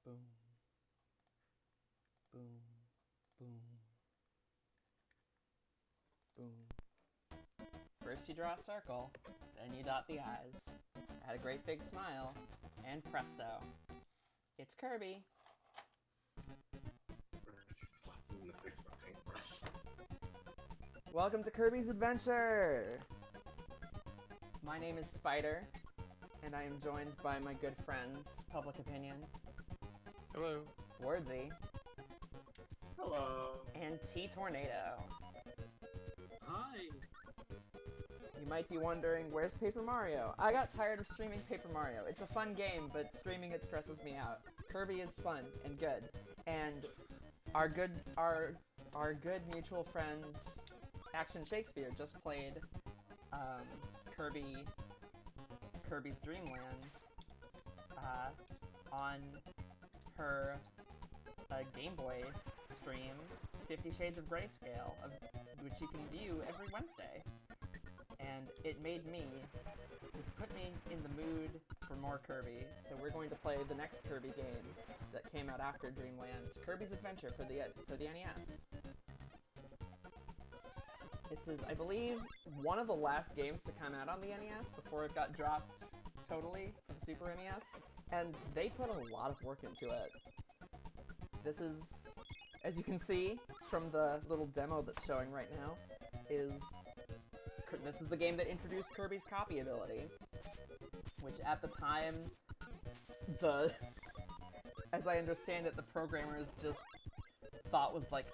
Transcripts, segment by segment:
Boom. Boom. Boom. Boom. First you draw a circle, then you dot the I's. Add a great big smile, and presto. It's Kirby. Welcome to Kirby's Adventure! My name is Spider, and I am joined by my good friends, Public Opinion. Hello. Wordsy. Hello. And T-Tornado. Hi. You might be wondering, where's Paper Mario? I got tired of streaming Paper Mario. It's a fun game, but streaming it stresses me out. Kirby is fun and good. And our good mutual friend, Action Shakespeare, just played Kirby's Dream Land on her Game Boy stream, 50 Shades of Grayscale, which you can view every Wednesday. And it made me, just put me in the mood for more Kirby, so we're going to play the next Kirby game that came out after Dreamland, Kirby's Adventure for the NES. This is, I believe, one of the last games to come out on the NES before it got dropped totally for the Super NES, and they put a lot of work into it. This is, as you can see from the little demo that's showing right now, this is the game that introduced Kirby's copy ability, which at the time, as I understand it, the programmers just thought was like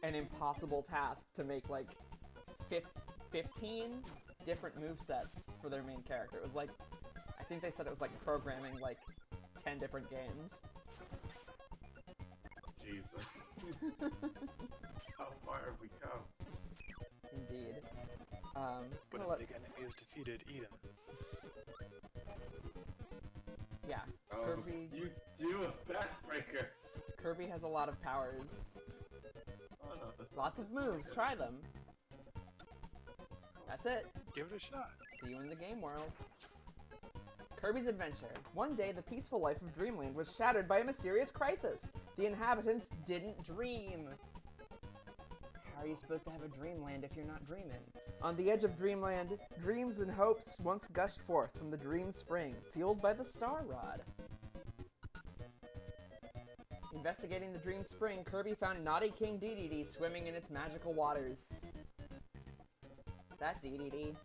an impossible task to make like 15 different movesets for their main character. It was like, I think they said it was like programming like 10 different games. Jesus. How far have we come? Indeed. But a big enemy is defeated, Eden. Yeah, Oh, Kirby. you do a backbreaker. Kirby has a lot of powers. Oh, no, Lots of moves. Try them. That's it. Give it a shot. See you in the game world. Kirby's Adventure. One day, the peaceful life of Dreamland was shattered by a mysterious crisis. The inhabitants didn't dream. How are you supposed to have a dreamland if you're not dreaming? On the edge of Dreamland, dreams and hopes once gushed forth from the dream spring, fueled by the Star Rod. Investigating the dream spring, Kirby found naughty King Dedede swimming in its magical waters. That Dedede.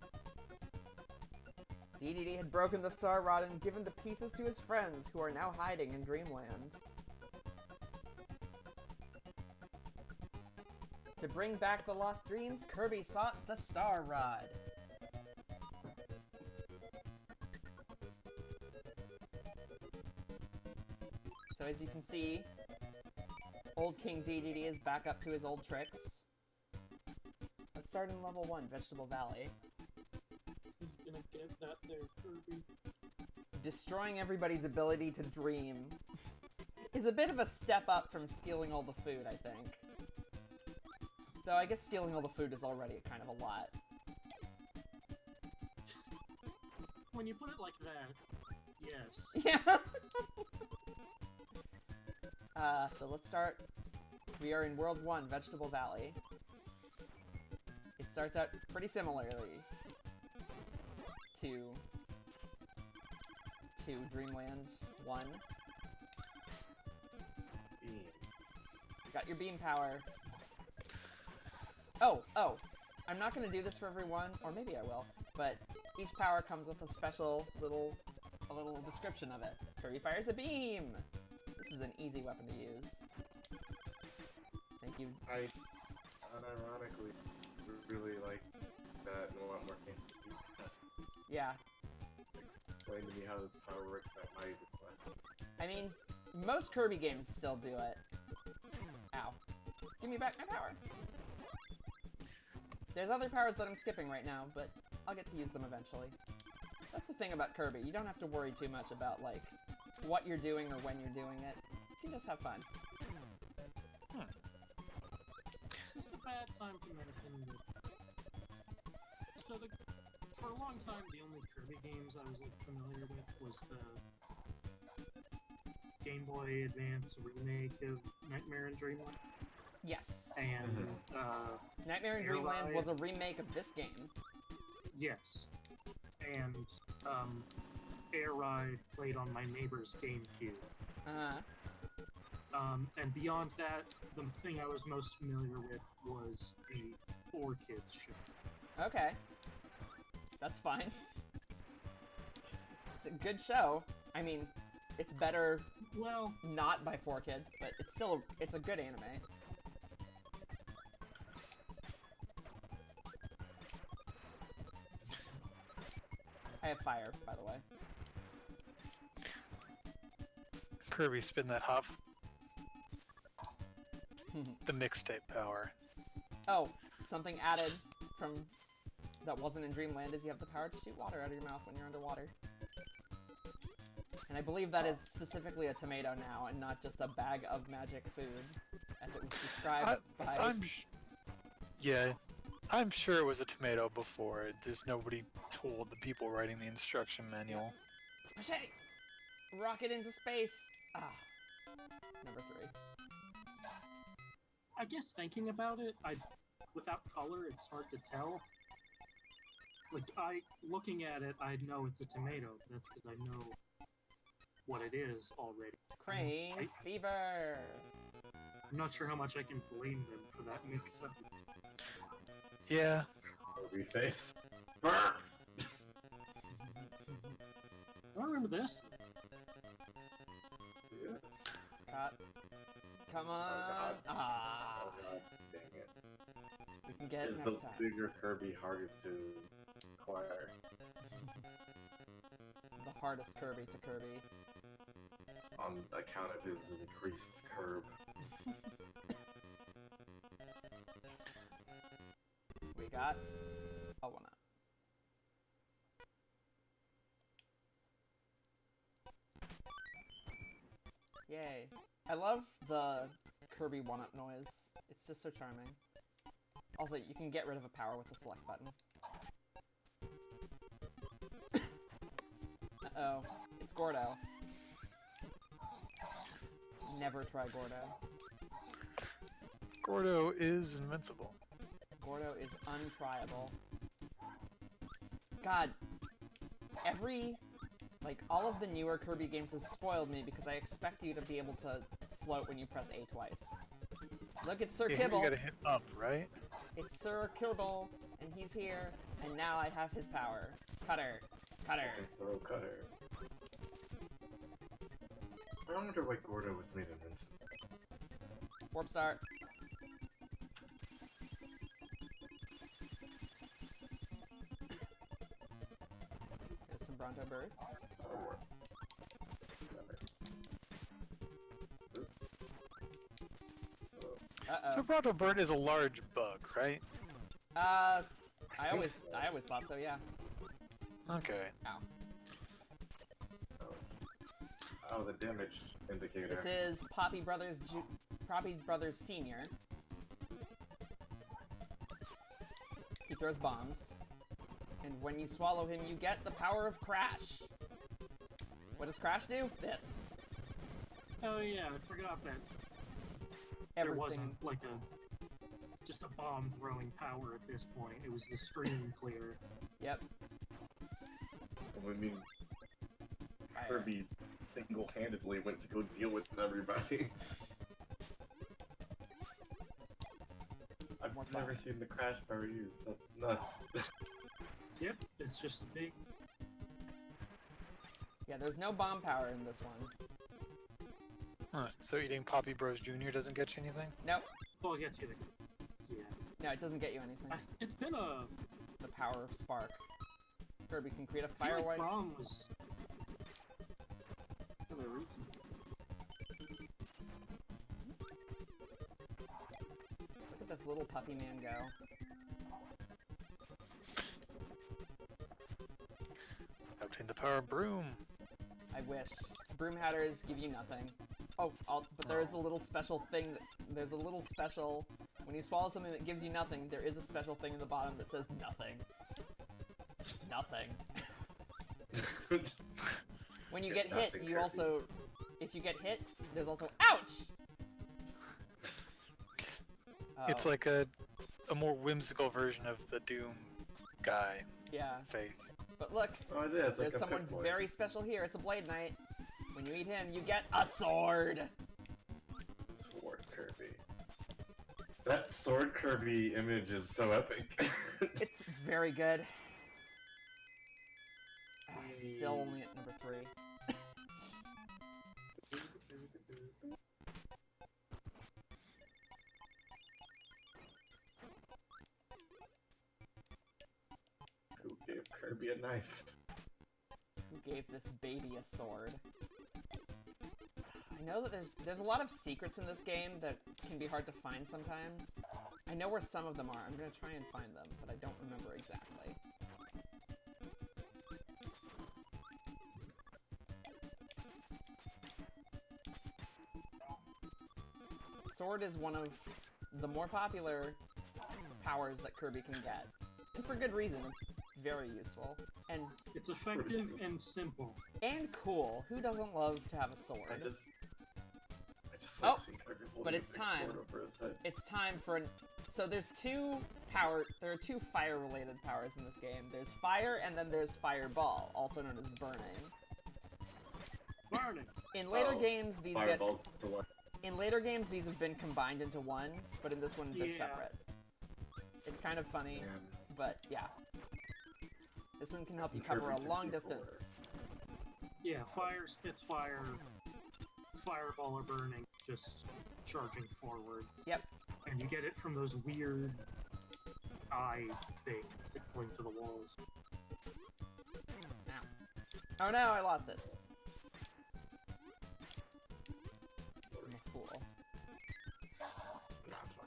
Dedede had broken the Star Rod and given the pieces to his friends, who are now hiding in Dreamland. To bring back the lost dreams, Kirby sought the Star Rod. So as you can see, old King Dedede is back up to his old tricks. Let's start in level 1, Vegetable Valley. He's gonna get that there, Kirby. Destroying everybody's ability to dream is a bit of a step up from stealing all the food, I think. Though I guess stealing all the food is already kind of a lot. When you put it like that, yes. Yeah. So let's start. We are in World 1, Vegetable Valley. It starts out pretty similarly to Dreamland 1. Beam. Got your beam power. Oh, I'm not gonna do this for everyone, or maybe I will, but each power comes with a special little description of it. Kirby fires a beam! This is an easy weapon to use. Thank you. I unironically really like that, and a lot more games do that. Yeah. Explain to me how this power works at my request. I mean, most Kirby games still do it. Ow. Give me back my power! There's other powers that I'm skipping right now, but I'll get to use them eventually. That's the thing about Kirby. You don't have to worry too much about, like, what you're doing or when you're doing it. You can just have fun. It's just a bad time to mention that. So for a long time, the only Kirby games I was like familiar with was the Game Boy Advance remake of Nightmare in Dreamland. Yes. And Nightmare in Air Dreamland Ride. was a remake of this game. Yes. And Air Ride played on my neighbor's GameCube. And beyond that, the thing I was most familiar with was the 4Kids show. Okay. That's fine. It's a good show. I mean, it's better Well, not by 4Kids, but it's a good anime. I have fire, by the way. Kirby, spin that huff. The mixtape power. Oh, something added from that wasn't in Dreamland is you have the power to shoot water out of your mouth when you're underwater. And I believe that is specifically a tomato now, and not just a bag of magic food, as it was described by... Yeah, I'm sure it was a tomato before. There's nobody told the people writing the instruction manual. Machete! Rocket into space! Ah. Number 3. I guess thinking about it, without color, it's hard to tell. Like, looking at it, I know it's a tomato. That's because I know what it is already. Crane fever! I'm not sure how much I can blame them for that mix-up. Yeah. Kirby face. Burp! I remember this. Yeah. Cut. Come on! God. Ah! Oh god, dang it. We can get it Is next the time. bigger Kirby harder to acquire? The hardest Kirby to Kirby. On account of his increased curb. Yes! We got a 1-up. Yay. I love the Kirby 1-up noise. It's just so charming. Also, you can get rid of a power with the select button. Uh-oh. It's Gordo. Never try Gordo. Gordo is invincible. Gordo is untriable. God. All of the newer Kirby games have spoiled me because I expect you to be able to float when you press A twice. Look, it's Sir Yeah, Kibble! you gotta hit up, right? It's Sir Kibble, and he's here, and now I have his power. Cutter. Cutter. And throw cutter. I wonder why Gordo was made invincible. Warp start. There's some Bronto birds. Or Uh-oh. So Bronto Bird is a large bug, right? I think always so. thought so, yeah. Okay. Ow. Oh, the damage indicator. This is Poppy Brothers Senior. He throws bombs. And when you swallow him, you get the power of Crash. What does Crash do? This. Oh yeah, I forgot that Everything. there wasn't like just a bomb throwing power at this point. It was the screen clear. Yep. I mean, Kirby single-handedly went to go deal with everybody. I've More never fun. seen the Crash power used. That's nuts. Yep, it's just a big. Yeah, there's no bomb power in this one. Huh. So eating Poppy Bros Jr. doesn't get you anything? Nope. Well, it gets you the. Yeah. No, it doesn't get you anything. It's been a. The power of Spark. Kirby can create a I feel fire like white. bomb was. Kind of recent. Look at this little puppy man go. Obtain the power of Broom. I wish. Broom hatters give you nothing. Oh, but there is a little special thing there's a little special, when you swallow something that gives you nothing, there is a special thing in the bottom that says nothing. Nothing. When you get hit, Nothing, you Kirby. also if you get hit, there's also ouch. It's like a more whimsical version of the Doom guy yeah. face. But look, Oh, it is. there's Like someone Pip-Boy. very special here. It's a Blade Knight. When you eat him, you get a sword. Sword Kirby. That Sword Kirby image is so epic. It's very good. Still only at number 3. Who gave Kirby a knife? Who gave this baby a sword? I know that there's a lot of secrets in this game that can be hard to find sometimes. I know where some of them are. I'm gonna try and find them, but I don't remember exactly. Sword is one of the more popular powers that Kirby can get. And for good reason, it's very useful. And It's effective and simple. cool. Who doesn't love to have a sword? I just like Oh, seeing Kirby holding but a it's big time. sword over his head. It's time for so there are two fire related powers in this game. There's fire and then there's fireball, also known as burning. Burning! In later Oh, games these Fireball's the one. in later games these have been combined into one, but in this one they're Yeah. separate. It's kind of funny, Man. but yeah. This one can help you In cover a Kirby long 64. distance. Yeah, fire spits fire, fireball or burning, just charging forward. Yep. And you get it from those weird eye things that cling to the walls. Ow. Oh no, I lost it. I'm a fool. Nah, it's fine.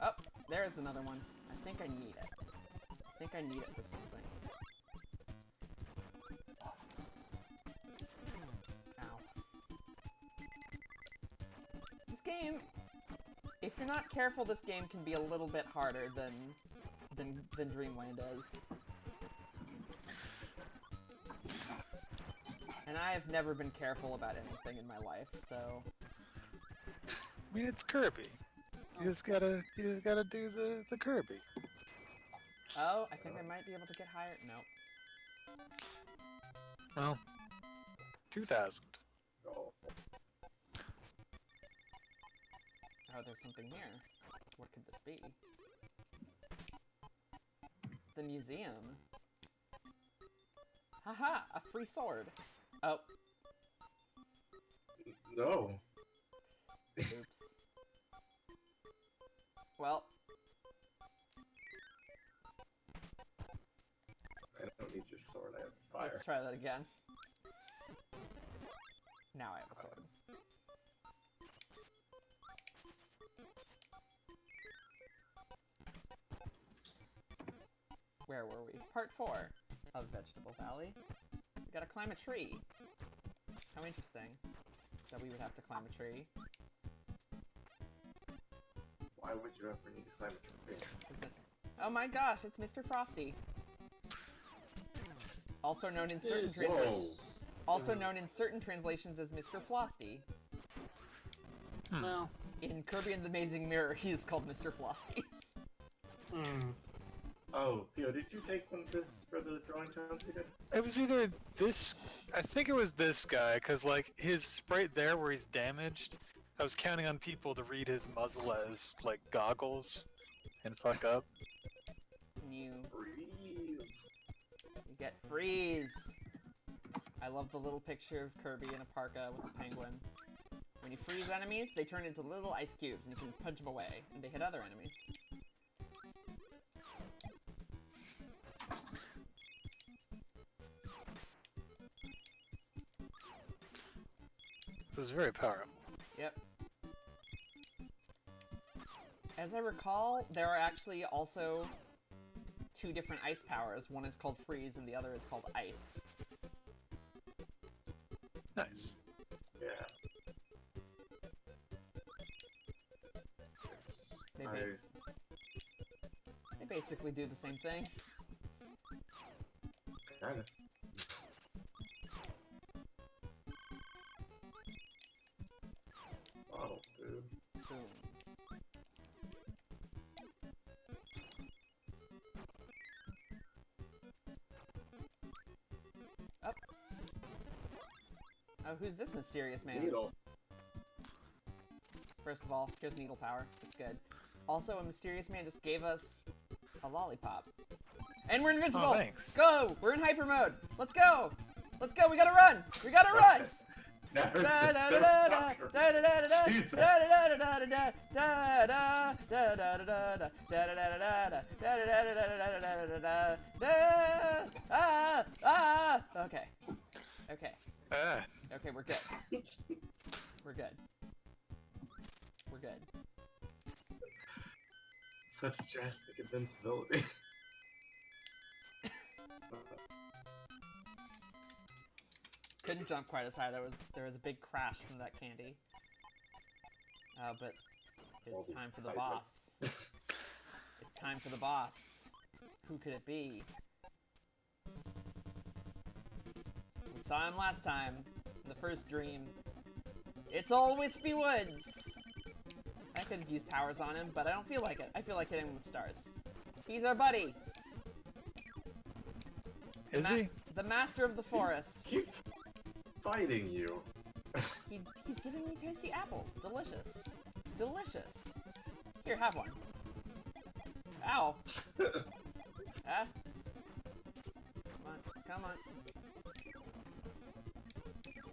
Oh, there's another one. I think I need it. I think I need it for something. Ow. This game, if you're not careful, this game can be a little bit harder than Dreamland is. And I have never been careful about anything in my life, so... I mean, it's Kirby. You just gotta do the Kirby. Oh, I think I might be able to get higher. No. Well, 2,000. Oh, Oh, there's something here. What could this be? The museum. Haha, a free sword. Oh, no. oops. Well, I don't need your sword, I have fire. let's try that again. Now I have a sword. Where were we? Part 4 of Vegetable Valley. We gotta climb a tree. How interesting that we would have to climb a tree. Why would you ever need to climb a tree? Is it... Oh my gosh, it's Mr. Frosty. Also known in certain This- translations. Also known in certain translations as Mr. Flosty. Well, In Kirby and the Amazing Mirror, he is called Mr. Flosty. mm, Oh, Pio, did you take one of this for the drawing challenge we did? It was either this, I think it was this guy, because like his sprite there where he's damaged, I was counting on people to read his muzzle as like goggles and fuck up. You Freeze! get freeze. I love the little picture of Kirby in a parka with a penguin. When you freeze enemies, they turn into little ice cubes and you can punch them away, and they hit other enemies. This is very powerful. Yep. As I recall, there are actually also 2 different ice powers. One is called Freeze and the other is called Ice. Nice. Yeah. It's They I, made basically do the same thing. Kinda. Bottle, dude. Boom. Up. Oh, who's this mysterious man? Needle. First of all, here's needle power. That's good. Also, a mysterious man just gave us a lollipop. And we're invincible! Oh, thanks. Go! We're in hyper mode! Let's go! Let's go! We gotta run! We gotta run! Never Da da stop. da da da da da da Jesus. da da da da da da da da da da da da da da da da. Okay. Okay. Ah, Okay, we're good. We're good. We're good. Such drastic invincibility. Couldn't jump quite as high. There was a big crash from that candy. But it's time for the boss. It's time for the boss. Who could it be? We saw him last time in the first dream. It's old Wispy Woods. I could use powers on him, but I don't feel like it. I feel like hitting him with stars. He's our buddy. is he? The master of the forest. Keeps fighting you. He's giving me tasty apples. Delicious. Delicious. Here, have one. Ow. Ah. Come on. Come on.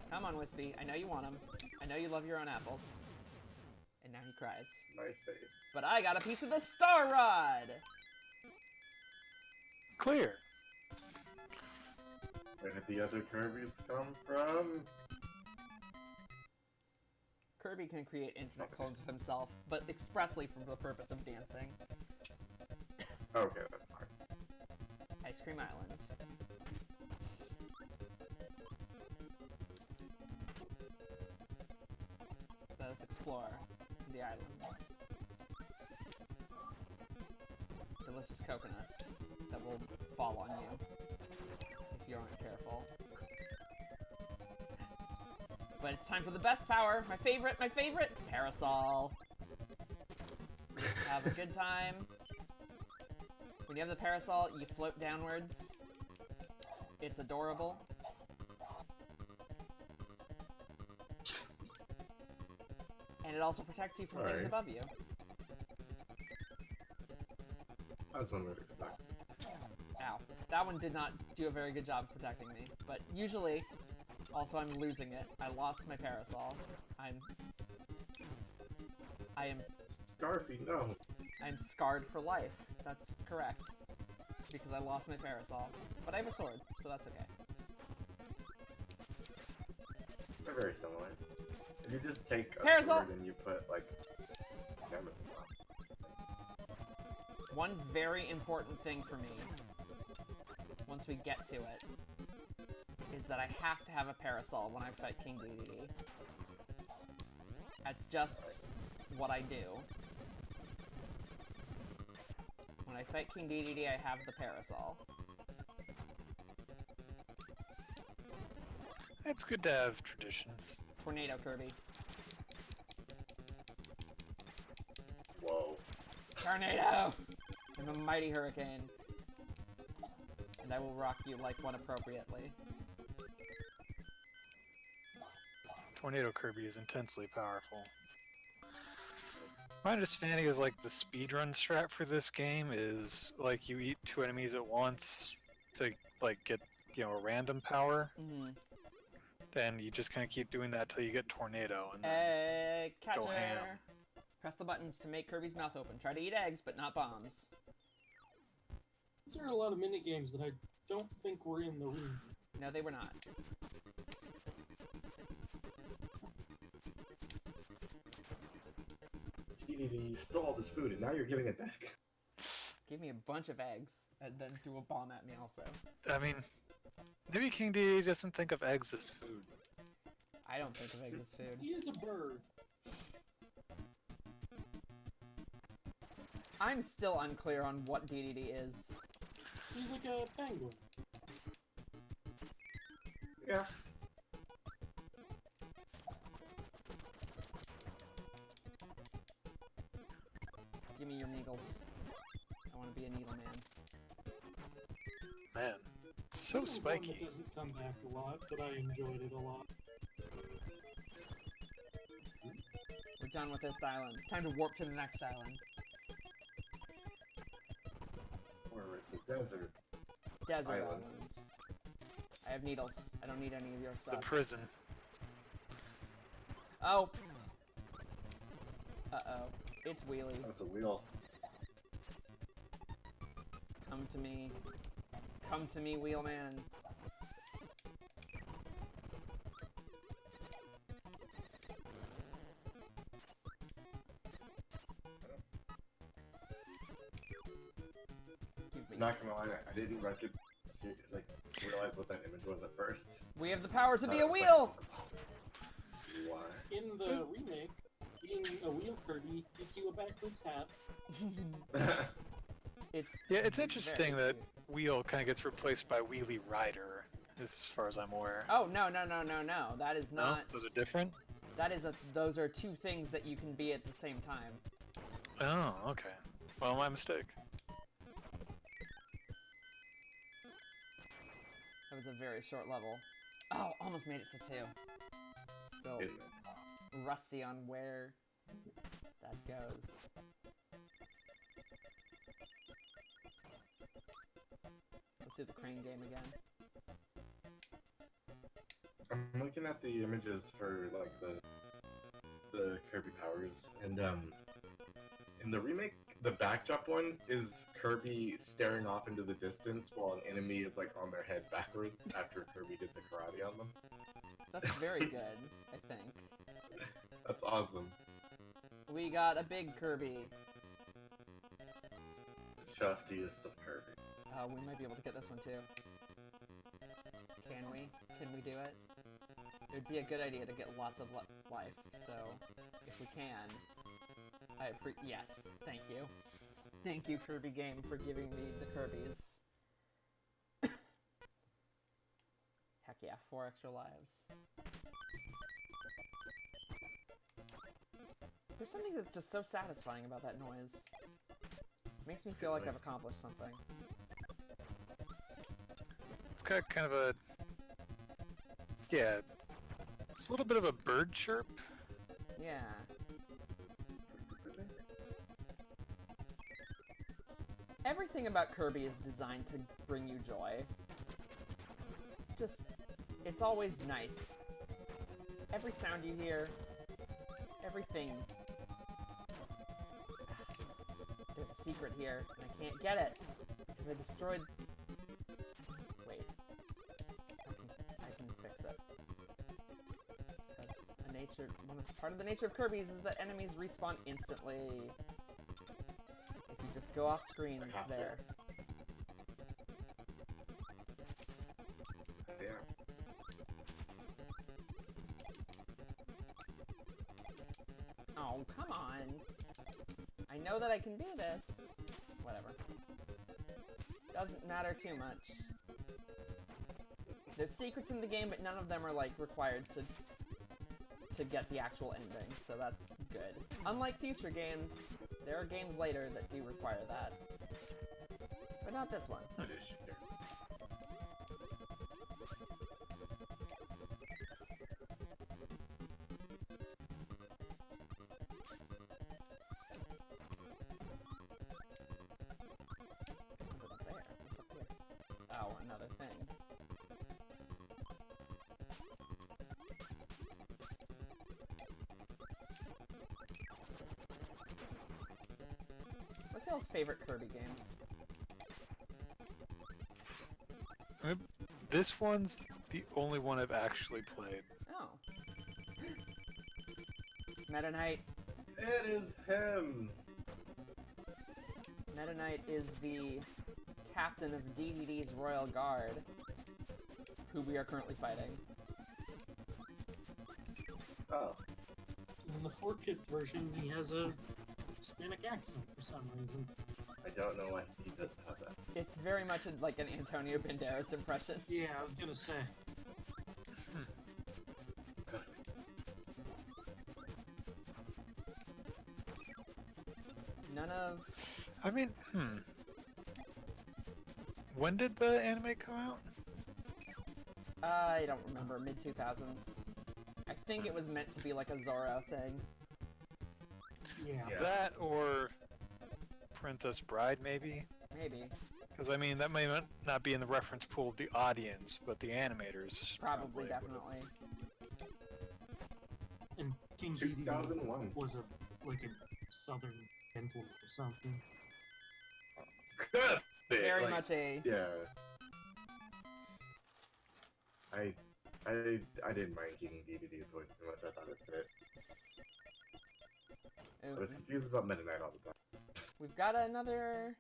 Come on, Wispy. I know you want them. I know you love your own apples. And now he cries. My face. But I got a piece of the Star Rod! Clear. Where did the other Kirby's come from? Kirby can create infinite clones of himself, but expressly for the purpose of dancing. Okay, that's fine. Ice Cream Island. Let us explore the islands. Delicious coconuts that will fall on you if you aren't careful. But it's time for the best power, my favorite, Parasol. Have a good time. When you have the parasol, you float downwards. It's adorable. And it also protects you from things Alright. above you. As one would expect. Ow. That one did not do a very good job protecting me. But usually, also I'm losing it. I lost my parasol. I am Scarfy, no. I'm scarred for life. That's correct. Because I lost my parasol. But I have a sword, so that's okay. They're very similar. If you just take a Parasol! sword and you put, like, cameras on top. One very important thing for me, once we get to it, is that I have to have a parasol when I fight King Dedede. That's just what I do. When I fight King Dedede, I have the parasol. It's good to have traditions. Tornado, Kirby. Whoa. Tornado! I'm a mighty hurricane. And I will rock you like one appropriately. Tornado Kirby is intensely powerful. My understanding is like the speedrun strat for this game is like you eat 2 enemies at once to like get, you know, a random power. Mm-hmm. Then you just kind of keep doing that till you get Tornado and then Egg catcher! go ham. Press the buttons to make Kirby's mouth open. Try to eat eggs, but not bombs. There are a lot of mini games that I don't think were in the room. No, they were not. TDD, you stole all this food and now you're giving it back. Give me a bunch of eggs, and then threw a bomb at me also. I mean, maybe King D doesn't think of eggs as food. I don't think of eggs as food. He is a bird. I'm still unclear on what DDD is. He's like a penguin. Yeah. Give me your needles. I want to be a needle man. Man, it's so This is one that spiky. doesn't come back a lot, but I enjoyed it a lot. We're done with this island. Time to warp to the next island. Or it's a desert. Desert Island. island. I have needles. I don't need any of your The stuff. prison. Oh! Uh-oh. It's Wheelie. That's a wheel. Come to me. Come to me, Wheelman. Excuse me. Not gonna lie, I didn't realize what that image was at first. We have the power to be a It's like- wheel! Why? In the remake, being a wheel Kirby gives you a backwards hat. It's Yeah, it's interesting very that cute. Wheel kind of gets replaced by Wheelie Rider, as far as I'm aware. Oh, no, no, no, no, no. That is No? not... Those are different? Those are two things that you can be at the same time. Oh, okay. Well, my mistake. That was a very short level. Oh, almost made it to 2. Still Isn't it? rusty on where that goes. Let's do the crane game again. I'm looking at the images for like the Kirby powers, and in the remake, the backdrop one is Kirby staring off into the distance while an enemy is like on their head backwards after Kirby did the karate on them. That's very good, I think. That's awesome. We got a big Kirby. Shaftiest of Kirby. We might be able to get this one too. Can we? Can we do it? It would be a good idea to get lots of life, so if we can, yes, thank you. Thank you, Kirby game, for giving me the Kirby's. Heck yeah, 4 extra lives. There's something that's just so satisfying about that noise. Makes me It's feel good like I've noise. accomplished something. It's got kind of a... Yeah, it's a little bit of a bird chirp. Yeah. Everything about Kirby is designed to bring you joy. Just, it's always nice. Every sound you hear, everything. There's a secret here, and I can't get it, because I destroyed... Wait. I can fix it. Because part of the nature of Kirby's is that enemies respawn instantly. If you just go off screen, it's have to. there. Yeah. Oh, come on. I know that I can do this. Whatever. Doesn't matter too much. There's secrets in the game, but none of them are, like, required to get the actual ending, so that's good. Unlike future games, there are games later that do require that. But not this one. That is shit. Something up there. What's up here? Oh, another thing. What's y'all's favorite Kirby game? This one's the only one I've actually played. Oh. Meta Knight. It is him! Meta Knight is the captain of DDD's Royal Guard, who we are currently fighting. Oh. In the 4-kit version, he has a Hispanic accent for some reason. I don't know why he does have that. It's very much like an Antonio Banderas impression. Yeah, I was gonna say. None of... I mean, when did the anime come out? I don't remember, mid-2000s. I think it was meant to be like a Zorro thing. Yeah. Yeah. That or Princess Bride, maybe? Maybe. Because, I mean, that may not be in the reference pool of the audience, but the animators Probably, would've. definitely. And King Dedede 2001. was a southern gentleman or something. Very Like, much a... Yeah. I didn't mind King Dedede's voice as much. I thought it fit. I was confused about Meta Knight all the time. We've got another...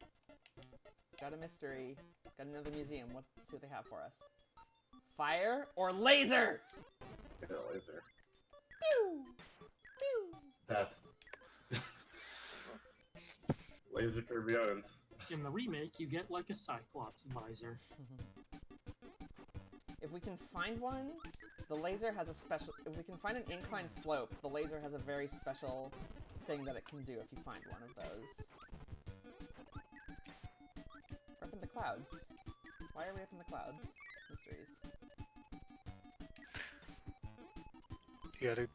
Got a mystery. Got another museum. Let's see what they have for us. Fire or laser? Get a laser. Pew! Pew! That's Laser Kirby Owens. In the remake, you get like a Cyclops visor. If we can find one, the laser has a special... If we can find an inclined slope, the laser has a very special thing that it can do if you find one of those. We're up in the clouds. Why are we up in the clouds? Mysteries. You gotta...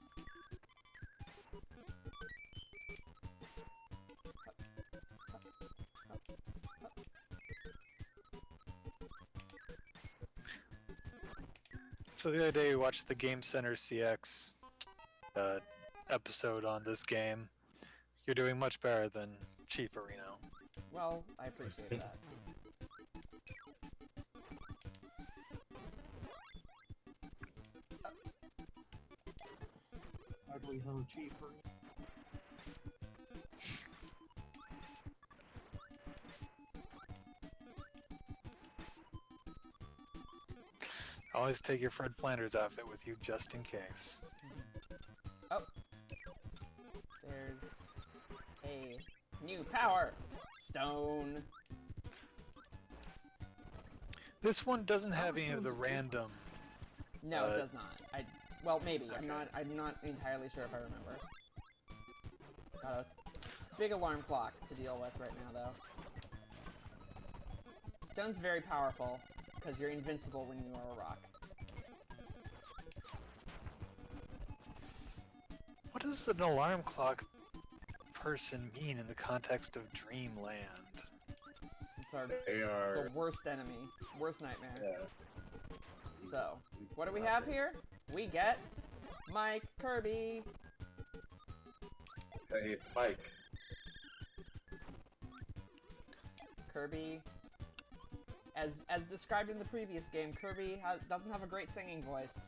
So the other day we watched the Game Center CX episode on this game. You're doing much better than Chief Areno. Well, I appreciate that. Hardly ho cheaper. Always take your Fred Flanders outfit with you just in case. Oh. There's a new power. Stone. This one doesn't have any of the random... No, it does not. Well, maybe. I'm not entirely sure if I remember. Got a big alarm clock to deal with right now, though. Stone's very powerful, because you're invincible when you are a rock. What does an alarm clock person mean in the context of Dreamland? It's our They are. the worst enemy. Worst nightmare. Yeah. So, what do we have here? We get Mike Kirby. Hey, it's Mike. Kirby, as described in the previous game, Kirby doesn't have a great singing voice.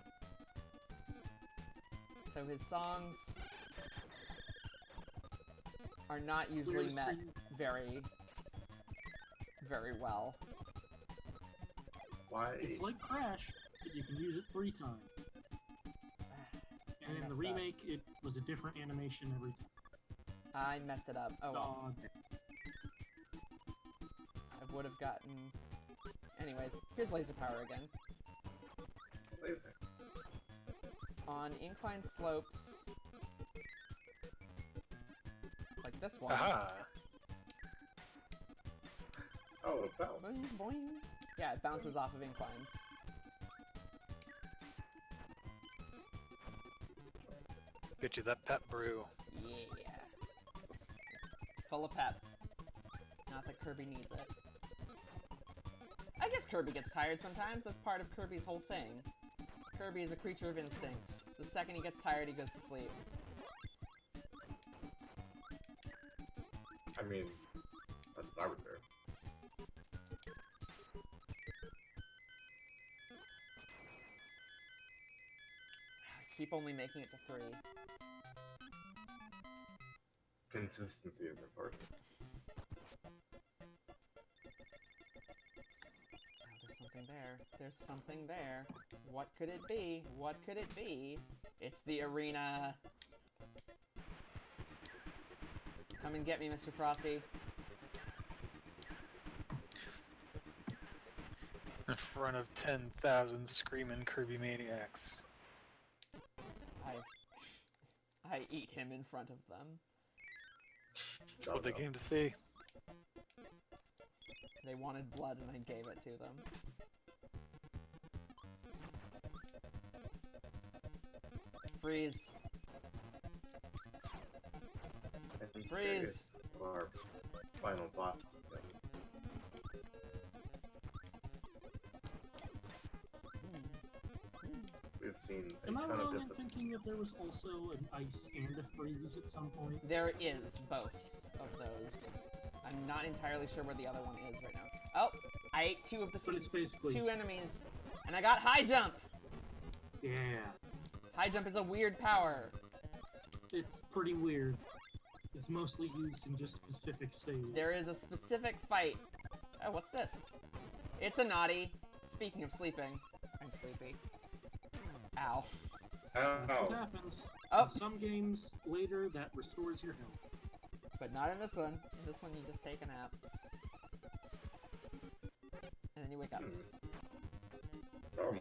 So his songs are not usually met very, very well. Why? It's like Crash, but you can use it 3 times. And in the remake, it was a different animation every time. I messed it up. Oh well. Dog. I would have gotten... Anyways, here's laser power again. Laser. On inclined slopes, like this one. Aha! Oh, it bounced. Boing, boing. Yeah, it bounces off of inclines. Get you that pep brew. Yeah. Full of pep. Not that Kirby needs it. I guess Kirby gets tired sometimes. That's part of Kirby's whole thing. Kirby is a creature of instincts. The second he gets tired, he goes to sleep. I mean, that's arbitrary. Keep only making it to 3. Consistency is important. Oh, there's something there. There's something there. What could it be? What could it be? It's the arena. Come and get me, Mr. Frosty. In front of 10,000 screaming Kirby maniacs. I eat him in front of them. That's what they came to see. They wanted blood and I gave it to them. Freeze. Freeze. Our final boss thing. We've seen a Am I ton of wrong in different. thinking that there was also an ice and a freeze at some point? There is both of those. I'm not entirely sure where the other one is right now. Oh, I ate two of the But it's basically... two enemies, and I got high jump. Yeah. High jump is a weird power. It's pretty weird. It's mostly used in just specific stages. There is a specific fight. Oh, what's this? It's a naughty. Speaking of sleeping, I'm sleepy. Ow. That's what Oh, happens. Oh, In some games later, that restores your health. but not in this one. In this one, you just take a nap. And then you wake up. normal.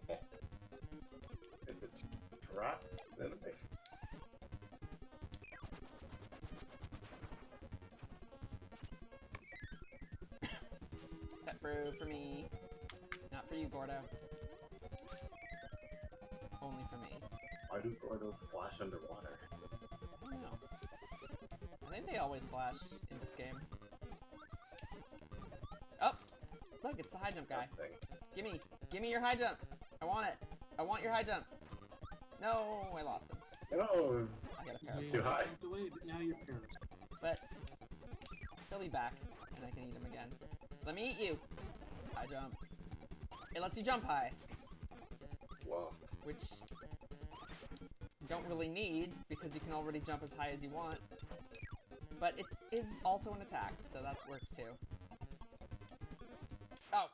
It's a trap. Enemy. Pet brew for me. Not for you, Gordo. Only for me. Why do Gordos flash underwater? I don't know. I think they always flash in this game. Oh! Look, it's the high jump guy. Nothing. Give me your high jump! I want it! I want your high jump! No, I lost him. No, I got a Yeah, parasol. Too high. jumped away, but now you're parasol. But he'll be back, and I can eat him again. Let me eat you! High jump. It lets you jump high, wow. which you don't really need, because you can already jump as high as you want. But it is also an attack, so that works too. Oh!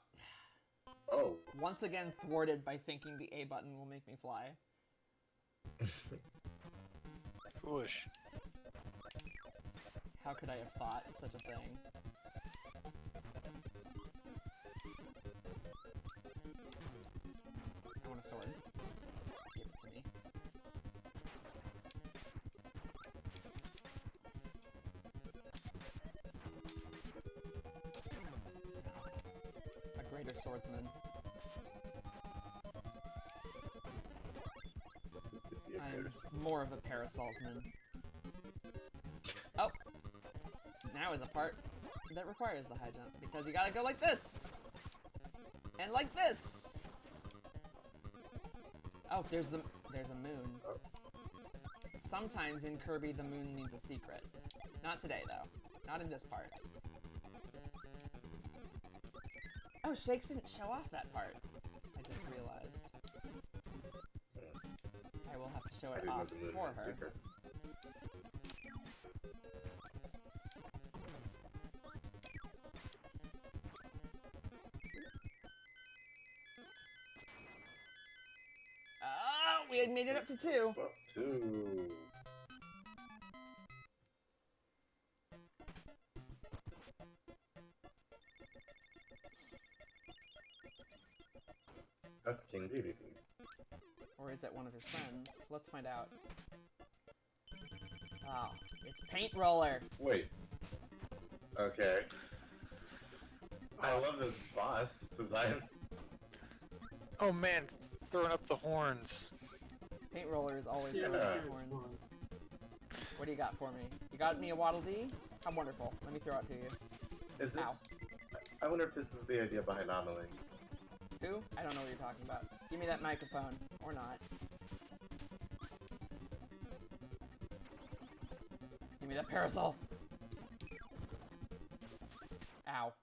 Oh. Once again thwarted by thinking the A button will make me fly. Foolish. How could I have thought such a thing? I want a sword. Give it to me. A greater swordsman. Yeah, I'm there's- more of a parasolsman. Oh! Now is a part that requires the high jump, because you gotta go like this! And like this! Oh, there's a moon. Sometimes in Kirby, the moon means a secret. Not today, though. Not in this part. Oh, Shakes didn't show off that part. I just realized. I will have to show I it didn't know off the moon for had her. secrets. Oh, we had made it up to 2. Up to. That's King Dedede. Or is it one of his friends? Let's find out. Oh, it's Paint Roller. Wait. Okay. I love this boss design. Oh man, throwing up the horns. Paint Roller is always Yeah, the this best guy's horns. fun. What do you got for me? You got me a Waddle Dee? How wonderful. Let me throw it to you. Is this? Ow. I wonder if this is the idea behind Amelie. Who? I don't know what you're talking about. Give me that microphone. Or not. Give me that parasol. Ow.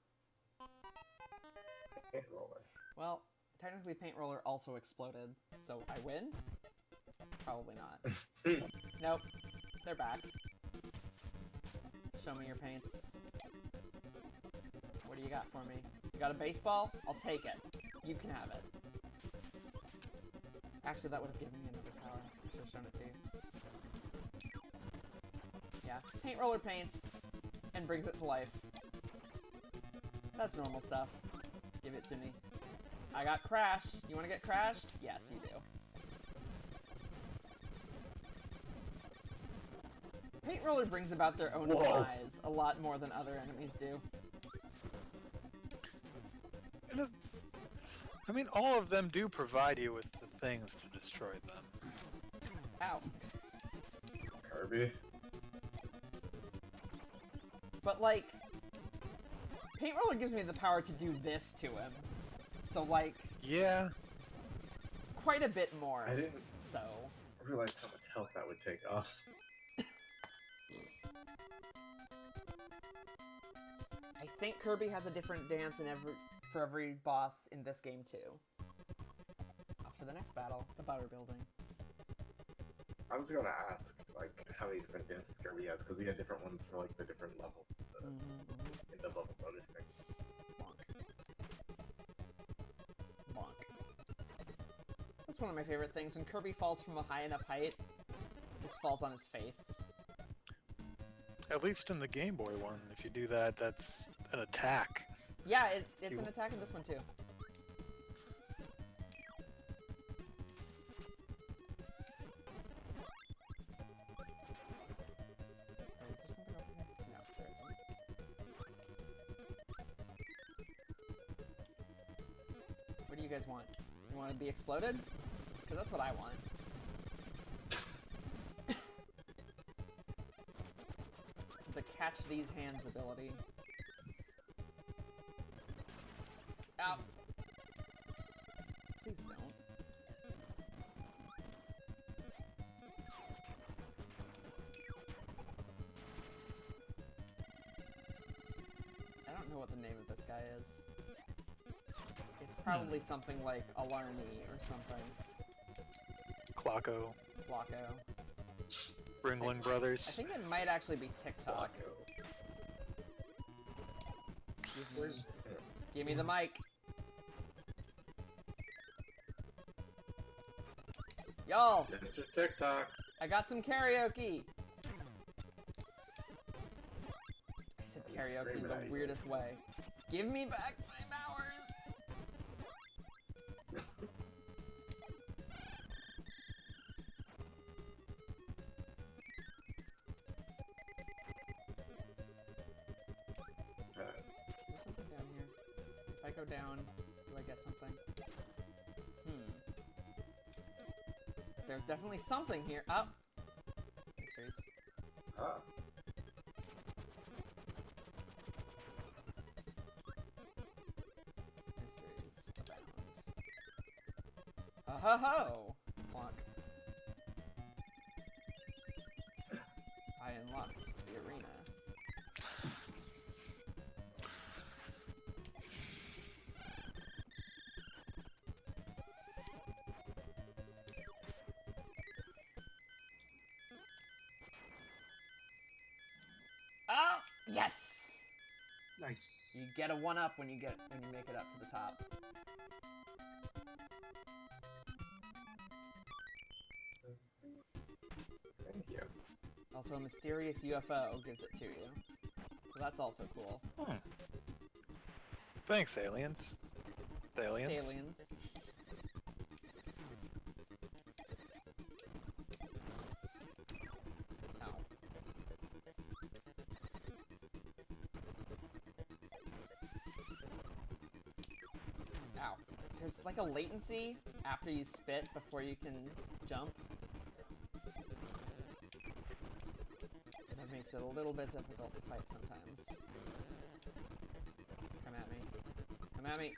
Paint roller. Well, technically Paint Roller also exploded, so I win? Probably not. Nope. They're back. Show me your paints. What do you got for me? You got a baseball? I'll take it. You can have it. Actually, that would have given me another power. I should have shown it to you. Yeah. Paint Roller paints. and brings it to life. That's normal stuff. Give it to me. I got Crash. You want to get crashed? Yes, you do. Paint Roller brings about their own Whoa. demise a lot more than other enemies do. It is, I mean, all of them do provide you with the things to destroy them. Ow. Kirby. But, like, Paint Roller gives me the power to do this to him. So, like, Yeah. quite a bit more. I didn't So, realize how much health that would take off. I think Kirby has a different dance for every boss in this game, too. Off to the next battle, the Butter Building. I was gonna ask, like, how many different dances Kirby has, because he had different ones for, like, the different levels in the level bonus thing. Bonk. Bonk. That's one of my favorite things. When Kirby falls from a high enough height, just falls on his face. At least in the Game Boy one, if you do that, that's an attack. Yeah, it's You- an attack in this one, too. What do you guys want? You want to be exploded? Because that's what I want. The catch these hands ability. Ow. Please don't. I don't know what the name of this guy is. It's probably something like Alarmy or something. Clocko, Flocko. Ringling I Brothers. think it might actually be TikTok. Where's Give me the mic. Y'all, Mr. TikTok? I got some karaoke. I said karaoke screaming at the you. weirdest way. Give me back my powers. There's something down here. If I go down, do I get something? There's definitely something here. Oh! Mysteries. Ah, Mysteries abound. Ho-ho-ho! Plonk. I unlocked the arena. Oh! Yes! Nice. You get a 1-up when you make it up to the top. thank you. Also, a mysterious UFO gives it to you. So that's also cool. Hmm. Thanks, aliens. Aliens. Aliens. Ow. Ow. There's like a latency after you spit before you can jump. That makes it a little bit difficult to fight sometimes. Come at me. Come at me.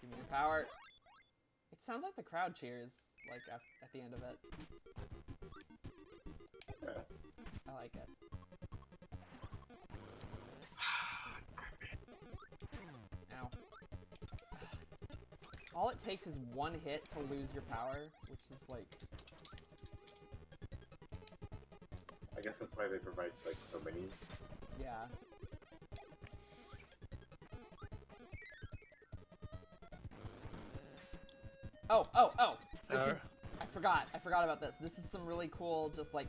Give me your power. It sounds like the crowd cheers, like, at the end of it. Yeah. I like it. Ow. All it takes is one hit to lose your power, which is, like... I guess that's why they provide, like, so many. Yeah. Oh! This is, I forgot about this. This is some really cool, just like,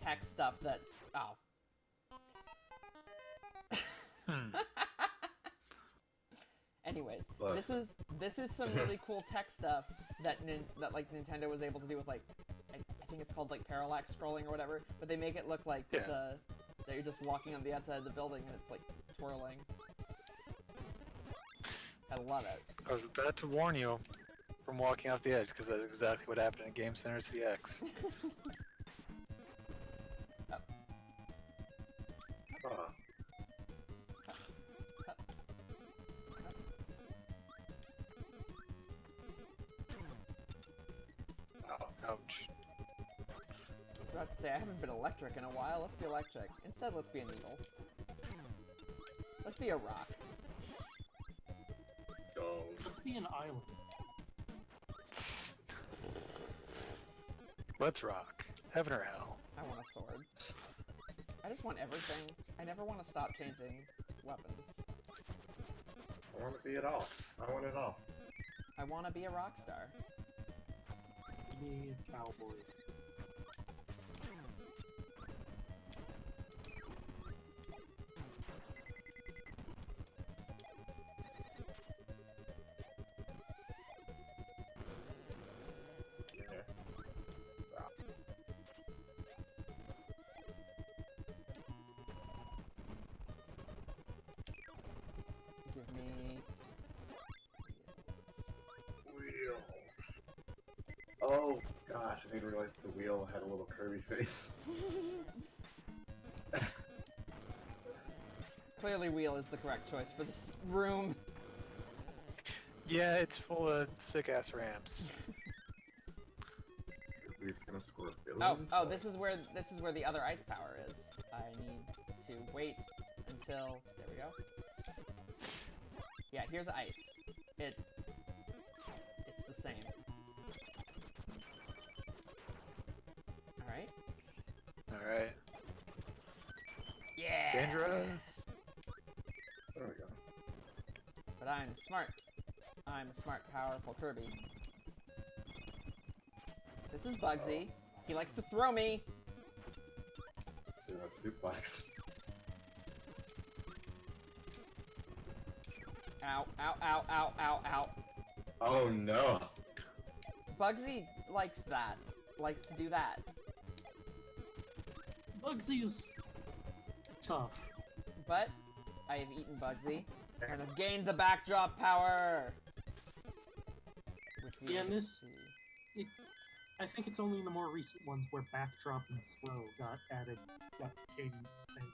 tech stuff that... Oh. Anyways, Bless this is some really cool tech stuff that like Nintendo was able to do with like I think it's called like parallax scrolling or whatever, but they make it look like that you're just walking on the outside of the building and it's like twirling. I love it. I was about to warn you from walking off the edge because that's exactly what happened in Game Center CX. Ouch. I was about to say, I haven't been electric in a while. Let's be electric. Instead, let's be a needle. Let's be a rock. Go. Let's be an island. Let's rock. Heaven or hell. I want a sword. I just want everything. I never want to stop changing weapons. I want to be it all. I want it all. I want to be a rock star. Me a cowboy. Yeah. Wow. Give me... Wheel. Oh gosh, I didn't realize the wheel had a little Kirby face. Clearly wheel is the correct choice for this room. Yeah, it's full of sick-ass ramps. Kirby's gonna score a billion. Oh, this is where the other ice power is. I need to wait until there we go. Yeah, here's ice. It's the same. Alright. Alright. Yeah! Dangerous. There we go. But I'm smart. I'm a smart, powerful Kirby. This is Bugsy. He likes to throw me! Do a suplex. Ow, ow, ow, ow, ow, ow. Oh no! Bugsy likes that. Likes to do that. Bugsy's tough. But I have eaten Bugsy and have gained the backdrop power. Which we Yeah, and didn't this- see. I think it's only in the more recent ones where backdrop and slow got added, got became a thing.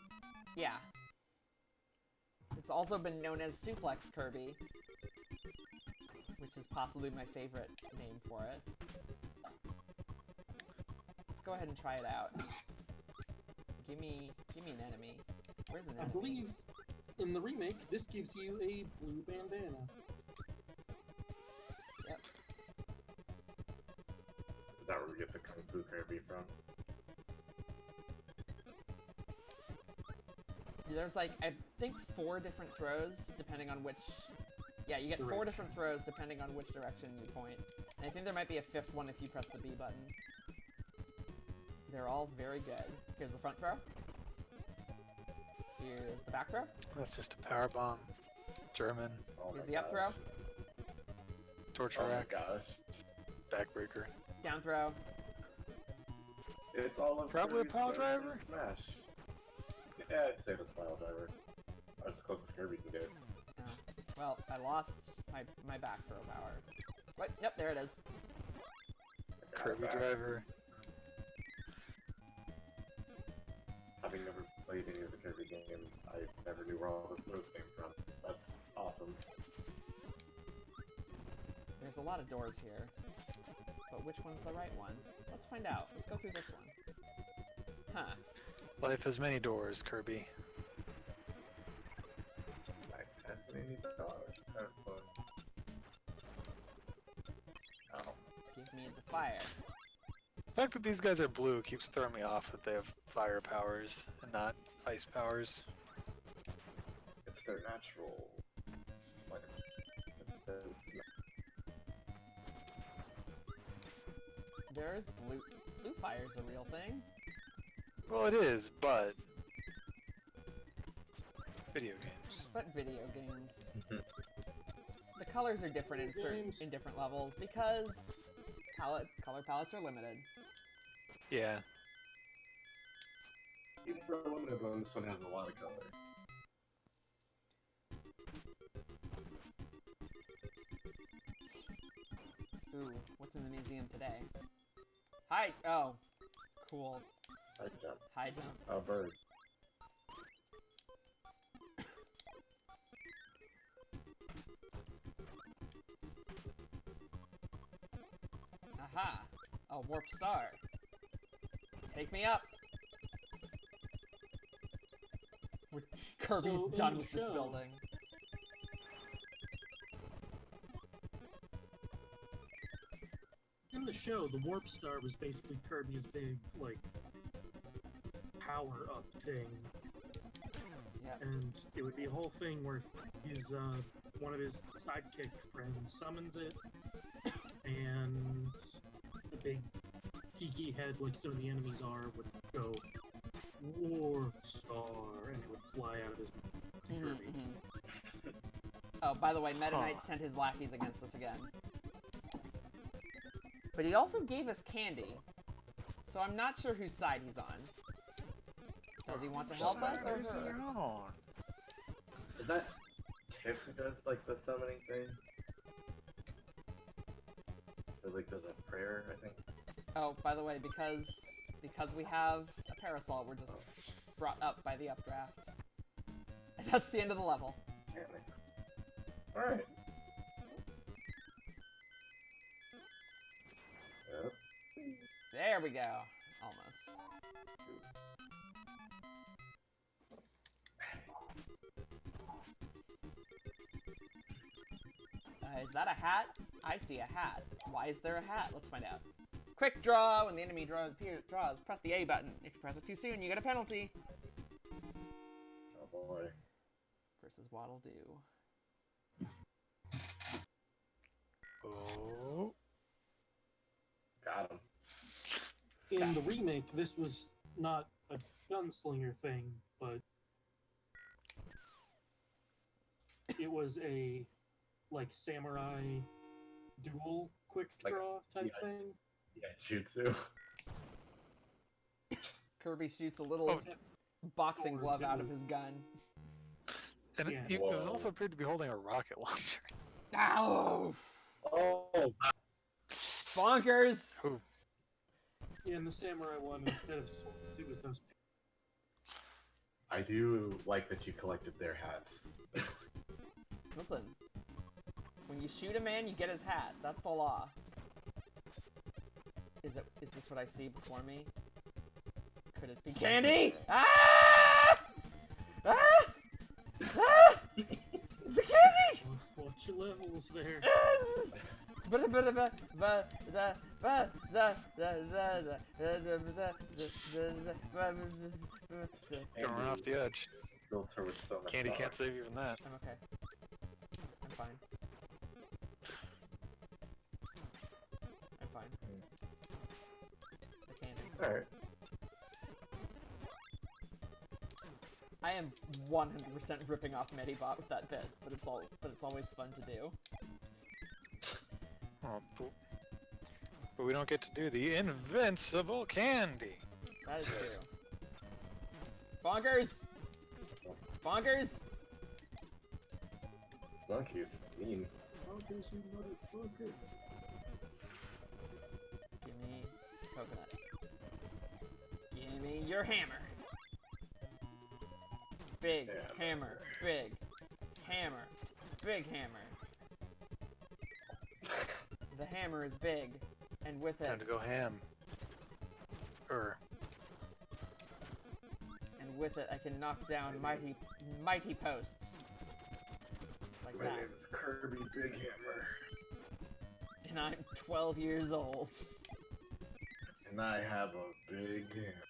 Yeah. It's also been known as Suplex Kirby, which is possibly my favorite name for it. Let's go ahead and try it out. Give me an enemy. Where's an I enemy? believe in the remake, this gives you a blue bandana. Yep. Is that where we get the Kung Fu Kirby from? There's like, I think 4 different throws depending on which... Yeah, you get 4 Direction. different throws depending on which direction you point. And I think there might be a 5th one if you press the B button. They're all very good. Here's the front throw. Here's the back throw. That's just a power bomb. German. Oh Here's my the up throw. gosh. Torture Oh my rack. gosh. Backbreaker. Down throw. It's all of Probably a Kirby's pile best driver? Smash. Yeah, I'd say that's pile driver. That's as close as Kirby can get. Oh. Well, I lost my back throw power. What? Yep, there it is. Got it Kirby back. driver. Having never played any of the Kirby games, I never knew where all those throws came from. That's awesome. There's a lot of doors here. But which one's the right one? Let's find out. Let's go through this one. Huh. Life has many doors, Kirby. Like, fascinating dollars. Kind of fun. Oh. Give me the fire. The fact that these guys are blue keeps throwing me off that they have fire powers and not ice powers. It's their natural, like, defense. There's blue fire's a real thing. Well, it is, but video games. But video games. The colors are different in different levels because color palettes are limited. Yeah. Even for a limited one, this one has a lot of color. Ooh, what's in the museum today? Hi! Oh. Cool. High jump. High jump. A bird. Aha! A warp star. Take me up! Kirby's So, in done the with this show- building. In the show, the warp star was basically Kirby's big, like, power-up thing. Yeah. And it would be a whole thing where his, one of his sidekick friends summons it, and the big geeky head, like some of the enemies are, would go, Warp Star, and it would fly out of his mouth to Kirby. Oh, by the way, Meta Knight sent his lackeys against us again. But he also gave us candy, so I'm not sure whose side he's on. Does he want to help us or hurt us? Is that Tiff who does like the summoning thing? So like does a prayer, I think. Oh, by the way, because we have a parasol, we're just brought up by the updraft. And that's the end of the level. Alright. Yep. There we go. Almost. Is that a hat? I see a hat. Why is there a hat? Let's find out. Quick draw! When the enemy draws, press the A button. If you press it too soon, you get a penalty. Oh boy. Versus Waddle Doo. Oh. Got him. In the remake, this was not a gunslinger thing, but it was a, like, samurai duel quick draw type thing. Yeah, jutsu. Kirby shoots a little boxing glove out of his gun. And Yeah. it was also appeared to be holding a rocket launcher. Ow! Oh! Bonkers! Ooh. Yeah, in the samurai one, instead of swords, it was those. I do like that you collected their hats. Listen. When you shoot a man, you get his hat. That's the law. Is this what I see before me? Could it be candy? Ah! Ah! Ah! The candy! Watch your levels there. Don't run off the edge. Built her with so much Candy power. can't save you from that. I'm okay. I'm fine. I'm fine. The candy. Alright. I am 100% ripping off Medibot with that bit, but it's always fun to do. Oh, but we don't get to do the invincible candy. That is true. Bonkers! Bonkers! Monkey's mean. Bonkers, you motherfucker. Give me coconut. Give me your hammer. Big hammer. Big hammer. Big hammer. The hammer is big, and with Time it, to go ham. and with it, I can knock down mighty posts. Like My that. name is Kirby Big Hammer. And I'm 12 years old. And I have a big hammer.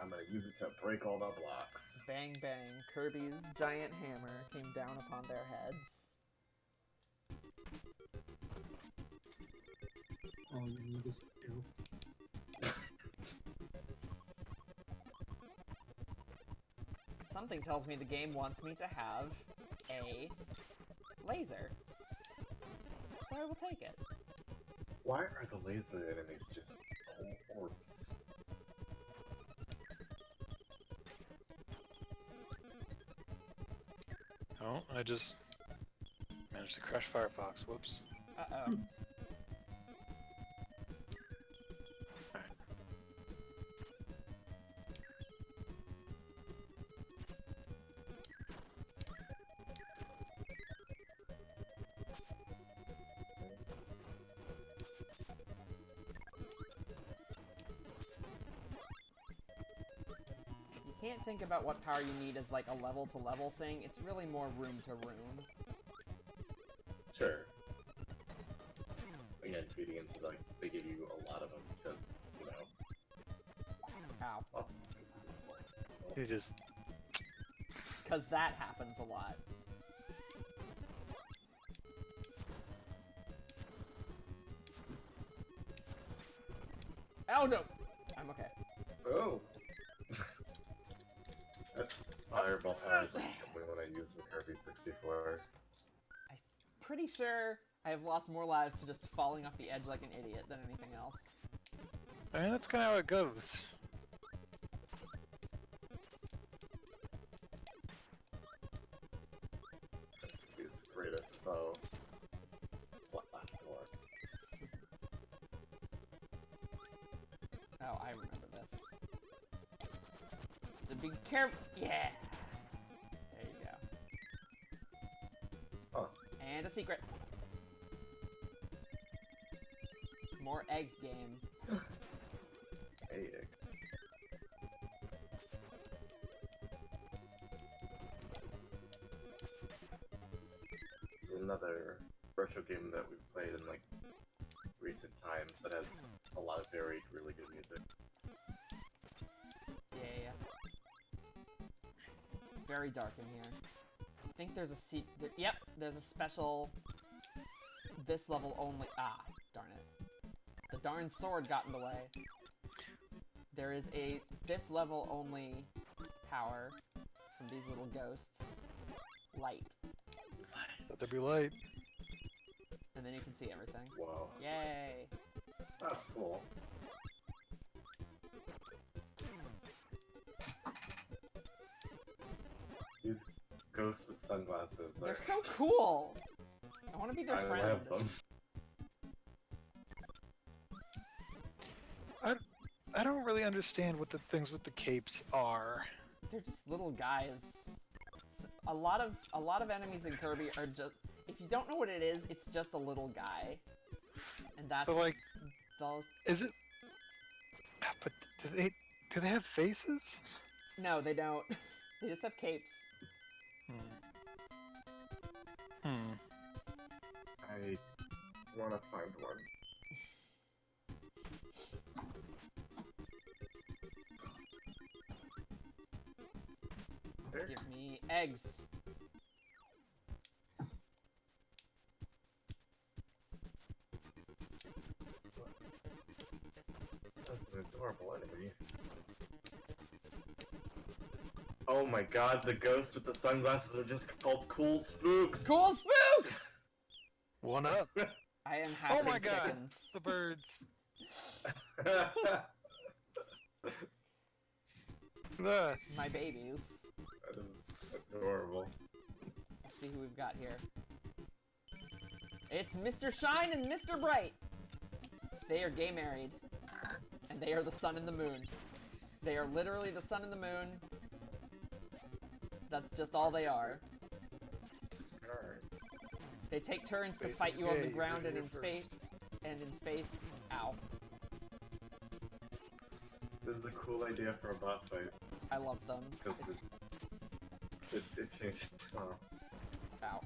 I'm gonna use it to break all the blocks. Bang bang, Kirby's giant hammer came down upon their heads. All you need is a kill. Something tells me the game wants me to have a laser. So I will take it. Why are the laser enemies just orbs? Oh, I just managed to crash Firefox. Whoops. Uh-oh. You can't think about what power you need as like a level-to-level thing. It's really more room-to-room. Sure. Again, feeding into like they give you a lot of them because you know. Ow. Lots of them. He just Because that happens a lot. Oh no! I'm okay. Oh. That fireball power is like only when I use the Kirby 64. I'm pretty sure I have lost more lives to just falling off the edge like an idiot than anything else. I mean, that's kind of how it goes. His greatest foe. Platform. Oh, I remember this. The big careful. Yeah! There you go. Huh. And a secret. More egg game. Hey. This is another virtual game that we've played in like recent times that has a lot of varied, really good music. Yeah. Very dark in here. I think there's a yep, there's a special this level only. Ah, darn it. The darn sword got in the way. There is a this level only power from these little ghosts. Light. Let there be light. And then you can see everything. Whoa. Yay! That's cool. These ghosts with sunglasses They're are... so cool! I want to be their I friend. love them. I don't really understand what the things with the capes are. They're just little guys. A lot of enemies in Kirby are just. If you don't know what it is, it's just a little guy, and that's But, like, the. Is it? But do they have faces? No, they don't. They just have capes. I want to find one. There. Give me eggs. That's an adorable enemy. Oh my god, the ghosts with the sunglasses are just called Cool Spooks! Cool spooks! One up. I am Oh hatching my god, chickens. the birds. Ah, My babies. That is adorable. Let's see who we've got here. It's Mr. Shine and Mr. Bright. They are gay married. And they are the sun and the moon. They are literally the sun and the moon. That's just all they are. They take turns to Space fight is you on the gay, ground you and heard in it space. first. And in space. Ow. This is a cool idea for a boss fight. I love them. Because it changed. Oh. Ow.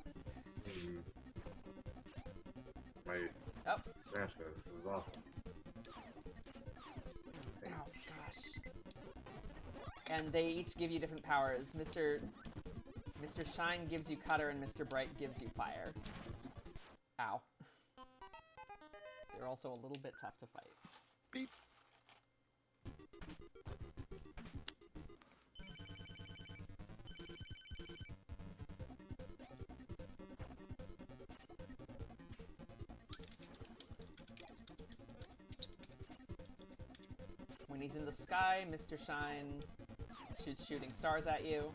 My Oh. smash this is awesome. Ow, gosh. And they each give you different powers. Mr. Shine gives you Cutter and Mr. Bright gives you Fire. Ow. They're also a little bit tough to fight. beep. When he's in the sky, Mr. Shine shoots shooting stars at you.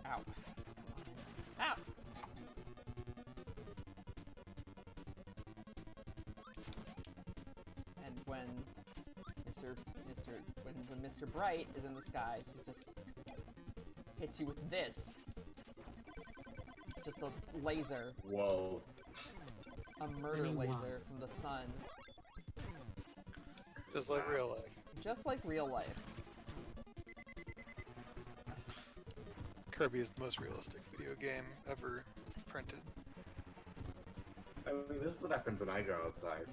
Ow. Ow! And when when Mr. Bright is in the sky, he just hits you with this. Just a laser. Whoa. A murder laser from the sun. Just like real life. Just like real life. Kirby is the most realistic video game ever printed. I mean, this is what happens when I go outside.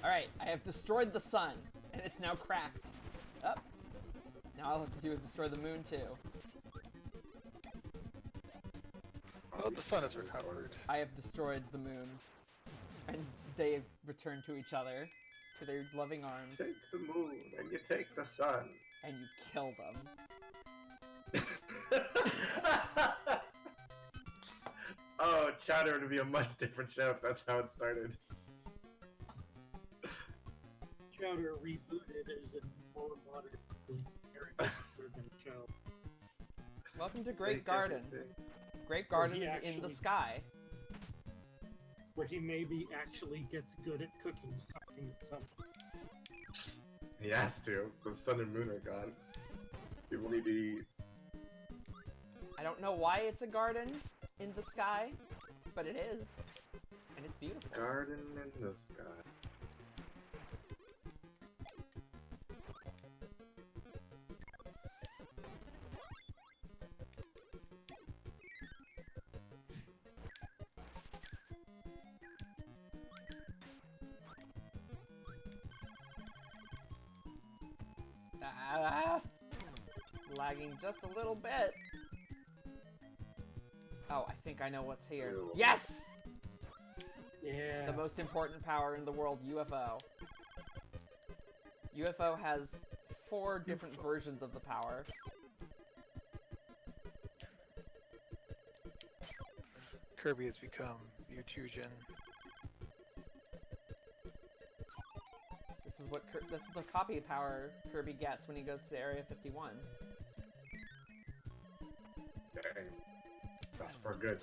Alright, I have destroyed the sun, and it's now cracked. Up. Now all I have to do is destroy the moon too. Oh, the sun is recovered. I have destroyed the moon, and they have returned to each other, to their loving arms, Take the moon, and you take the sun. and you kill them. Oh, Chowder would be a much different show if that's how it started. Chowder rebooted as a more modern character-driven show. Welcome to Great Take Garden. everything. Great Garden he is in the actually- sky. Where he maybe actually gets good at cooking something at some point. He has to. The sun and moon are gone. People need to eat. I don't know why it's a garden in the sky, but it is. And it's beautiful. Garden in the sky. Ah, lagging just a little bit. Oh, I think I know what's here. Ew. Yes! Yeah. The most important power in the world, UFO. UFO has 4 different versions of the power. Kirby has become Uchujin. This is the copy power Kirby gets when he goes to Area 51. Dang. That's for good.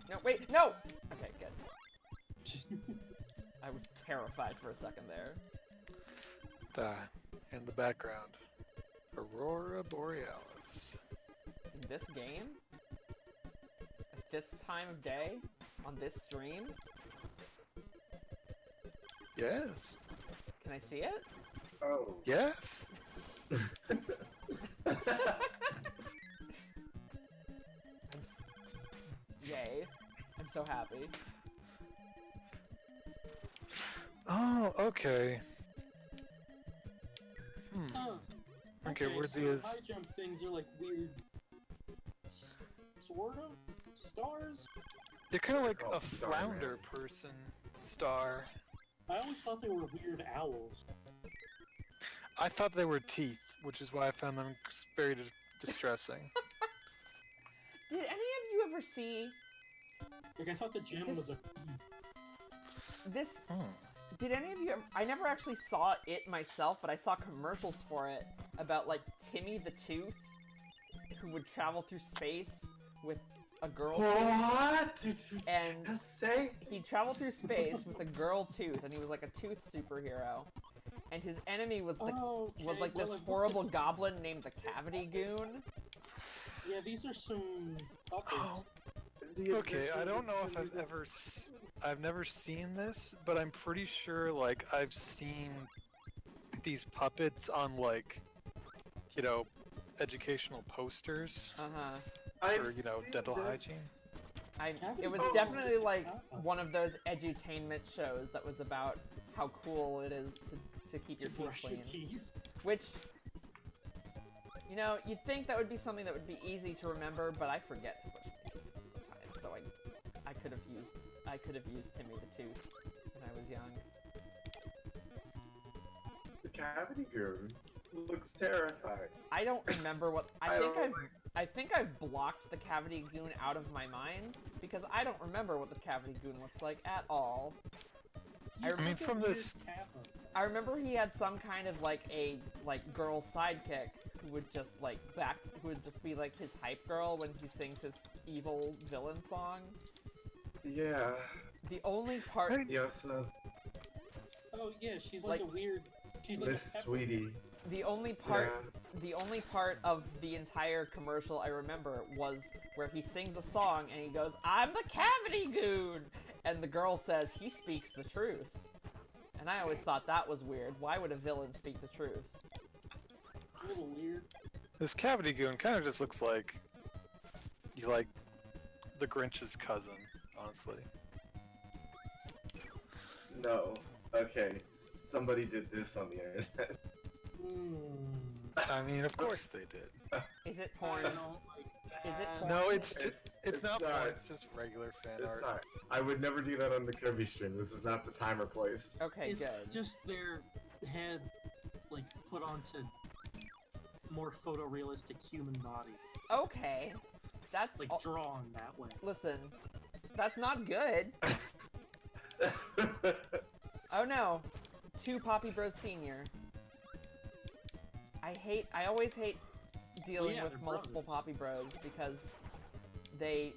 No, wait, no! Okay, good. I was terrified for a second there. In the background, Aurora Borealis. In this game? At this time of day? On this stream? Yes. Can I see it? Oh. Yes. Yay. I'm so happy. Oh, okay. Hmm. Huh. Okay, where so these- high jump things are like weird, sort of stars. They're kind of like Oh, a Starman. flounder person star. I always thought they were weird owls. I thought they were teeth, which is why I found them very distressing. Did any of you ever see Like I thought the gem This- was a. this? Hmm. Did any of you ever, I never actually saw it myself, but I saw commercials for it about like Timmy the Tooth, who would travel through space with a girl tooth. What did you And- just say? He'd travel through space with a girl tooth, and he was like a tooth superhero. And his enemy was the Oh, okay. was like well, this look, horrible this- goblin named the Cavity Goon. Yeah, these are some puppets. The Okay, I Adventures don't of know if Timmy I've the ever I've never seen this, but I'm pretty sure like I've seen these puppets on like, you know, educational posters. Uh-huh. I've for, you know, seen dental this. hygiene. It was Oh, definitely just- like oh. one of those edutainment shows that was about how cool it is to keep To your teeth brush your clean. teeth. Which, you know, you'd think that would be something that would be easy to remember, but I forget to brush my teeth all the time. So I could have used Timmy the Tooth when I was young. The Cavity Goon looks terrifying. I don't remember what I don't like- I think I've blocked the Cavity Goon out of my mind because I don't remember what the Cavity Goon looks like at all. He's I mean, like a from weird this- Kappa. I remember he had some kind of like a girl sidekick who would just be like his hype girl when he sings his evil villain song. Yeah. The only part Hey. Yes, Oh yeah, she's like, Like- a weird. She's like Miss a Pepper. Sweetie. the only part of the entire commercial I remember was where he sings a song and he goes, "I'm the Cavity Goon," and the girl says he speaks the truth. And I always thought that was weird. Why would a villain speak the truth? A little weird. This Cavity Goon kind of just looks like the Grinch's cousin, honestly. No. Okay. Somebody did this on the internet. I mean, of course they did. Is it I porn? don't like that. Is it porn? No, it's It's not not. porn, it's just regular fan It's art. not. I would never do that on the Kirby stream. This is not the time or place. Okay, It's good. just their head, like, put onto more photorealistic human body, Okay. That's like drawn that way. listen. That's not good. Oh no. 2 Poppy Bros Senior. I always hate dealing yeah, with they're multiple brothers. Poppy Bros because the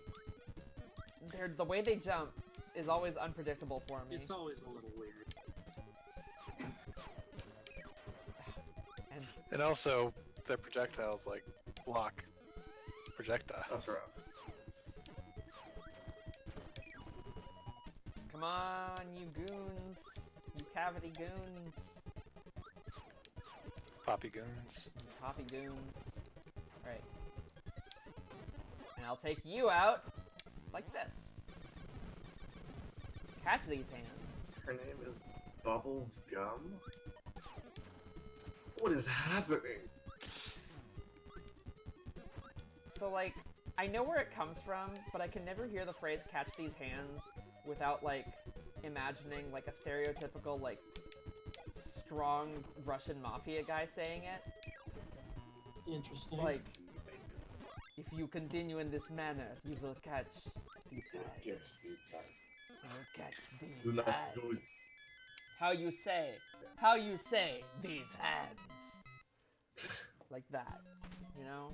way they jump is always unpredictable for me. It's always a little weird. And And also, their projectiles like block projectiles. That's rough. come on, you goons. You Cavity Goons. Poppy Goons. Poppy Goons. Right. And I'll take you out like this. Catch these hands. Her name is Bubbles Gum? What is happening? So, like, I know where it comes from, but I can never hear the phrase catch these hands without, like, imagining, like, a stereotypical, like, strong Russian mafia guy saying it. Interesting. Like, if you continue in this manner, you will catch these hands. Yes, it's time. You will catch Do these not hands. do it. How you say? How you say these hands? Like that, you know?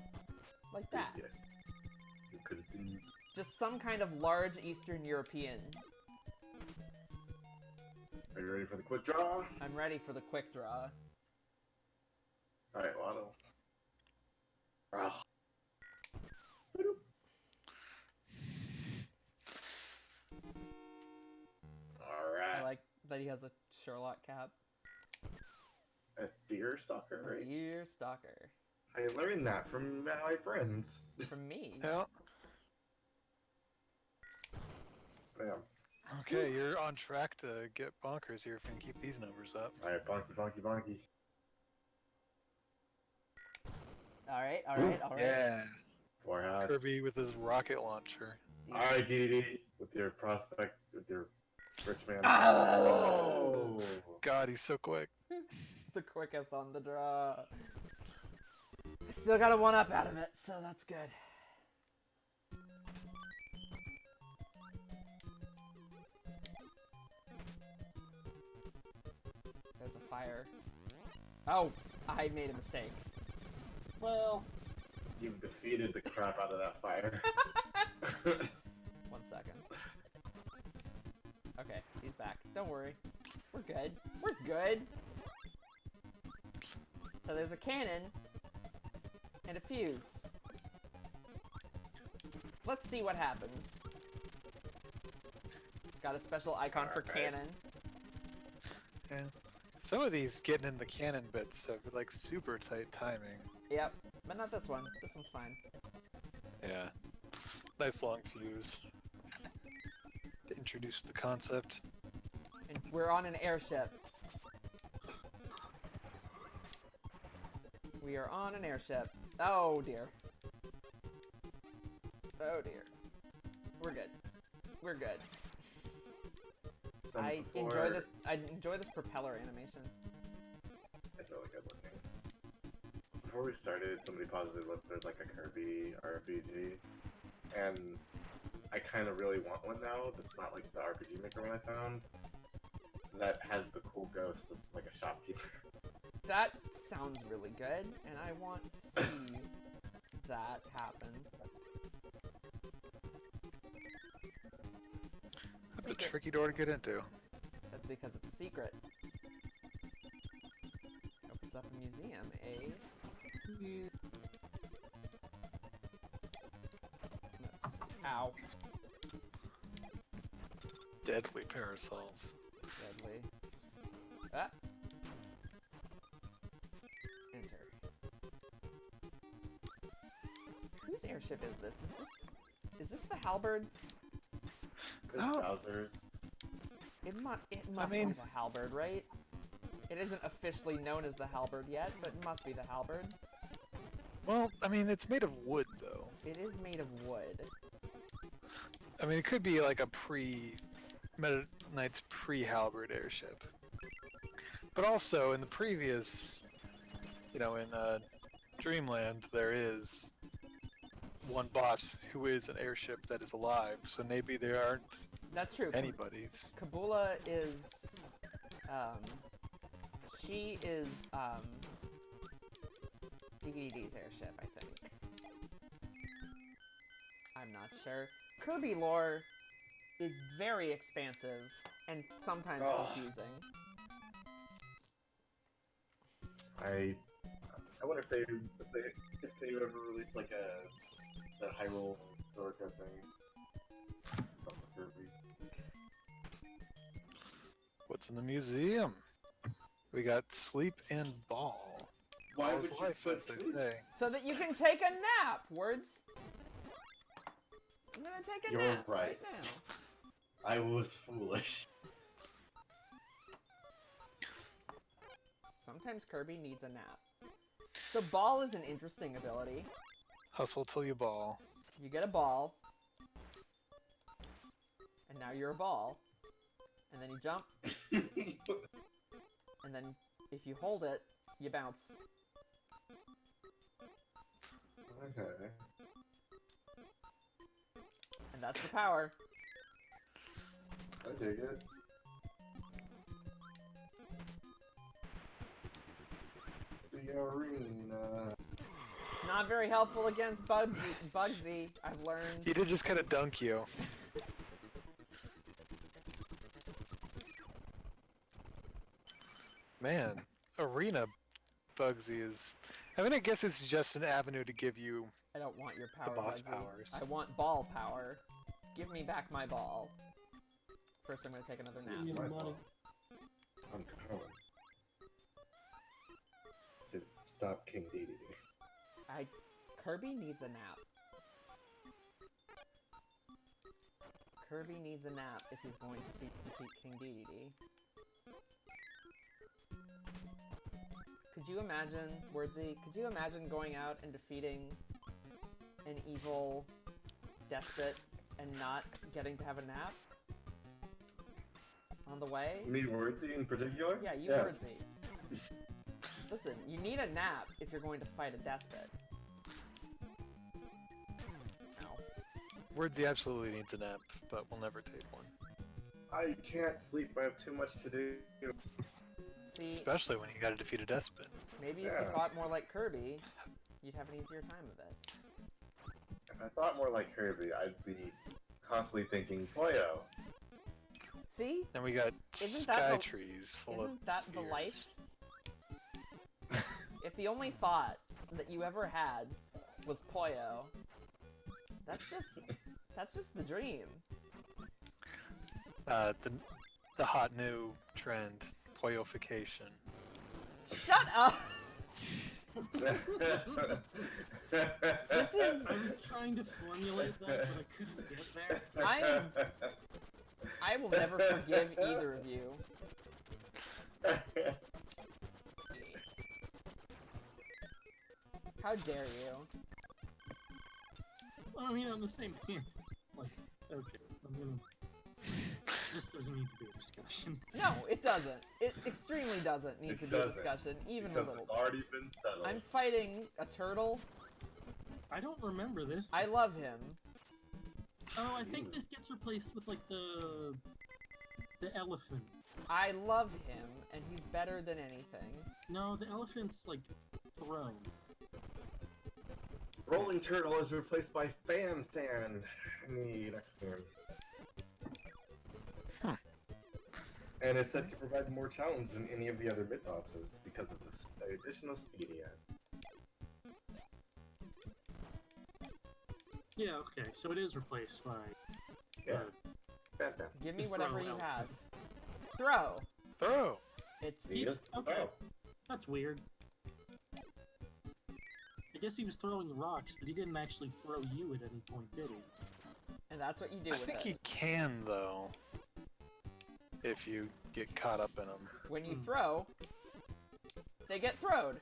Like that. Yeah. You continue. Just some kind of large Eastern European. Are you ready for the quick draw? I'm ready for the quick draw. Alright, Lotto. Ah. I Alright. like that he has a Sherlock cap. A deer stalker, right? Dear stalker. I learned that from my friends. From me. Yeah. Bam. Okay, you're on track to get bonkers here if you can keep these numbers up. Alright, bonky, bonky, bonky. Alright, alright, alright. Yeah. 4 hats. Kirby with his rocket launcher. Alright, DDD. With your prospect, with your rich man. Ah! Oh! God, he's so quick. The quickest on the draw. I still got a 1-up out of it, so that's good. There's a fire. Oh, I made a mistake. well, You've defeated the crap out of that fire. 1 second. Okay, he's back. Don't worry. We're good. We're good. So there's a cannon and a fuse. Let's see what happens. Got a special icon for Alright. cannon. Yeah. Some of these getting in the cannon bits have like super tight timing. Yep, but not this one. This one's fine. Yeah. Nice long fuse. To introduce the concept. And we're on an airship. We are on an airship. Oh dear. Oh dear. We're good. We're good. Some I before- enjoy this. I enjoy this propeller animation. It's really good looking. Before we started, somebody posited look there's like a Kirby RPG, and I kind of really want one now. That's not like the RPG Maker one I found. That has the cool ghost. It's like a shopkeeper. That sounds really good, and I want to see that happen. That's a tricky door to get into. That's because it's a secret. Opens up a museum, eh? Let's see. Ow. Deadly parasols. Deadly. Ah. Enter. Whose airship is this? Is this the halberd? It's Oh. Bowser's. It must mean- be the halberd, right? It isn't officially known as the halberd yet, but it must be the halberd. Well, I mean, it's made of wood, though. It is made of wood. I mean, it could be like a Meta Knight's pre-halberd airship. But also, in the previous, in Dreamland, there is one boss who is an airship that is alive, so maybe there aren't That's true. anybody's. Kabula is, she is, DDD's airship, I think. I'm not sure. Kirby lore is very expansive and sometimes confusing. I wonder if they ever release like the Hyrule Historica thing. From Kirby. What's in the museum? We got sleep and ball. Why How's would you life, put as they sleep? say? So that you can take a nap, words. I'm gonna take a You're nap right. now. I was foolish. Sometimes Kirby needs a nap. So ball is an interesting ability. Hustle till you ball. You get a ball, and now you're a ball, and then you jump, and then if you hold it, you bounce. Okay. And that's the power. I dig it. The arena. It's not very helpful against Bugsy, I've learned. He did just kind of dunk you. Man, arena Bugsy is... I mean, I guess it's just an avenue to give you... I don't want your power, boss Bugsy. powers. I want ball power. Give me back my ball. First, I'm gonna take another nap. You know, My money. fault. I'm coming. To stop King Dedede. Kirby needs a nap. Kirby needs a nap if he's going to defeat King Dedede. Could you imagine, Wordsy, could you imagine going out and defeating an evil despot and not getting to have a nap? On the way? Me, Wordsy in particular? Yeah, you Yes. Wordsy. Listen, you need a nap if you're going to fight a despot. Ow. Wordsy absolutely needs a nap, but we'll never take one. I can't sleep. I have too much to do. See, Especially when you gotta defeat a despot. maybe if you Yeah. fought more like Kirby, you'd have an easier time of it. If I thought more like Kirby, I'd be constantly thinking, Poyo. See? And we got Isn't that sky the- trees full of Isn't that the spears. life? If the only thought that you ever had was Poyo, that's just the dream. The hot new trend, Poyofication. Shut up! this is- I was trying to formulate that, but I couldn't get there. I will never forgive either of you. How dare you? I mean, on the same hand, like, okay, I'm gonna. This doesn't need to be a discussion. No, it doesn't. It extremely doesn't need It to be a doesn't, discussion, even a because little it's bit. already been settled. I'm fighting a turtle. I don't remember this. I love him. Oh, I think this gets replaced with like the elephant. I love him, and he's better than anything. No, the elephant's like throw. Rolling Turtle is replaced by Fan in the next game. Huh. And is said to provide more challenge than any of the other mid-bosses because of this additional speed he had. Yeah, okay, so it is replaced by. Yeah. Fan. Give me The whatever throw you elephant. have. Throw! Throw. It's... He just- Okay. oh. That's weird. I guess he was throwing rocks, but he didn't actually throw you at any point, did he? And that's what you do I with think it. he can though, if you get caught up in him. When you throw, they get throwed.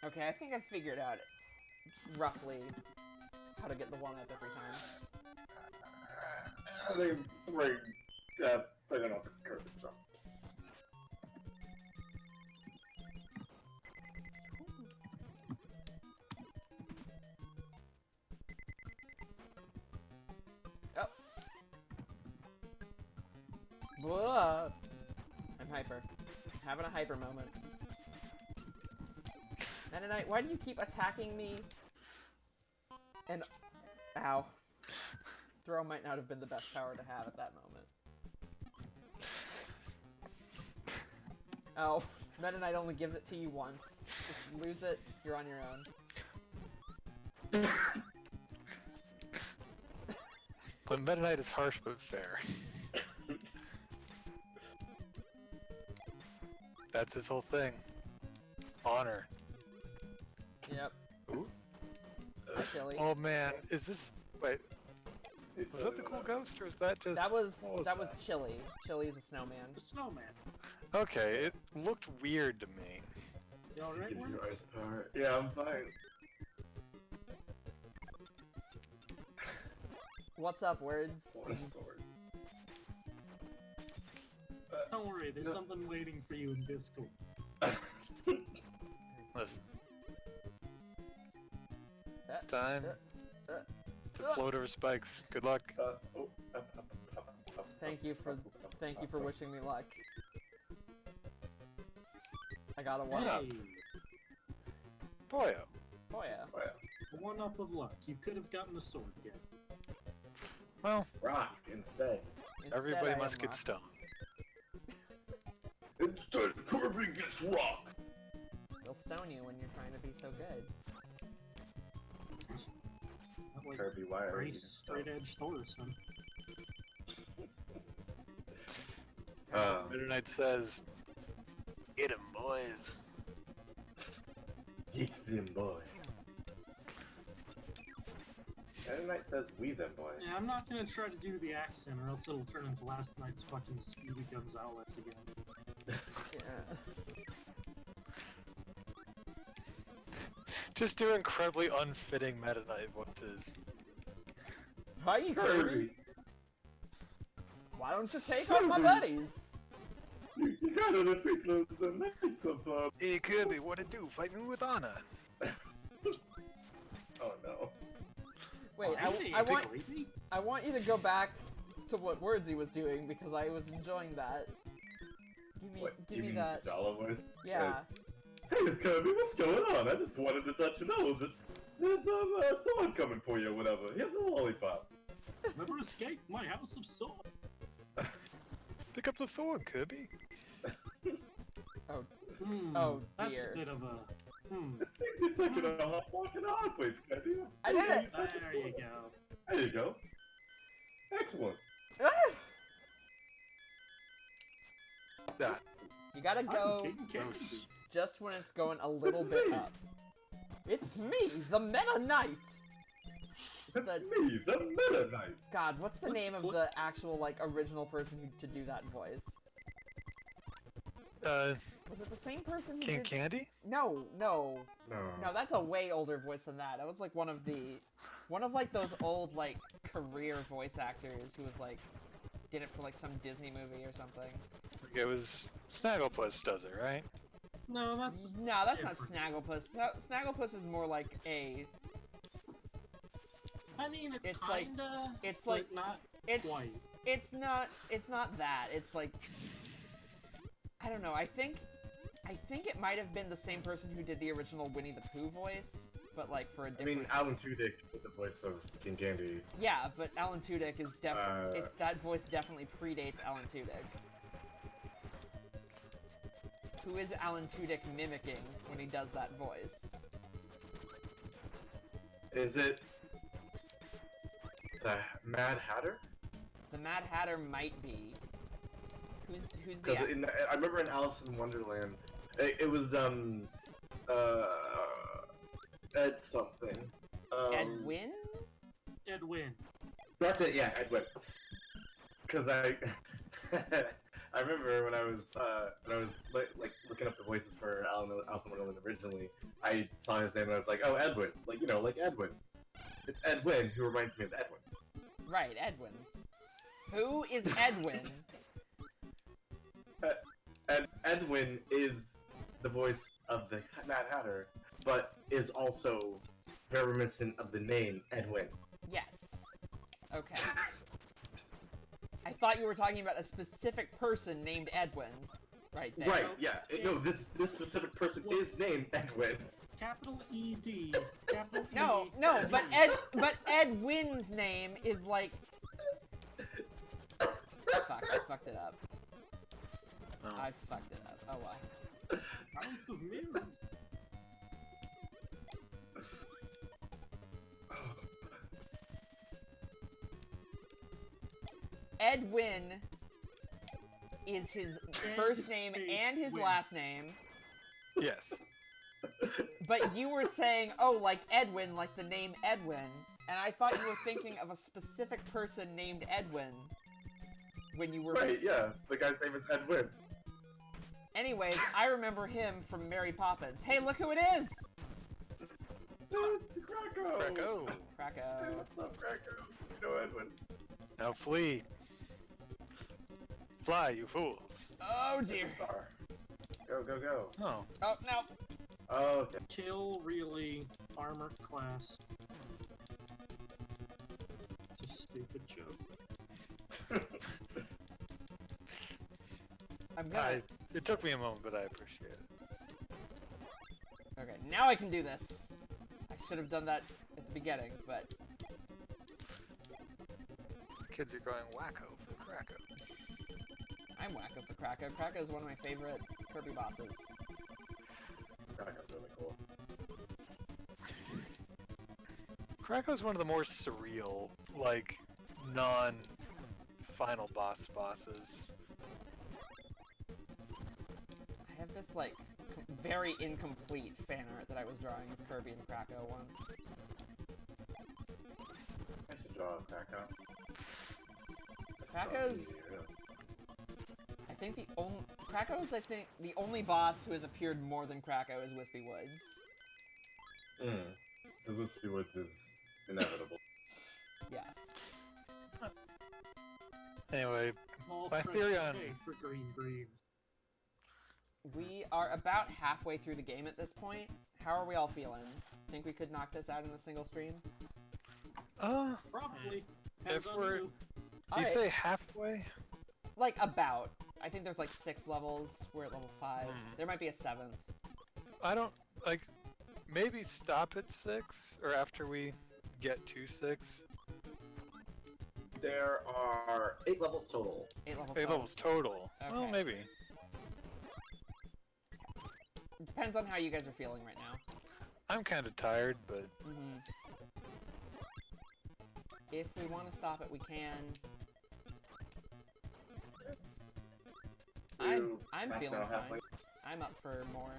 Okay, I think I figured out roughly how to get the 1-up every time. I think we're figuring out the curve jumps. Oh. Whoa. I'm hyper. Having a hyper moment. Mennonite, why do you keep attacking me? And... Ow. Throw might not have been the best power to have at that moment. Oh, Mennonite only gives it to you once. If you lose it, you're on your own. The Meta Knight is harsh but fair. That's his whole thing. Honor. Yep. Ooh. Hi, Chili. Oh man, is this... Wait, was that the cool ghost or is that just... That was what was Chili. Chili's a snowman. The snowman. Okay, it looked weird to me. You alright, Gives you Words? ice power. Yeah, I'm fine. What's up, words? What a sword. Don't worry, there's No. something waiting for you in Discord. Listen, Uh, it's time uh, to float over spikes. Good luck. Thank you for wishing me luck. I got a 1-up. Hey, Boyo. Oh yeah. Oh, yeah. 1-up of luck. You could have gotten the sword again. Well, Rock instead. Instead, everybody I must am get rock. stoned. Instead, Kirby gets rock. They'll stone you when you're trying to be so good. Not like Kirby, why are very you straight edge Thorson. Meta Knight says, "Get 'em, boys." Get them, boy. And Knight says, we them, boys. Yeah, I'm not gonna try to do the accent or else it'll turn into last night's fucking Speedy Gonzalez again. Yeah. Just do incredibly unfitting Meta Knight voices. Hi, Kirby. Kirby, Why don't you take on my buddies? you gotta defeat the Knights of Hey Kirby, what to do? Fight me with honor. Oh no. Wait, Hey, baby. I want you to go back to what words he was doing because I was enjoying that. Give me that. Jala voice? Yeah. Hey, Kirby, what's going on? I just wanted to let you know that there's a sword coming for you or whatever. Here's a lollipop. Never escape my house of sword. Pick up the sword, Kirby. Oh, Hmm, Oh, that's dear. a bit of a... It's like in a hot walk in a hard place, Kirby. I did it! There you go. There you go. Excellent. Ah! That. You gotta I'm go King Candy. Gross. just when it's going a little It's bit me. up. It's me, the Meta Knight! That's The- me, the Meta Knight. God, what's the What- name of what- the actual, like, original person to do that voice? Was it the same person who King did... Candy? No, no. No. No, that's a way older voice than that. That was like one of like those old like career voice actors who was like did it for like some Disney movie or something. It was Snagglepuss does it, right? No, that's No, that's not different. Snagglepuss. Snagglepuss is more like a. I mean, it's It's like- kinda. it's but like- not It's quite. it's not that. It's like I don't know. I think it might have been the same person who did the original Winnie the Pooh voice, but like for a I different. mean, Alan Tudyk with the voice of King Candy. Yeah, but Alan Tudyk is definitely Uh, that voice definitely predates Alan Tudyk. Who is Alan Tudyk mimicking when he does that voice? Is it the Mad Hatter? The Mad Hatter might be. Who's the Because I remember in Alice in Wonderland, it was Ed something. Edwin? Edwin. That's it. Yeah, Edwin. Because I I remember when I was like looking up the voices for Alice in Wonderland originally, I saw his name and I was like, oh, Edwin, like like Edwin. It's Edwin who reminds me of Edwin. Right, Edwin. Who is Edwin? Edwin is the voice of the Mad Hatter, but is also very reminiscent of the name Edwin. Yes. Okay. I thought you were talking about a specific person named Edwin. Right there. Right? Yeah. No, this specific person is named Edwin. Capital ED. Capital No, E, no, but Edwin's name is like. Fuck, I fucked it up. Oh. I fucked it up. Oh well. House of Mirrors. Edwin is his first name space and his Win. last name. Yes. But you were saying, oh, like Edwin, like the name Edwin. And I thought you were thinking of a specific person named Edwin. When you were. Right? Yeah. The guy's name is Edwin. Anyways, I remember him from Mary Poppins. Hey, look who it is! It's Krakow. Krakow. Hey, Krakow. what's up, Krakow? You know Edwin. Now flee. Fly, you fools. Oh dear. Star. Go, go, go. Oh. Oh, no. Oh, okay. Kill really armored class. It's a stupid joke. I'm gonna. It took me a moment, but I appreciate it. Okay, now I can do this. I should have done that at the beginning, but. Kids are going wacko for Krakow. I'm wacko for Krakow. Krakow is one of my favorite Kirby bosses. Krakow's really cool. Krakow's one of the more surreal, like, non-final bosses. I have this, like, very incomplete fan art that I was drawing of Kirby and Krakow once. I should draw a Krakow. Krakow's. I think Krakow's, I think, the only boss who has appeared more than Krakow is Wispy Woods. Because Wispy Woods is inevitable. Yes. Anyway, All My fresh theory on- pay for green greens. We are about halfway through the game at this point. How are we all feeling? Think we could knock this out in a single stream? Probably. If Depends on we're- who. you Alright, say halfway? like about. I think there's like 6 levels. We're at level 5. Hmm. There might be a 7th. I don't, like, maybe stop at 6, or after we get to 6. There are 8 levels total. 8 levels. 8 total. levels total. Well, Okay. maybe. It depends on how you guys are feeling right now. I'm kind of tired, but Mm-hmm. If we want to stop it, we can. I'm Half feeling now, fine. halfway. I'm up for more.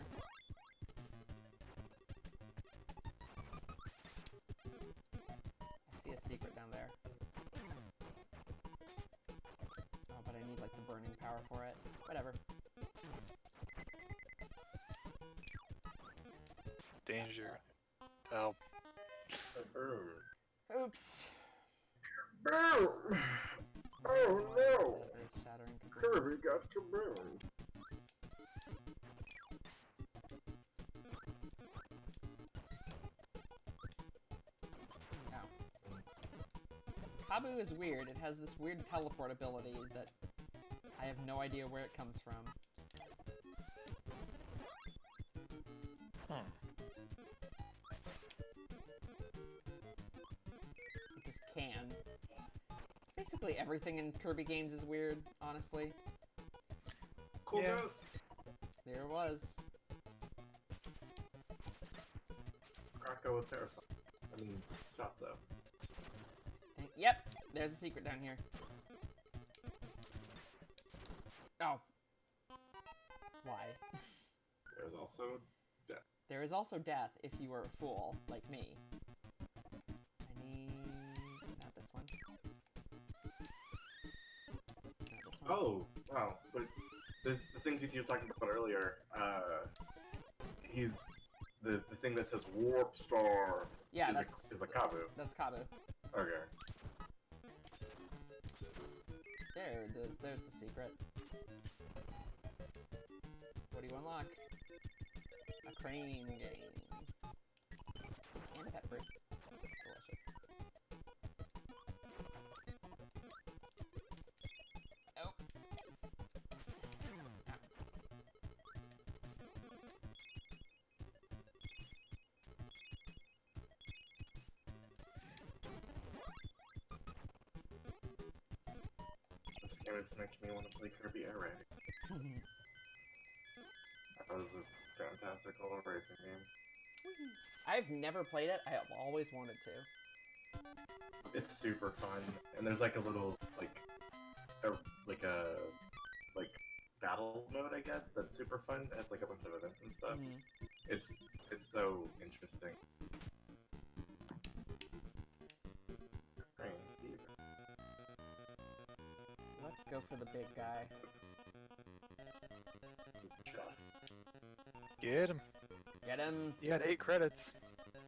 I see a secret down there. Oh, but I need like the burning power for it. Whatever. danger. Help. Boom. Oops. Boom. Oh no! Shattering Kirby got kaboomed. Ow. Kabu is weird. It has this weird teleport ability that I have no idea where it comes from. It just can. Basically everything in Kirby games is weird, honestly. Cool Yeah. guys. There it was. Krako with Parasol. I mean, Shatso. Yep, there's a secret down here. Oh. Why? There's also death. There is also death if you are a fool, like me. I need... not this one. Not this one. Oh, wow. But the thing TT was talking about earlier, he's the thing that says Warp Star Yeah, is a Kabu. that's Kabu. Okay. There it is. There's the secret. What do you unlock? A crane game. And a pet fruit. Delicious. Oh. Ah. This game is making me want to play Kirby Air Ride. I thought this was a fantastic little racing game. I've never played it. I have always wanted to. It's super fun, and there's like a little a battle mode, I guess, that's super fun. It has like a bunch of events and stuff. Mhm. It's so interesting. Crane Fever. Let's go for the big guy. Get him. Get him. You had 8 credits.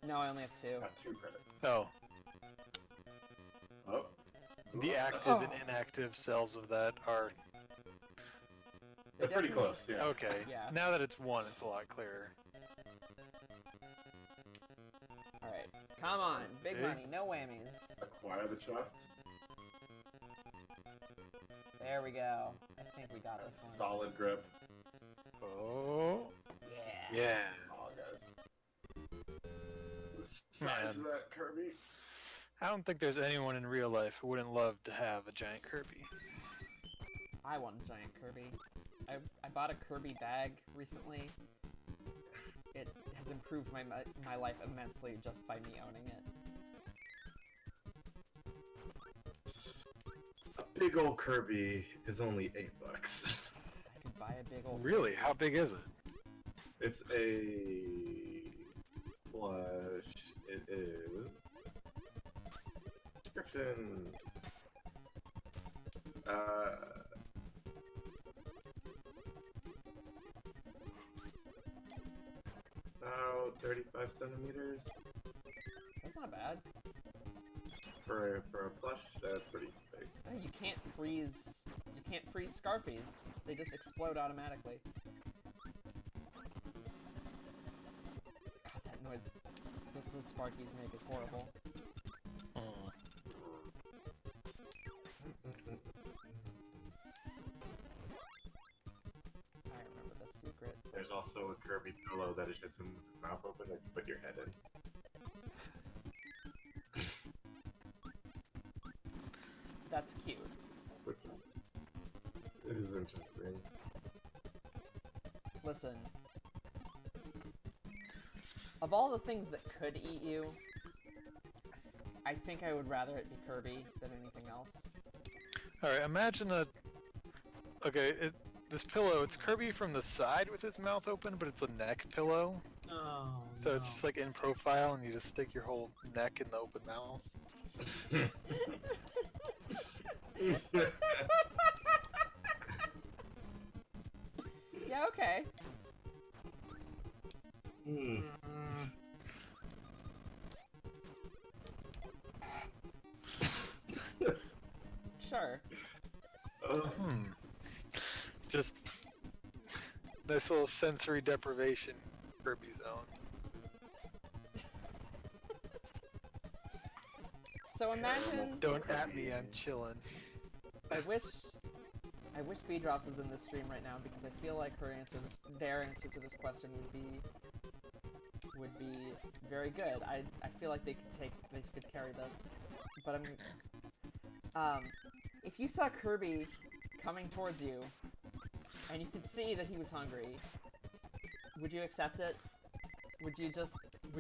No, I only have 2. Got 2 credits. So, Oh. the active and inactive cells of that are... They're pretty definitely- close, yeah. Okay. Yeah. Now that it's 1, it's a lot clearer. Alright. Come on. Big Big. money. No whammies. Acquire the shaft. There we go. I think we got this one. Solid grip. Oh. Yeah. Yeah. Oh, good. The size of Man. that Kirby. I don't think there's anyone in real life who wouldn't love to have a giant Kirby. I want a giant Kirby. I bought a Kirby bag recently. It has improved my life immensely just by me owning it. A big old Kirby is only $8. I could buy a big old... Really? How big is it? It's a plush. It is description. About 35 centimeters That's not bad. for a plush. That's pretty big. You can't freeze Scarfies. They just explode automatically. God, that noise that those Sparkies make is horrible. I remember the secret. There's also a Kirby pillow that is just in its mouth open that you put your head in. That's cute. Which is... It is interesting. Listen. Of all the things that could eat you, I think I would rather it be Kirby than anything else. Alright, imagine a... Okay, this pillow, it's Kirby from the side with his mouth open, but it's a neck pillow. Oh, So no. it's just like in profile, and you just stick your whole neck in the open mouth. Yeah, okay. Hmm. Mm, Sure. Just nice little sensory deprivation Kirby zone. So imagine. Don't at me, I'm chillin'. I wish Beedrops was in this stream right now because I feel like their answer to this question would be very good. I feel like they could carry this. But if you saw Kirby coming towards you and you could see that he was hungry, would you accept it? Would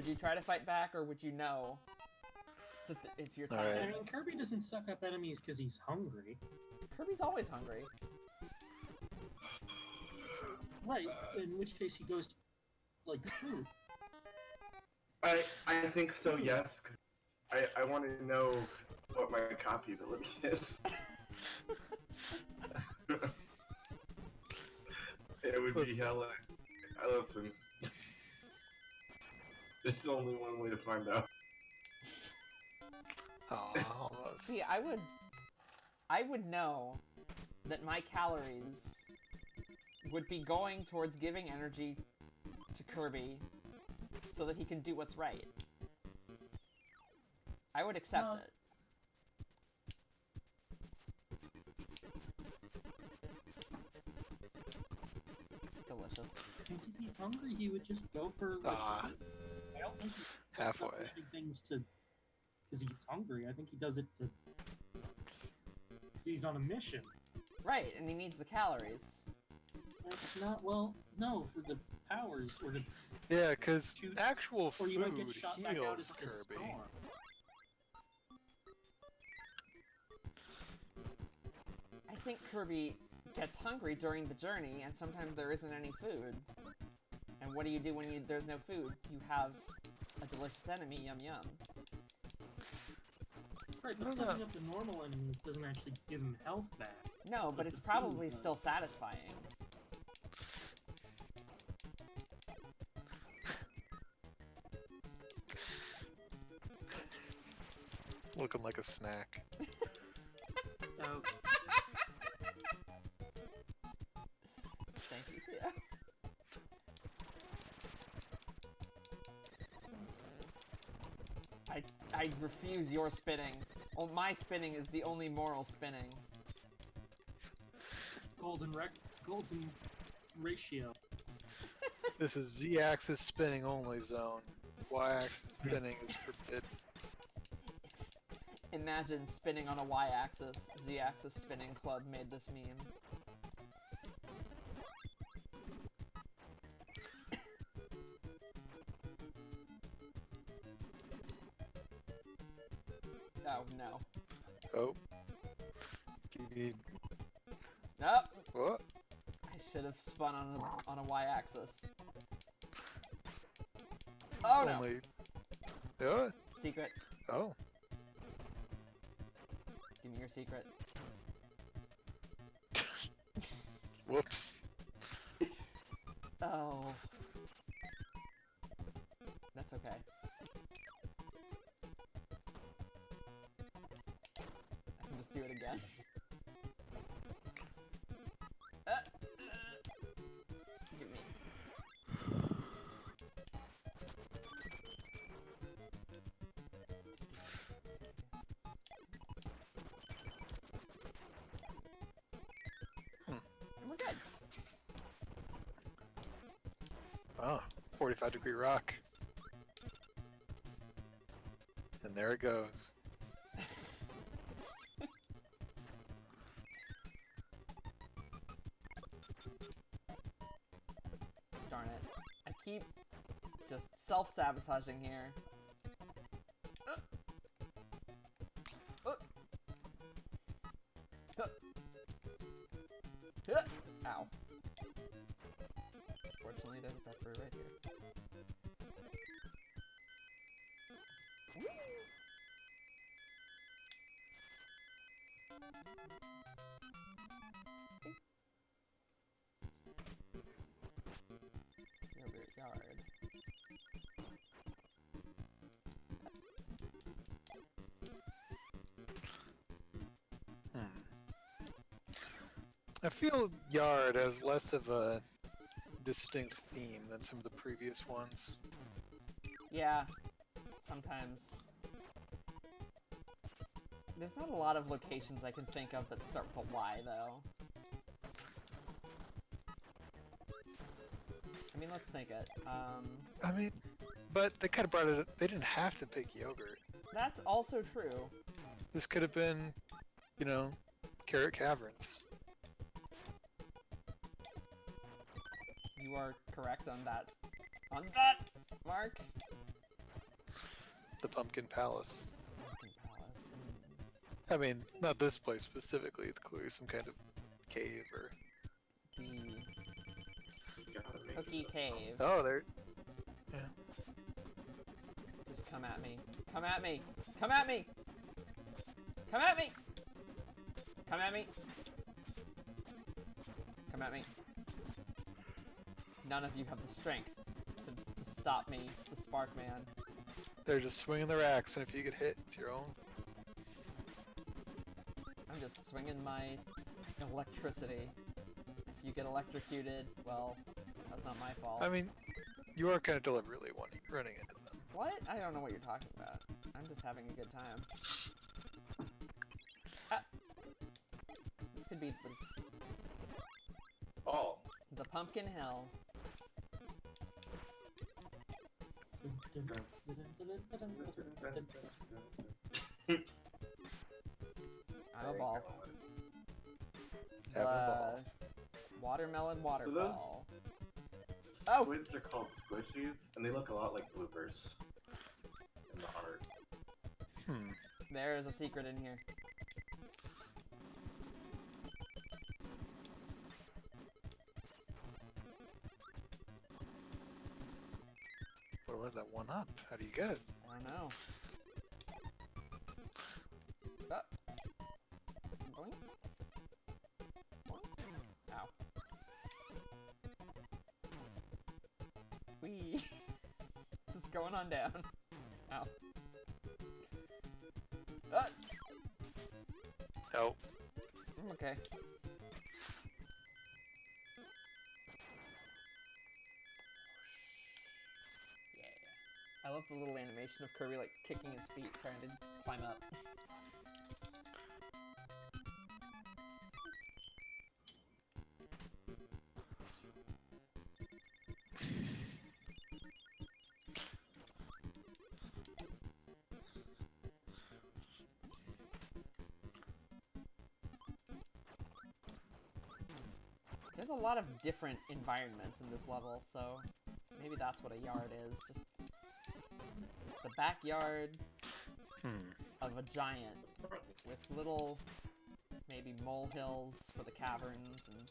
you try to fight back, or would you know that it's your time? Alright. I mean, Kirby doesn't suck up enemies because he's hungry. Kirby's always hungry. Right, in which case he goes to, like, food. I think so, yes. I want to know what my copy ability is. It would be hella... Listen. There's only one way to find out. Aw, almost. See, I would know that my calories would be going towards giving energy to Kirby so that he can do what's right. I would accept it. Delicious. I think if he's hungry, he would just go for, like, food. I don't think he takes up Halfway. things to... because he's hungry. I think he does it to... he's on a mission. Right, and he needs the calories. That's not, well, no, for the powers, or the... Yeah, because actual or food you might get shot back out heals as like a Kirby. storm. I think Kirby gets hungry during the journey, and sometimes there isn't any food. And what do you do when there's no food? You have a delicious enemy, yum yum. Right, but setting up the normal enemies doesn't actually give him health back. No, but Like it's the probably food does. still satisfying. Looking like a snack. Oh, Thank you, Theo. I refuse your spinning. Oh, my spinning is the only moral spinning. golden ratio. This is Z-axis spinning only zone. Y-axis spinning is forbidden. Imagine spinning on a y-axis. Z-axis spinning club made this meme. Oh, no. Oh. You need... Nope! What? I should have spun on a y-axis. Oh, no! Only... What? Secret. Oh. Give me your secret. Whoops. Oh. That's okay. I can just do it again. Give me. And we're good. Oh, 45-degree rock. And there it goes. Darn it. I keep just self-sabotaging here. Ow. Fortunately, there's a pepper right here. Yogurt yard. I feel Yard has less of a distinct theme than some of the previous ones. Yeah, sometimes. There's not a lot of locations I can think of that start with a Y, though. I mean, let's think it. I mean, but they kind of brought it. They didn't have to pick yogurt. That's also true. This could have been, you know, Carrot Caverns. You are correct on that. On that, Mark. The Pumpkin Palace. Pumpkin Palace. I mean, not this place specifically. It's clearly some kind of cave or. The Gotta make Cookie it. Cave. Oh, there. Just come at me. Come at me. Come at me. Come at me. Come at me. Come at me. None of you have the strength to stop me, the Spark Man. They're just swinging their axe, and if you get hit, it's your own. I'm just swinging my electricity. If you get electrocuted, well, that's not my fault. I mean, you are kind of deliberately running into them. What? I don't know what you're talking about. I'm just having a good time. Ah. This could be Oh, the Pumpkin Hill. I'm a ball. Have a ball. Watermelon So waterfall. those Oh! squids are called squishies, and they look a lot like bloopers in the art. Hmm. There is a secret in here. What was that one up? How do you get it? I don't know. Ah. Boing. Boing. Ow. Whee! Just going on down. Ow. Ah! Nope. I'm okay. Yeah. I love the little animation of Kirby like kicking his feet trying to climb up. There's a lot of different environments in this level, so maybe that's what a yard is. Just the backyard of a giant with little, maybe molehills for the caverns and...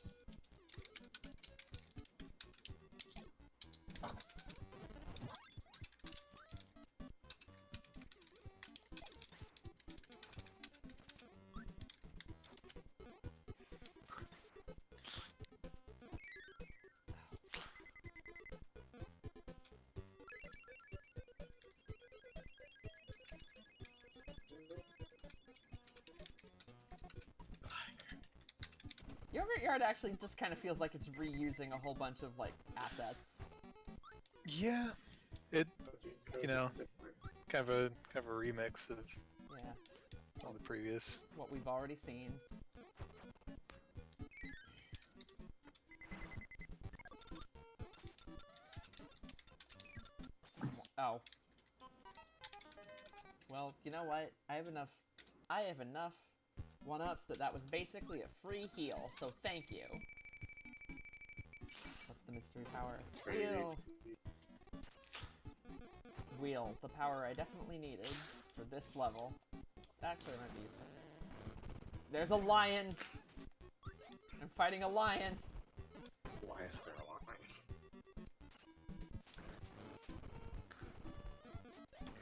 Yogurt Yard actually just kind of feels like it's reusing a whole bunch of, like, assets. Yeah. It, you know, kind of a remix of Yeah, all the previous. what we've already seen. Oh. Well, you know what? I have enough one-ups that was basically a free heal, so thank you. What's the mystery power? Wheel! Wheel, the power I definitely needed for this level. Actually, it might be useful. There's a lion! I'm fighting a lion! Why is there a line?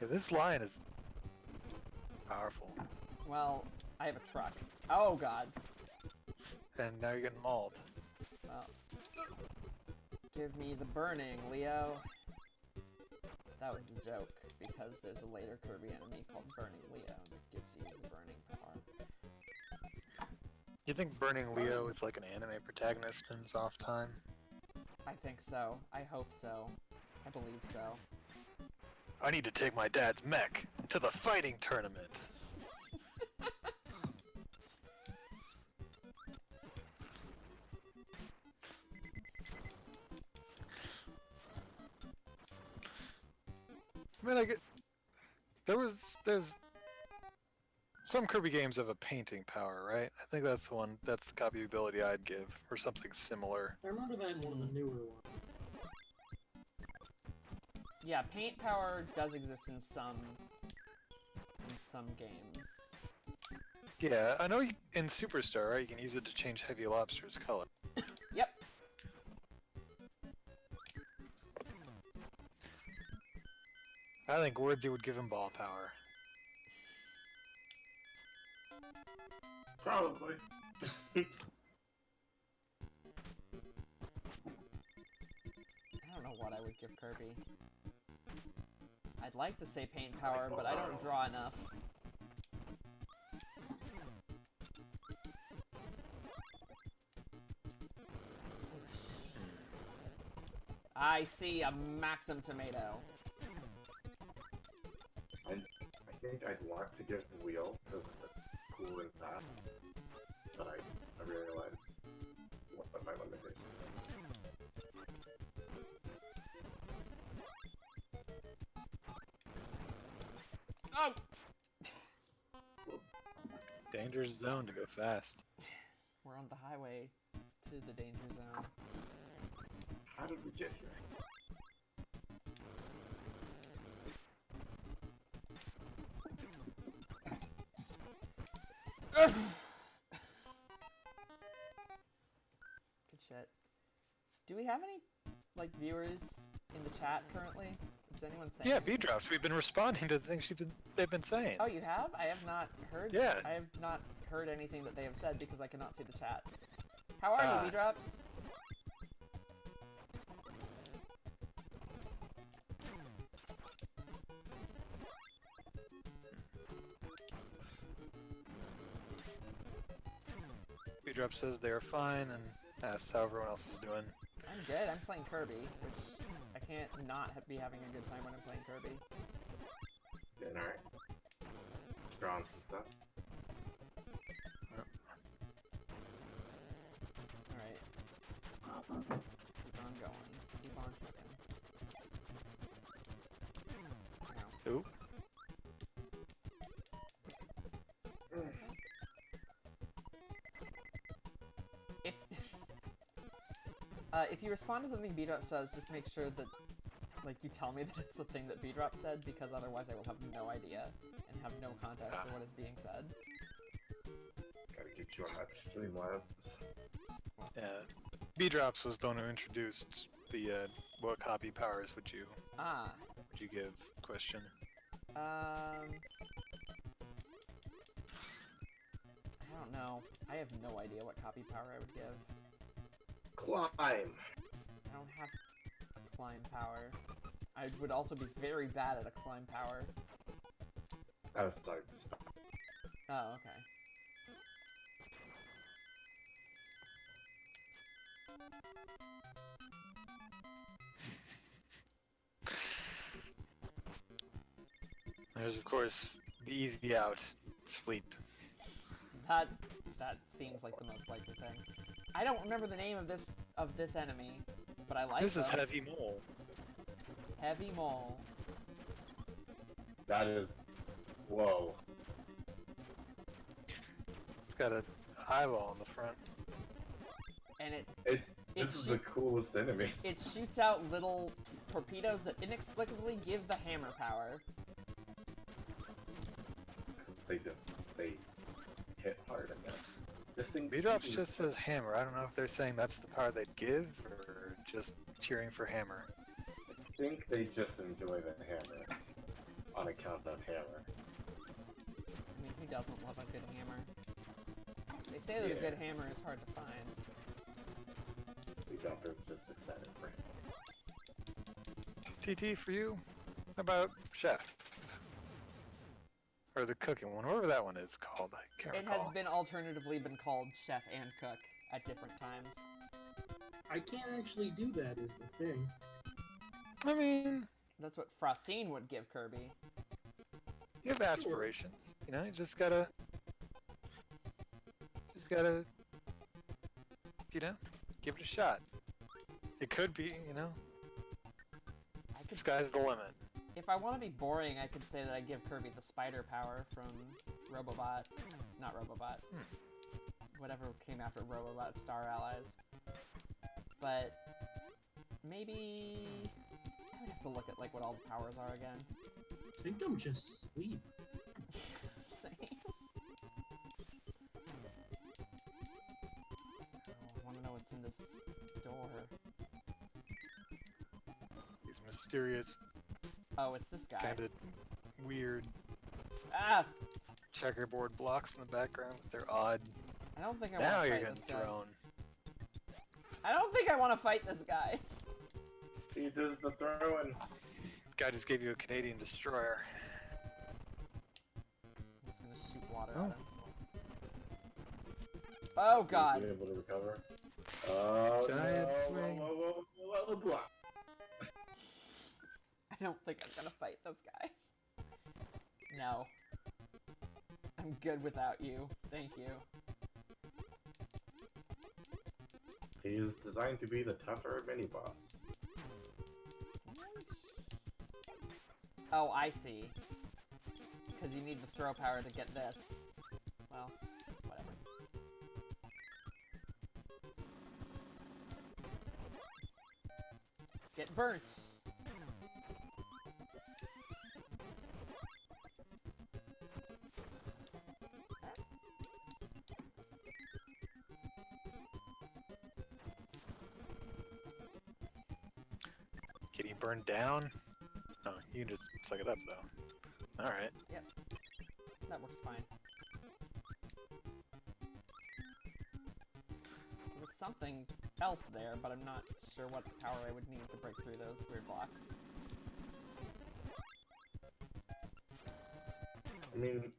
Yeah, this line is powerful. Well, I have a truck. Oh god. And now you're getting mauled. Well, give me the burning, Leo. That was a joke, because there's a later Kirby enemy called Burning Leo that gives you the burning power. You think Burning Leo is like an anime protagonist in his off time? I think so. I hope so. I believe so. I need to take my dad's mech to the fighting tournament. I mean, there's some Kirby games have a painting power, right? I think that's the one, that's the copy ability I'd give, or something similar. I remember that in one of the newer ones. Yeah, paint power does exist in some games. Yeah, I know in Superstar, right, you can use it to change Heavy Lobster's color. Yep. I think Wordsy would give him ball power. Probably. I don't know what I would give Kirby. I'd like to say paint power, but I don't draw enough. I see a Maxim tomato. I think I'd want to give Wheel because it's cool and fast, but I realize what my limitations Oh! Danger zone to go fast. We're on the highway to the danger zone. How did we get here? Good shit. Do we have any, like, viewers in the chat currently? Is anyone saying? Yeah, B-drops. We've been responding to the things they've been saying. Oh, you have? I have not heard. Yeah. I have not heard anything that they have said because I cannot see the chat. How are you, B-drops? B-drop says they are fine and asks how everyone else is doing. I'm good. I'm playing Kirby, which I can't not be having a good time when I'm playing Kirby. Doing alright. Drawing some stuff. Alright. Keep on going. Keep on trucking. No. Ooh. If you respond to something B-Drop says, just make sure that, like, you tell me that it's the thing that B-Drop said, because otherwise I will have no idea and have no context for what is being said. Gotta get you on that Streamlabs. Yeah. B-drops was the one who introduced the what copy powers would you give question. I don't know. I have no idea what copy power I would give. Climb! I don't have a climb power. I would also be very bad at a climb power. I was talking to stop. Oh, okay. There's of course the easy out, sleep. That seems like the most likely thing. I don't remember the name of this enemy, but I like This is them. Heavy Mole. Heavy Mole. That is... Whoa. It's got an eyeball in the front. And This is the coolest enemy. it shoots out little torpedoes that inexplicably give the hammer power. Because they hit hard in that. This thing... B-drops just says hammer. I don't know if they're saying that's the power they'd give, or just cheering for hammer. I think they just enjoy the hammer. On account of hammer. I mean, who doesn't love a good hammer? They say that a good hammer is hard to find. The jumper's just excited for him. TT for you? How about Chef? Or Or the cooking one, whatever that one is called. I can't It recall. has been alternatively been called chef and cook at different times. I can't actually do that, is the thing. I mean, That's what Frostine would give Kirby. you have aspirations. You know, you just gotta, you know, give it a shot. It could be, you know, I could, sky's the limit. if I want to be boring, I could say that I give Kirby the spider power from Robobot. Not Robobot. Whatever came after Robobot Star Allies. But maybe I would have to look at like what all the powers are again. I think I'm just asleep. Same. Oh, I want to know what's in this door. These mysterious, Oh, it's this guy. kind of weird Ah! checkerboard blocks in the background with their odd. I don't think I Now want to you're fight getting this guy. thrown. I don't think I want to fight this guy. He does the throwing. Guy just gave you a Canadian destroyer. I'm just gonna shoot water Oh. at him. Oh god. Being able to recover. Oh, Giant no. swing. Whoa, block. I don't think I'm gonna fight this guy. No. I'm good without you. Thank you. He is designed to be the tougher mini boss. Oh, I see. Because you need the throw power to get this. Well, whatever. Get burnt! Getting burned down? Oh, you can just suck it up though. Alright. That works fine. There was something else there, but I'm not sure what power I would need to break through those weird blocks. I mean,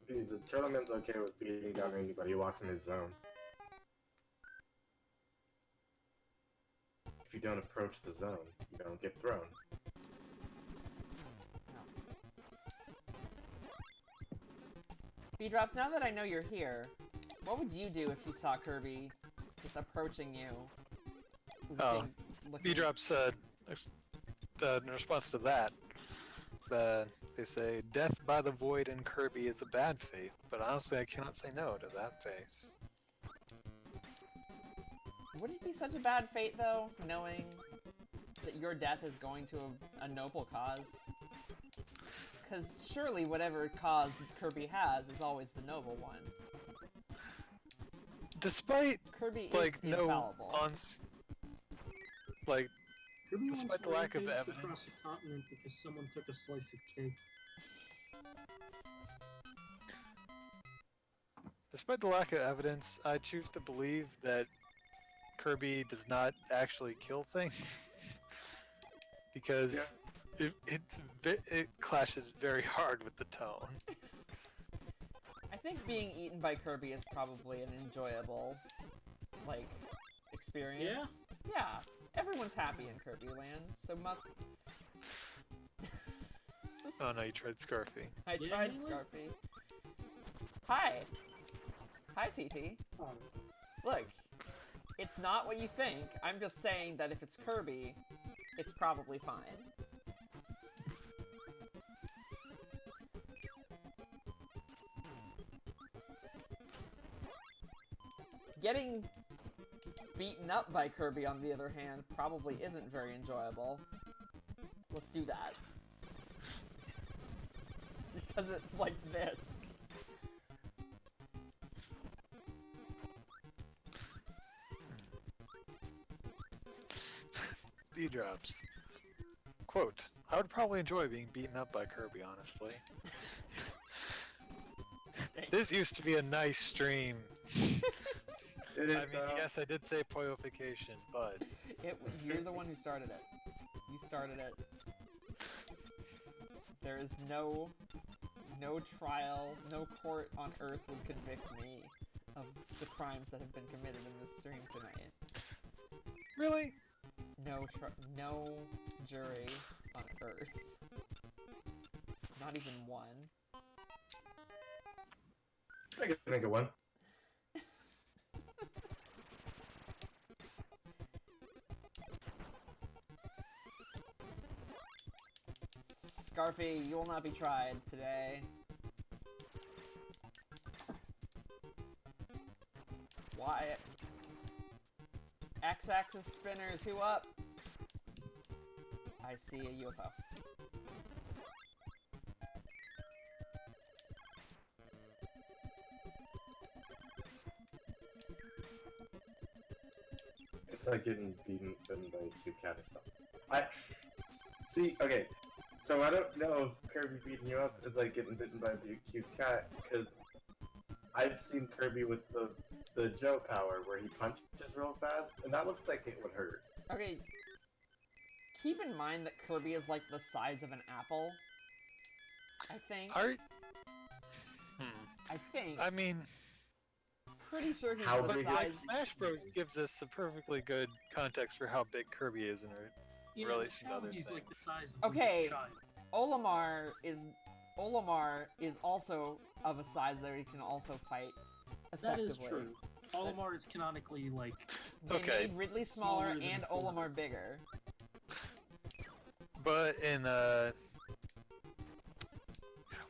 the tournament's okay with beating down anybody who walks in his zone. If you don't approach the zone, you don't get thrown. B-Drops, now that I know you're here, what would you do if you saw Kirby just approaching you? Oh, looking- B-Drops in response to that, they say, death by the void in Kirby is a bad fate, but honestly I cannot say no to that face. Would it be such a bad fate, though, knowing that your death is going to a noble cause? Because surely whatever cause Kirby has is always the noble one. Despite, Kirby like, is no infallible. like, Kirby once Despite the lack of rampaged evidence. across the continent because someone took a slice of cake. despite the lack of evidence, I choose to believe that Kirby does not actually kill things. Because it clashes very hard with the tone. I think being eaten by Kirby is probably an enjoyable, like, experience. Yeah, everyone's happy in Kirby Land, so must... Oh no, you tried Scarfy. I Yeah, tried anyway. Scarfy. Hi! Hi, TT. Oh, Look, it's not what you think. I'm just saying that if it's Kirby, it's probably fine. Getting beaten up by Kirby, on the other hand, probably isn't very enjoyable. Let's do that. Because it's like this. B-Drops. Quote, I would probably enjoy being beaten up by Kirby, honestly. This used to be a nice stream. It is, I mean, yes, I did say poification, but You're the one who started it. You started it. There is no no trial, no court on earth would convict me of the crimes that have been committed in this stream tonight. Really? No jury on earth. Not even one. I can think of one. Scarfy, you will not be tried today. Why? X-axis spinners, who up? I see a UFO. It's like getting bitten by a cute cat or something. See, okay, so I don't know if Kirby beating you up is like getting bitten by a cute cat, because I've seen Kirby with the Joe power where he punches real fast, and that looks like it would hurt. Okay, keep in mind that Kirby is like the size of an apple. I think. I think. I mean, Pretty sure he's How the big- like size. Smash Bros. Gives us a perfectly good context for how big Kirby is in Yeah, relation to now other he's like the things. size of Okay. a child. Olimar is also of a size that he can also fight That effectively. is true. Olimar is canonically like They Okay. made Ridley smaller Smaller than and Thor. Olimar bigger. But in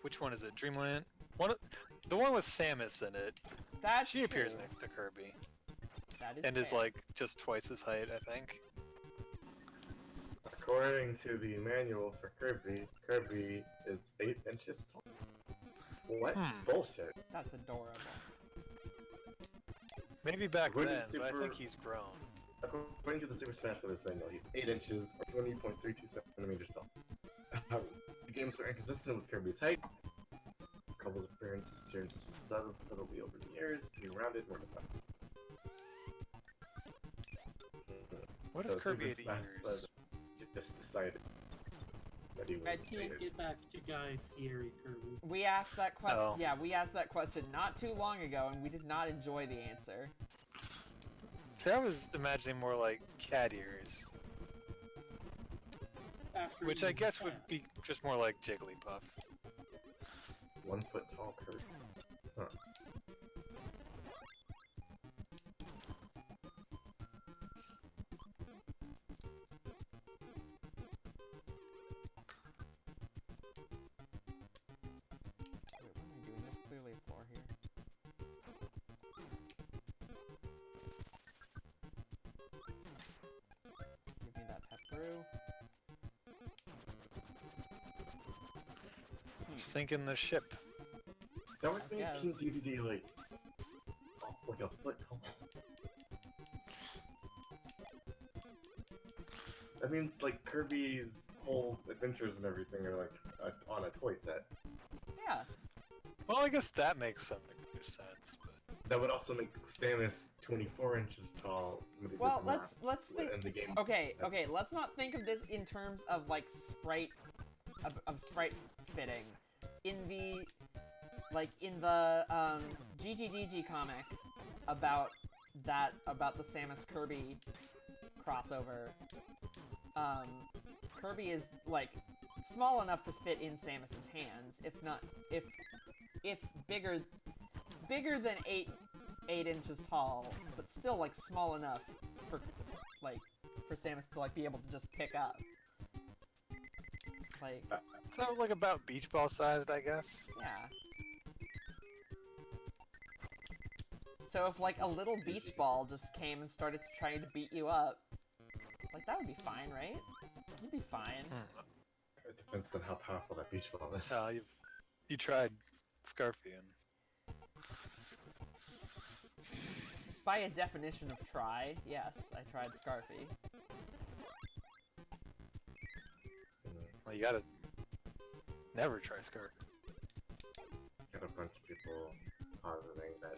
which one is it? Dreamland? The one with Samus in it. That's She appears true. next to Kirby That is and is fair. like just twice his height, I think. According to the manual for Kirby, Kirby is 8 inches tall. What? Bullshit. That's adorable. Maybe back According then, to but I Super- think he's grown. According to the Super Smash Bros. Manual, he's 8 inches, or 20.32 centimeters tall. The games were inconsistent with Kirby's height. Couple's appearances changed subtly over the years, being rounded more defined. What So if Kirby Super had Smash ears? Bros. Just decided that he was I 8 can't inches. get back to Guy Fieri Kirby. We asked that question. Oh. Yeah, we asked that question not too long ago, and we did not enjoy the answer. See, I was imagining more like cat ears, After which he I guess would attacked. be just more like Jigglypuff. 1 foot tall Kirby. Huh. Wait, what am I doing? There's clearly a floor here. Give me that pep brew. Sinking the ship. That would make Yes. King DDD like a foot tall. That means like Kirby's whole adventures and everything are like on a toy set. Yeah. Well, I guess that makes some degree of sense. But That would also make Samus 24 inches tall. Somebody did Well, the math let's think. in the game. Okay, let's not think of this in terms of like sprite of sprite fitting. In the GGDG comic about the Samus Kirby crossover, Kirby is like small enough to fit in Samus's hands, if bigger than 8 inches tall, but still like small enough for Samus to like be able to just pick up. Like, so like about beach ball sized, I guess. yeah. So if like a little beach ball just came and started trying to beat you up, like that would be fine, right? You'd be fine. It depends on how powerful that beach ball is. You tried Scarfian. By a definition of try, yes, I tried Scarfy. Well, you gotta never try Scarfian. Got a bunch of people positing that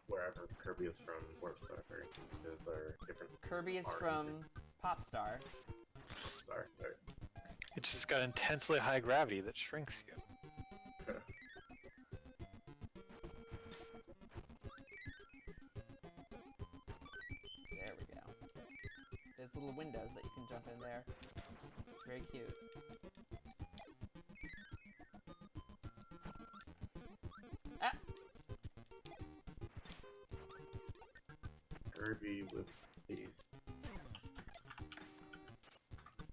wherever Kirby is from, Warp Star is our different. Kirby is oranges. from Popstar. Sorry. It's just got intensely high gravity that shrinks you. little windows that you can jump in there. It's very cute. Ah! Kirby with teeth.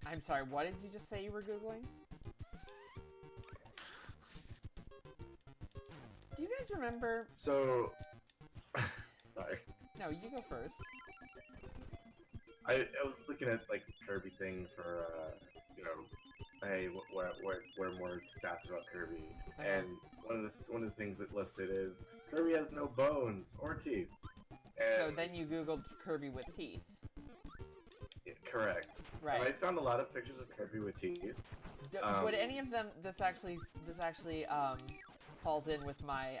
I'm sorry, what did you just say you were Googling? Do you guys remember? So, sorry. No, you go first. I was looking at like the Kirby thing for you know, hey, where more stats about Kirby, and one of the things it listed is Kirby has no bones or teeth. So And then you Googled Kirby with teeth. yeah, correct. Right. And I found a lot of pictures of Kirby with teeth. Would any of them? This actually falls in with my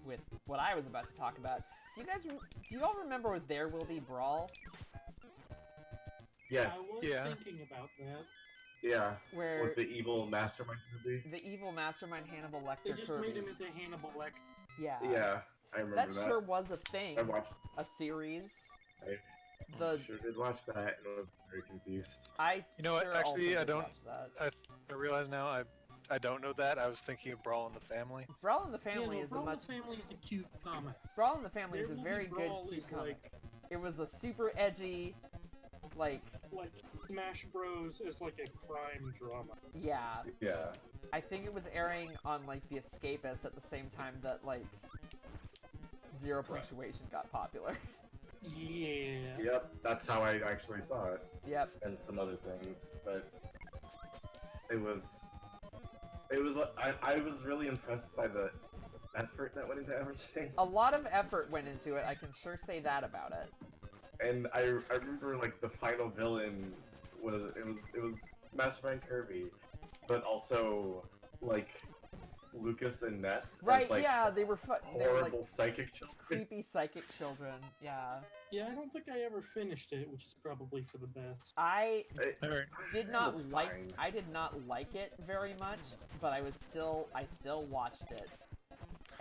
with what I was about to talk about. Do you all remember with There Will Be Brawl? Yes. I was Yeah. thinking about that. Yeah. Where With the evil mastermind Kirby. the evil mastermind Hannibal Lecter They just Kirby. made him into Hannibal Lecter. Yeah. Yeah, I remember That that. sure was a thing. I watched. A series. I The sure did watch that and was very confused. I You know what, sure actually, also I did don't- watch that. I realize now I don't know that. I was thinking of Brawl in the Family. Brawl in the Family yeah, no, is a Brawl much the Family is a cute comic. Brawl in the Family is There a Will very Be good Brawl cute is comic. It was a super edgy, like, Smash Bros is like a crime drama. yeah. Yeah. I think it was airing on like The Escapist at the same time that like Zero Punctuation got popular. Yeah. Yep, that's how I actually saw it, Yep. and some other things. But it was I was really impressed by the effort that went into everything. A lot of effort went into it. I can sure say that about it. And I remember like the final villain was it was Mastermind Kirby, but also like Lucas and Ness Right? as like Yeah, they were they were horrible like psychic children. creepy psychic children. Yeah. Yeah, I don't think I ever finished it, which is probably for the best. I Alright. did It not was like fine. I did not like it very much, but I still watched it.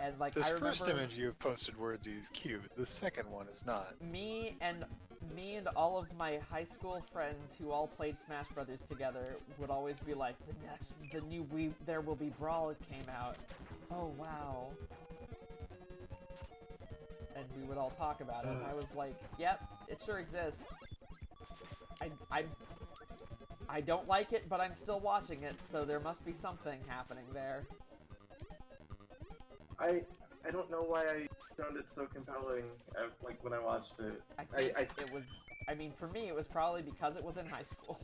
And like This I remember first image you have posted wordsy is cute. The second one is not. me and all of my high school friends who all played Smash Brothers together would always be like, the new There Will Be Brawl came out. Oh wow. And we would all talk about it. And I was like, yep, it sure exists. I don't like it, but I'm still watching it, so there must be something happening there. I don't know why I found it so compelling. Like when I watched it, I think I it was. I mean, for me, it was probably because it was in high school.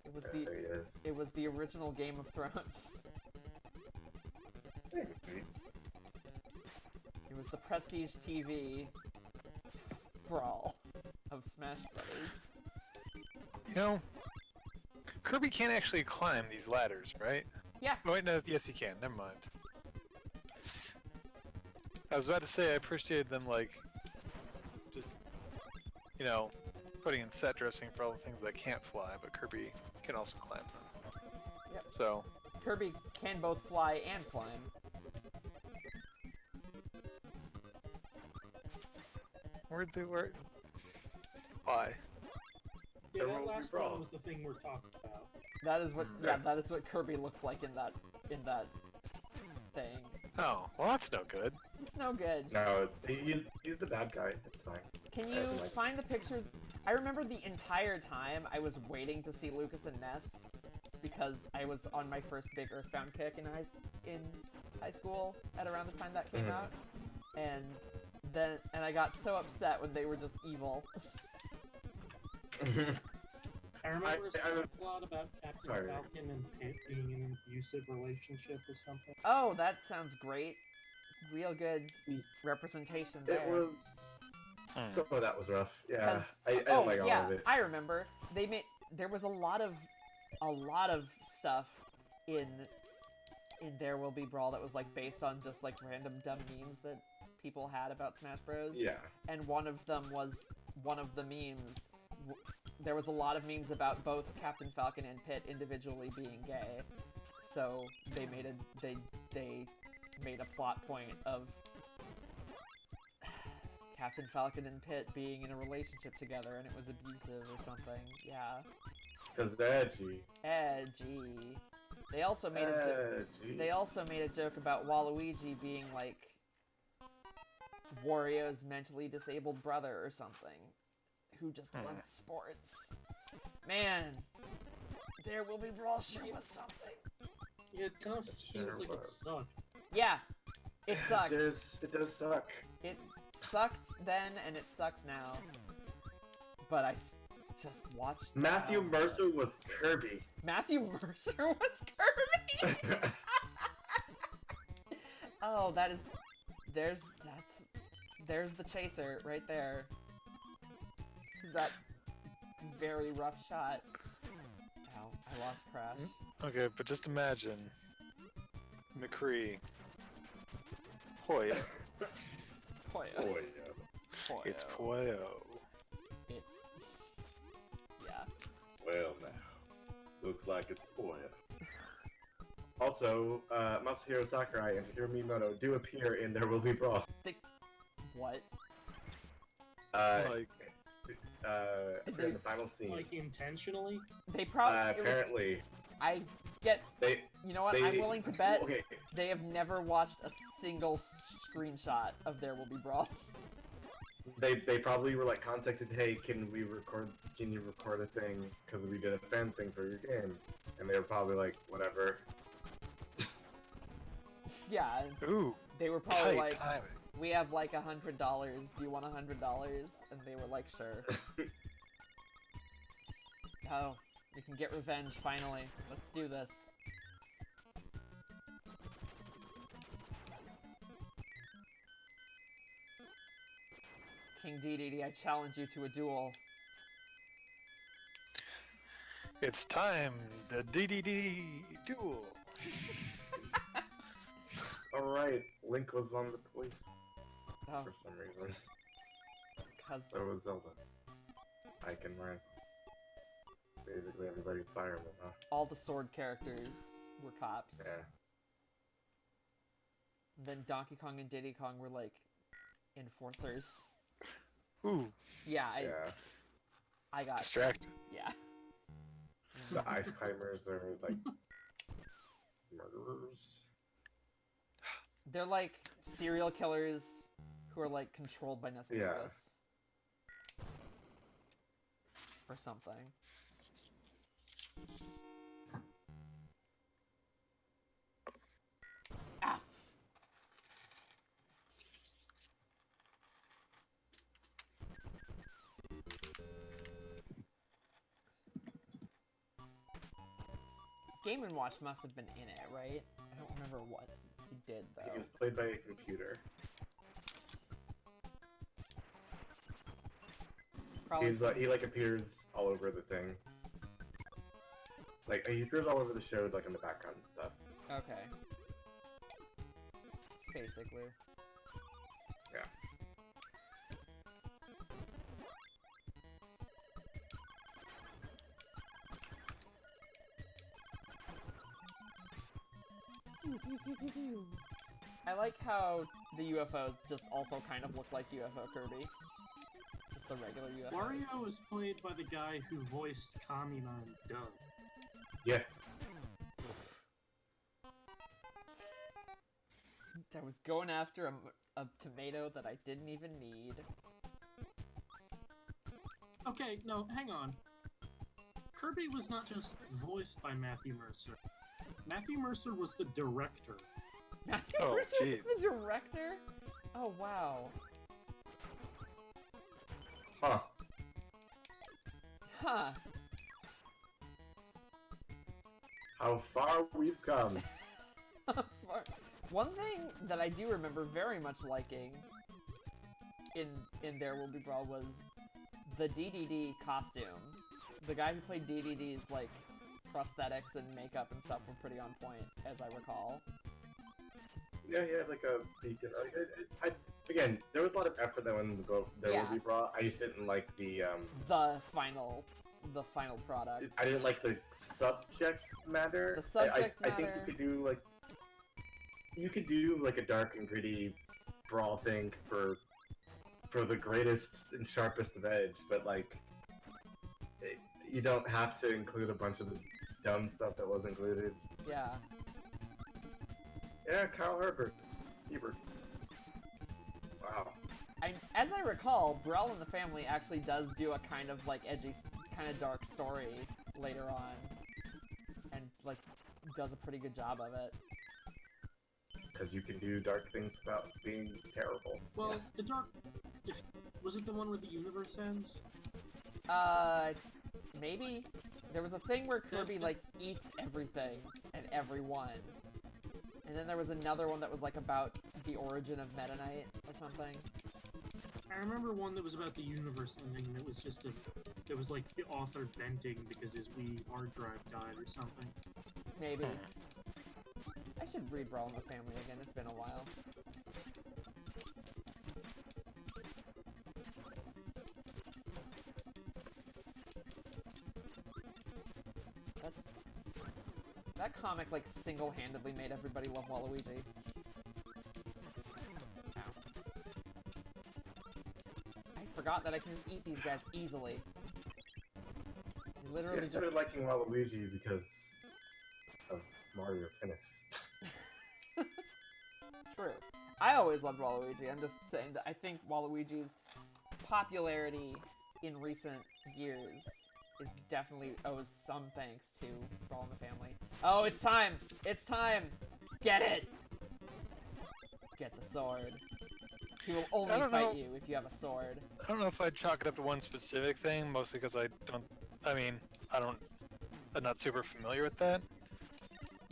It was there he is. It was the original Game of Thrones. Maybe. It was the Prestige TV brawl of Smash Brothers. You know, Kirby can't actually climb these ladders, right? Yeah. Oh, wait, no, yes, he can. Never mind. I was about to say I appreciated them, like, just, you know, putting in set dressing for all the things that can't fly, but Kirby can also climb them. Yep. So, Kirby can both fly and climb. where? Why? Yeah, There that Will Be last Brawl. one was the thing we're talking about. That is what. Yeah, that is what Kirby looks like in that thing. Oh, well, that's no good. It's no good. No, he's the bad guy. It's fine. Can I you don't like it. find the pictures? I remember the entire time I was waiting to see Lucas and Ness because I was on my first big Earthbound kick in high school at around the time that came Mhm. out, and I got so upset when they were just evil. I remember I a was- plot about Captain Sorry. Falcon and Pit being in an abusive relationship or something. Oh, that sounds great. Real good representation there. It was. Some of that was rough. Yeah, 'Cause- I don't like yeah, all of it. I remember. There was a lot of stuff in There Will Be Brawl that was like based on just like random dumb memes that people had about Smash Bros. Yeah. And one of them was one of the memes. There was a lot of memes about both Captain Falcon and Pit individually being gay. So they made a plot point of Captain Falcon and Pit being in a relationship together and it was abusive or something. Yeah. Because edgy. Edgy. They also made a joke about Waluigi being like Wario's mentally disabled brother or something, who just loved sports. Man, There Will Be Brawl sure was something. Yeah, it kind of seems like it sucked. Yeah, it sucked. It does suck. It sucked then, and it sucks now. But just watched. Matthew Mercer was Kirby. Matthew Mercer was Kirby. Oh, there's the chaser right there. That very rough shot. Ow, I lost Crash. Okay, but just imagine McCree. Hoya. Poyo. Oh, yeah. It's Poyo. It's... yeah. Well, now. Looks like it's Poya. Also, Masahiro Sakurai and Shigeru Miyamoto do appear in There Will Be Brawl. What? Like, in the final scene. Like, intentionally? They probably... Apparently. I get... You know what? I'm willing to bet Okay. they have never watched a single screenshot of There Will Be Brawl. They probably were like contacted, hey, can you record a thing, because we did a fan thing for your game. And they were probably like, whatever. Yeah. ooh, They were probably tight like, timing. we have like $100. Do you want $100? And they were like, sure. Oh, we can get revenge finally. Let's do this. King Dedede, I challenge you to a duel. It's time, the DDD duel. Alright, Link was on the police Oh, for some reason. cause So was Zelda. I can run. Basically everybody's fireman, huh? all the sword characters were cops. Yeah. Then Donkey Kong and Diddy Kong were like enforcers. Ooh, Yeah, Yeah. I got distracted. yeah. The ice climbers are like murderers. They're like serial killers who are like controlled by Nescaris. Or something. Ah! Game & Watch must have been in it, right? I don't remember what he did though. He was played by a computer. Probably He like appears all over the thing. Like he appears all over the show, like in the background and stuff. okay. It's basically. Yeah. I like how the UFOs just also kind of look like UFO Kirby. Just the regular UFO. Wario was played by the guy who voiced Kamina in Dub. Yeah. I was going after a tomato that I didn't even need. Okay, no, hang on. Kirby was not just voiced by Matthew Mercer. Matthew Mercer was the director. Matthew Oh, Mercer was jeez. the director? Oh, wow. Huh. Huh. How far we've come. One thing that I do remember very much liking in There Will Be Brawl was the DDD costume. The guy who played DDD's like prosthetics and makeup and stuff were pretty on point, as I recall. Yeah, he had like a beacon. Again, there was a lot of effort that went into There Will Be Brawl. I just didn't like the final product. I didn't like the subject matter. The subject I think matter. you could do like a dark and gritty brawl thing for for the greatest and sharpest of edge, but like, you don't have to include a bunch of the dumb stuff that was included. Yeah. Yeah, Kyle Hebert. Wow. As I recall, Brawl in the Family actually does do a kind of like edgy, kind of dark story later on, and like does a pretty good job of it. Because you can do dark things without being terrible. Well, the dark... was it the one where the universe ends? Maybe. There was a thing where Kirby, like, eats everything and everyone. And then there was another one that was, like, about the origin of Meta Knight or something. I remember one that was about the universe ending, and it was just it was like the author venting because his Wii hard drive died or something. Maybe. I should read Brawl in the Family again, it's been a while. That comic, like, single-handedly made everybody love Waluigi. Ow. I forgot that I can just eat these guys easily. You literally I started liking Waluigi because of Mario Tennis. True. I always loved Waluigi. I'm just saying that I think Waluigi's popularity in recent years is definitely owes some thanks to Brawl in the Family. Oh, it's time! It's time! Get it! Get the sword. He will only fight you if you have a sword. I don't know if I'd chalk it up to one specific thing, mostly because I'm not super familiar with that.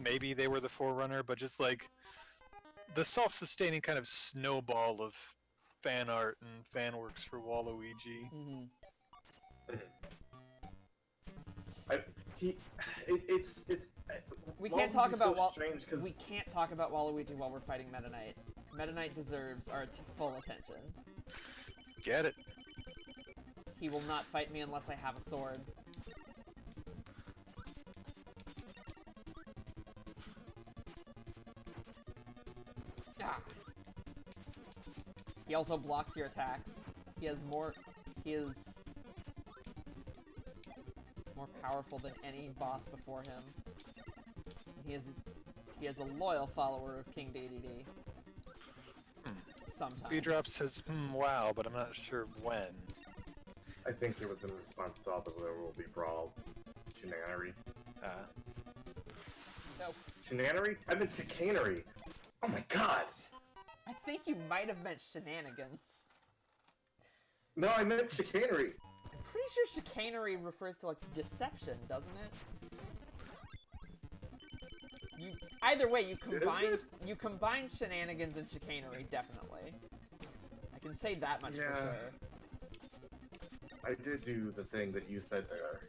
Maybe they were the forerunner, but just like the self-sustaining kind of snowball of fan art and fan works for Waluigi. Mm-hmm. We can't talk about we can't talk about Waluigi while we're fighting Meta Knight. Meta Knight deserves our full attention. Get it? He will not fight me unless I have a sword. Ah. He also blocks your attacks. He is more powerful than any boss before him. He is a loyal follower of King DDD. Sometimes. B-Drop says, wow, but I'm not sure when. I think it was in response to all the There Will Be Brawl chicanery. No. Chicanery? I meant chicanery! Oh my god! I think you might have meant shenanigans. No, I meant chicanery! I'm pretty sure chicanery refers to, like, deception, doesn't it? Either way, you combine shenanigans and chicanery, definitely. I can say that much for sure. I did do the thing that you said there.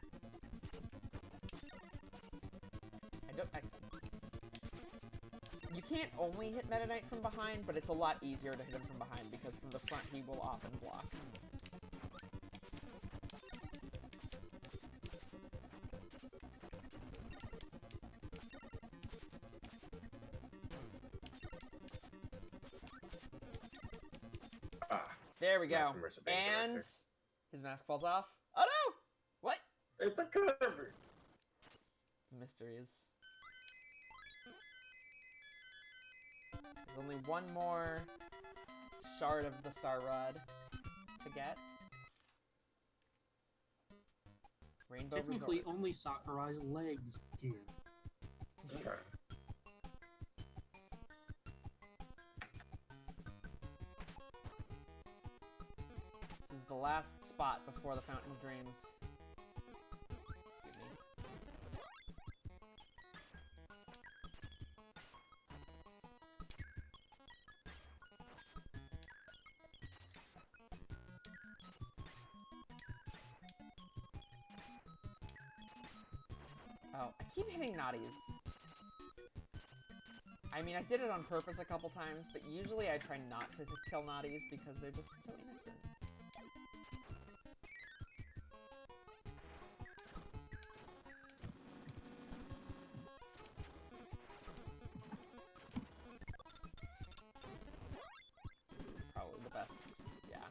You can't only hit Meta Knight from behind, but it's a lot easier to hit him from behind because from the front he will often block. There we go. And his mask falls off. Oh no! What? It's a cover! Mysteries. There's only one more shard of the Star Rod to get. Rainbow Technically, Resort. only Sakurai's legs here. Okay. This is the last spot before the Fountain of Dreams. Excuse me. Oh, I keep hitting naughties. I mean, I did it on purpose a couple times, but usually I try not to kill naughties because they're just so innocent. Probably the best, yeah.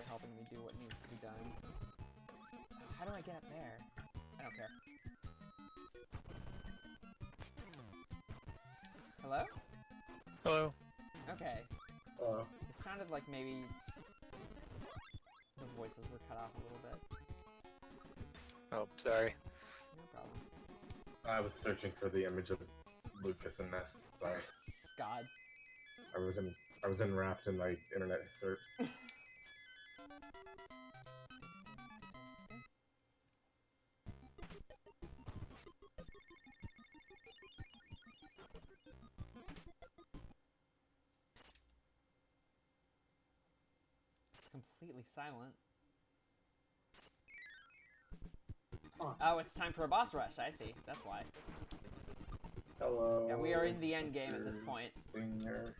helping me do what needs to be done. How do I get up there? I don't care. Hello? Hello. Okay. It sounded like maybe the voices were cut off a little bit. Oh, sorry. No problem. I was searching for the image of Lucas and Ness. Sorry. God. I was enwrapped in my internet search. Completely silent. Huh. Oh, it's time for a boss rush. I see. That's why. Hello. Yeah, we are in the end game at this point. Senior.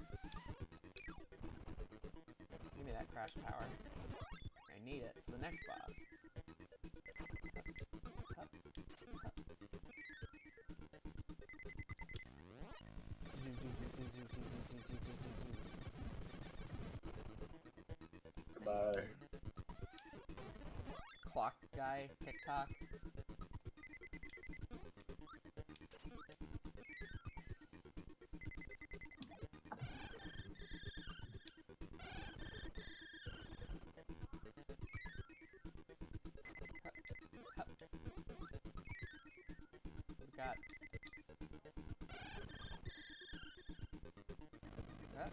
Give me that crash power. I need it for the next boss. Hup, hup. Goodbye. Clock guy, TikTok. We got. Huh?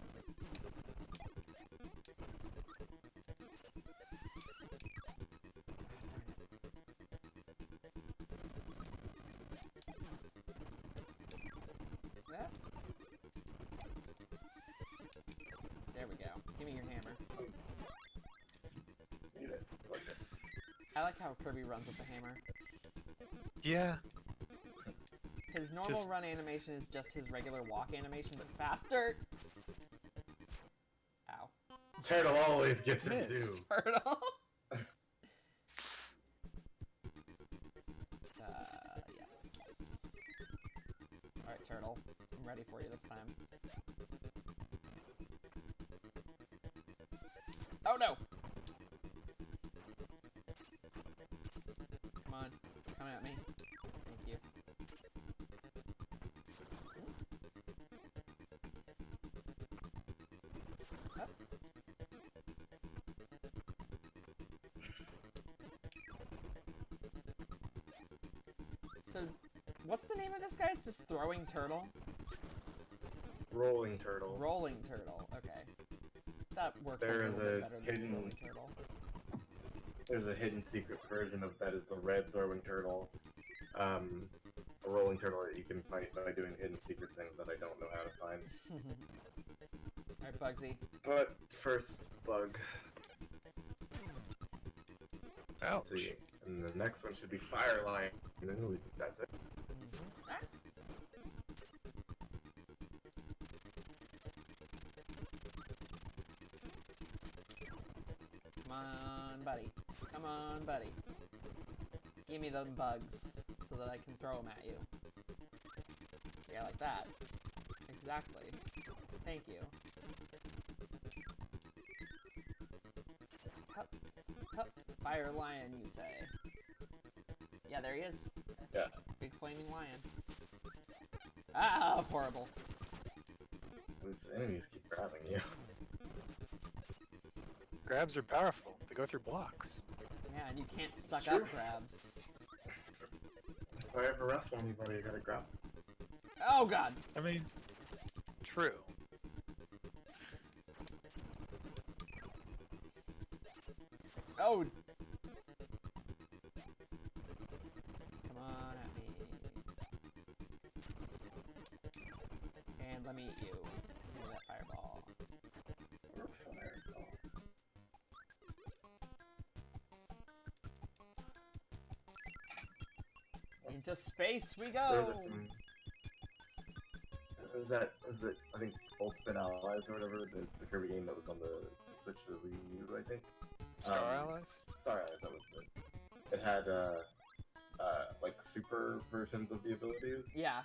That? There we go. Give me your hammer. Need it. Like it. I like how Kirby runs with the hammer. Yeah. His normal run animation is just his regular walk animation, but faster. Ow. Turtle always gets his Miss. due. Turtle. Yes. Alright, Turtle. I'm ready for you this time. Oh no! Come on. Come at me. Thank you. Up. So, what's the name of this guy? It's just Throwing Turtle? Rolling turtle. Rolling Turtle. Okay. That works There a is little bit a better than hidden- Throwing Turtle. There's a hidden secret version of that is the red throwing turtle. A rolling turtle that you can fight by doing hidden secret things that I don't know how to find. Alright, Bugsy. But first, bug. Ouch. Let's see. And the next one should be Fire Lion. Ooh, that's it. Ah. Come on, buddy. Come on, buddy. Give me them bugs so that I can throw them at you. Yeah, like that. Exactly. Thank you. Hup, hup. Fire lion, you say? Yeah, there he is. Yeah. Big flaming lion. Ah, horrible. Those enemies keep grabbing you. Grabs are powerful. They go through blocks. Yeah, and you can't suck Sure. up grabs. If I ever wrestle anybody, I gotta grab. Oh god! I mean, true. Oh! Come on at me. And let me eat you. Give me that fireball. Or fireball. Into space we There's go! was it, I think, Ultimate Allies or whatever, the Kirby game that was on the Switch or the Wii U, I think? Star Allies? Star Allies, that was it. It had, like, super versions of the abilities, Yeah.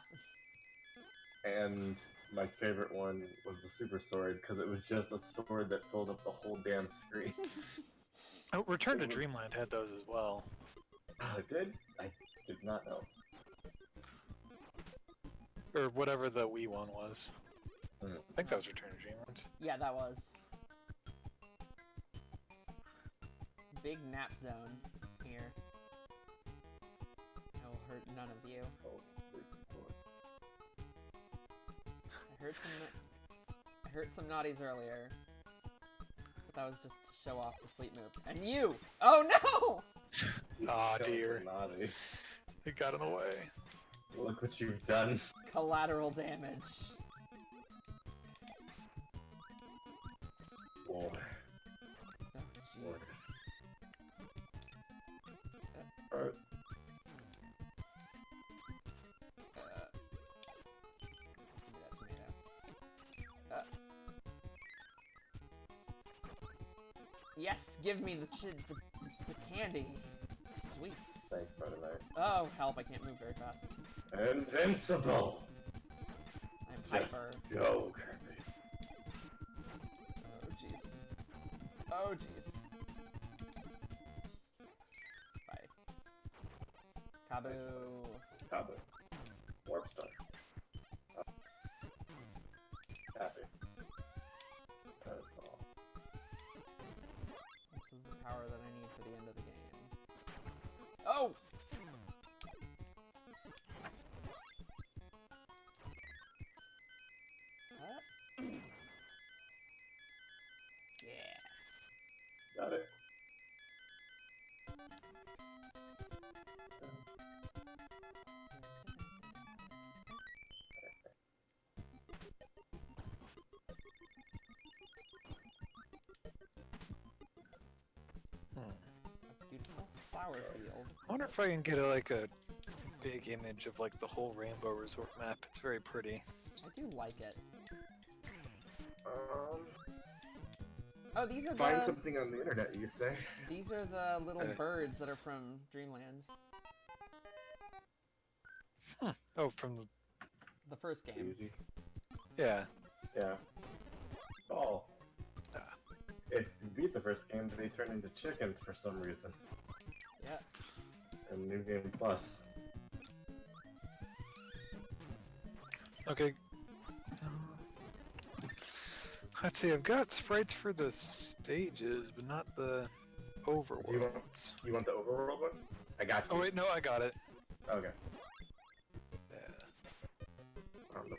and my favorite one was the Super Sword, because it was just a sword that filled up the whole damn screen. Oh, Return to It was- Dreamland had those as well. Oh, it did? I did not know. Or whatever the Wii one was. Hmm. I think that was Return to Dreamland. Yeah, that was. Big nap zone here. I will hurt none of you. Oh, sleep. I heard some naughties earlier. But that was just to show off the sleep move. And you! Oh no! Aw, Killed dear. the naughty. It got in the way. Look what you've done. Collateral damage. War. Oh, War. jeez. Alright. Give me that tomato. Yes, give me the candy. Sweets. Thanks, Spider-Man. Oh, help, I can't move very fast. Invincible! I'm Just hyper. go, Kirby. Oh, jeez. Oh, jeez. Bye. Kabu. Cabo. Warp Star. Happy. That's all. This is the power that I need for the end of the game. Oh! Yeah. Got it. A beautiful flower field. I wonder if I can get a big image of like the whole Rainbow Resort map. It's very pretty. I do like it. Um, Oh, these are find the something on the internet, you say? these are the little Okay. birds that are from Dreamland. Oh, from the The first game. Easy. yeah. Yeah. Oh. Ah. If you beat the first game, they turn into chickens for some reason. Yeah. In New Game Plus. Okay. Let's see. I've got sprites for the stages, but not the overworlds. You want the overworld one? I got you. Oh wait, no, I got it. Okay. Yeah. Found them.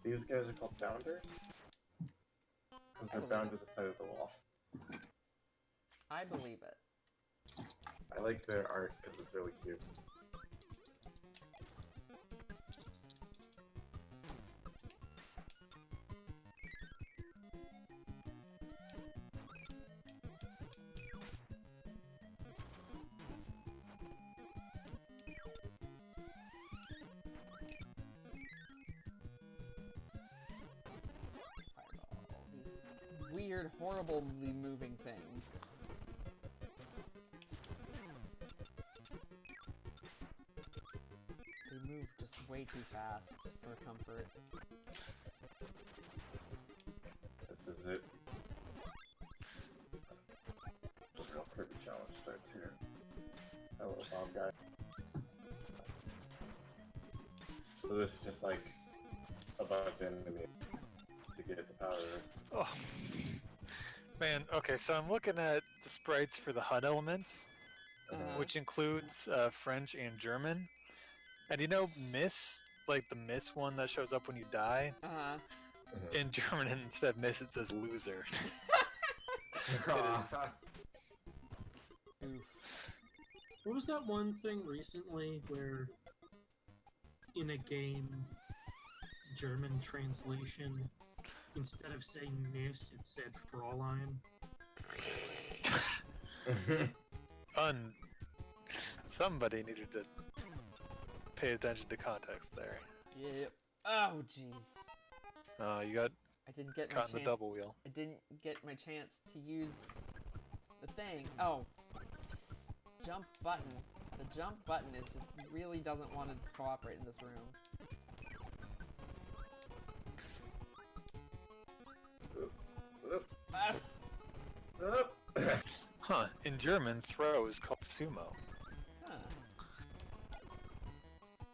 These guys are called bounders? Because they're bound to the side of the wall. I believe it. I like their art because it's really cute. Fireball. These weird, horribly moving things. They move just way too fast for comfort. This is it. The real Kirby challenge starts here. Hello, bomb guy. So this is just like a bunch of enemies to get the powers. Oh. Man, okay, so I'm looking at the sprites for the HUD elements, which includes French and German. And you know Miss, like the Miss one that shows up when you die? Uh-huh. In German, instead of Miss, it says loser. is. Oof. What was that one thing recently where in a game German translation instead of saying miss it said Fräulein? Somebody needed to pay attention to context there. Yep. Oh, jeez. You got I didn't get my Caught in the chance. double wheel. I didn't get my chance to use the thing. Oh, jump button. The jump button is just really doesn't want to cooperate in this room. Ah, Huh. In German, throw is called sumo. huh.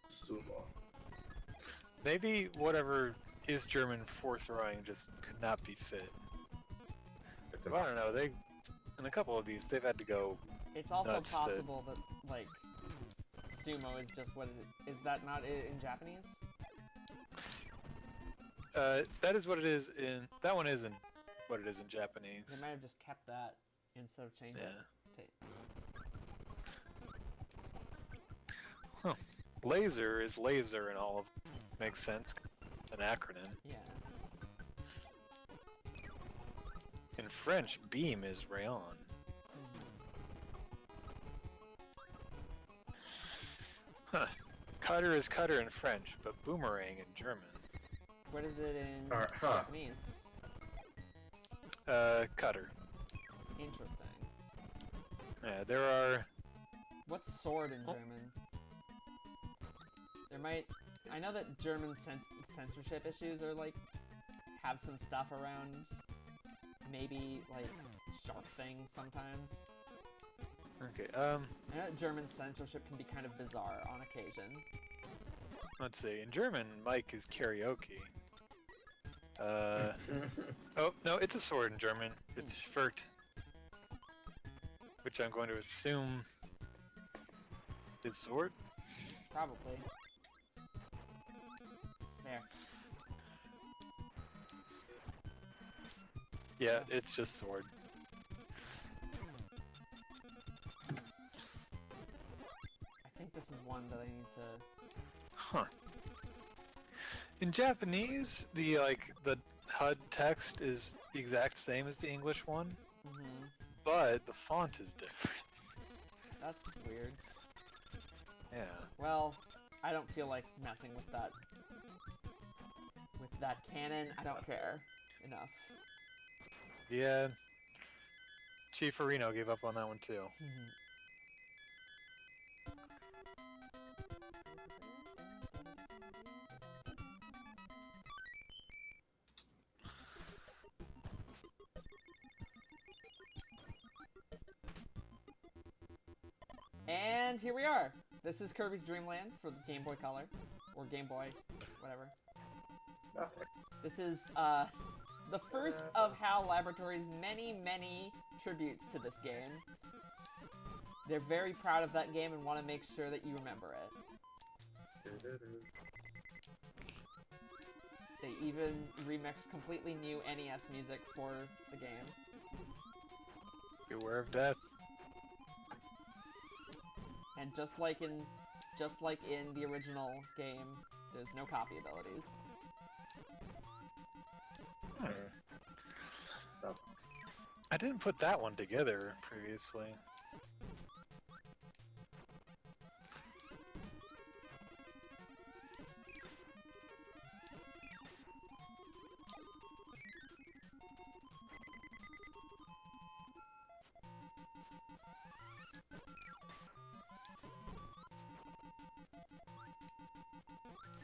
Sumo. Maybe whatever is German for throwing just could not be fit. It's Well, I don't know. They, in a couple of these, they've had to go. It's also Nuts to- possible that, like, sumo is just what it is. That not in Japanese? That is what it is in. That one isn't what it is in Japanese. They might have just kept that instead of changing Yeah. it. Huh. Laser is laser in all of. Makes sense. An acronym. Yeah. In French, beam is rayon. Huh. Cutter is cutter in French, but boomerang in German. What is it in Huh. Japanese? Cutter. Interesting. Yeah, there are. What's sword in Oh. German? There might. I know that German censorship issues are like have some stuff around. Maybe like sharp things sometimes. Okay. I know that German censorship can be kind of bizarre on occasion. Let's see. In German, Mike is karaoke. Oh no, it's a sword in German. It's Schwert, which I'm going to assume is sword. Probably. Spare. Yeah, it's just sword. I think this is one that I need to. Huh. In Japanese, the HUD text is the exact same as the English one, Mm-hmm. but the font is different. That's weird. Yeah. Well, I don't feel like messing with that. With that canon, I don't care enough. Yeah. Chief Areno gave up on that one too. And here we are. This is Kirby's Dream Land for the Game Boy Color, or Game Boy, whatever. Nothing. This is the first of HAL Laboratories' many tributes to this game. They're very proud of that game and want to make sure that you remember it. They even remixed completely new NES music for the game. Beware of death. And just like in the original game, there's no copy abilities. I didn't put that one together previously.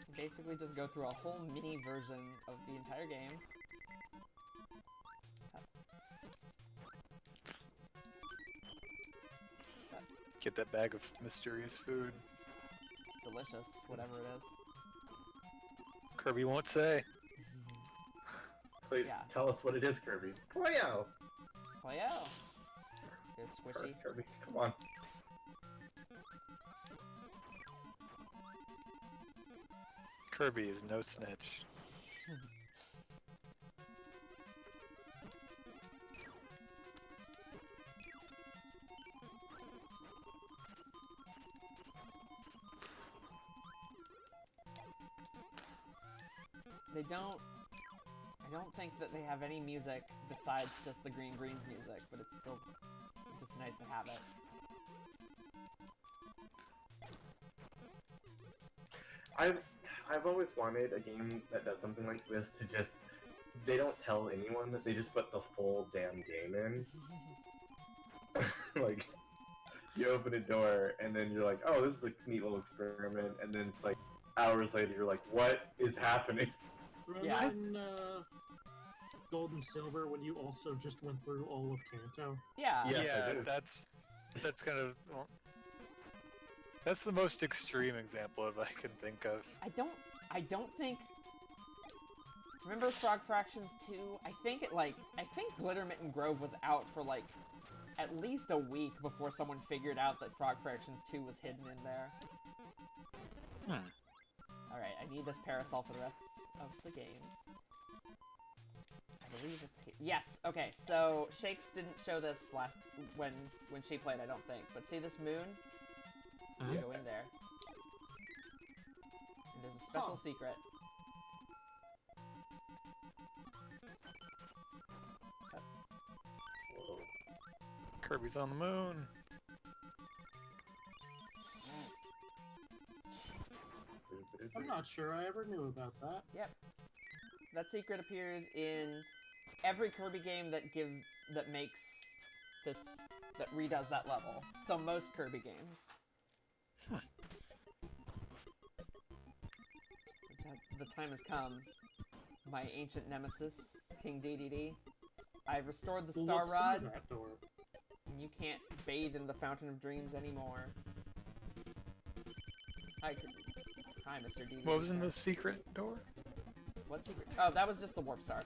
You basically just go through a whole mini version of the entire game. Get that bag of mysterious food. It's delicious, whatever it is. Kirby won't say. Please Yeah. tell us what it is, Kirby. Wow. Oh yeah. They're squishy. Kirby, come on. Kirby is no snitch. They don't. I don't think that they have any music besides just the Green Greens music, but it's still just nice to have it. I've always wanted a game that does something like this to just they don't tell anyone that they just put the full damn game in. Like, you open a door and then you're like, oh, this is a neat little experiment, and then it's like hours later you're like, what is happening? Remember Yeah. in Gold and Silver when you also just went through all of Kanto? Yeah. Yes, I yeah, do. that's kind of well, that's the most extreme example of I can think of. I don't think. Remember Frog Fractions 2? I think Glitter Mitten Grove was out for like at least a week before someone figured out that Frog Fractions 2 was hidden in there. Alright, I need this parasol for the rest of the game. I believe it's here. Yes, okay, so Shakes didn't show this last when she played, I don't think. But see this moon? You go in there. And there's a special secret. Whoa. Kirby's on the moon. I'm not sure I ever knew about that. Yep. That secret appears in every Kirby game that makes this that redoes that level. So most Kirby games. The time has come. My ancient nemesis, King DDD. I've restored the Well, Star what's Rod, through that door? and you can't bathe in the Fountain of Dreams anymore. Hi, Kirby. Hi, Mr. DDD. What was in sir. the secret door? What secret? Oh, that was just the warp star.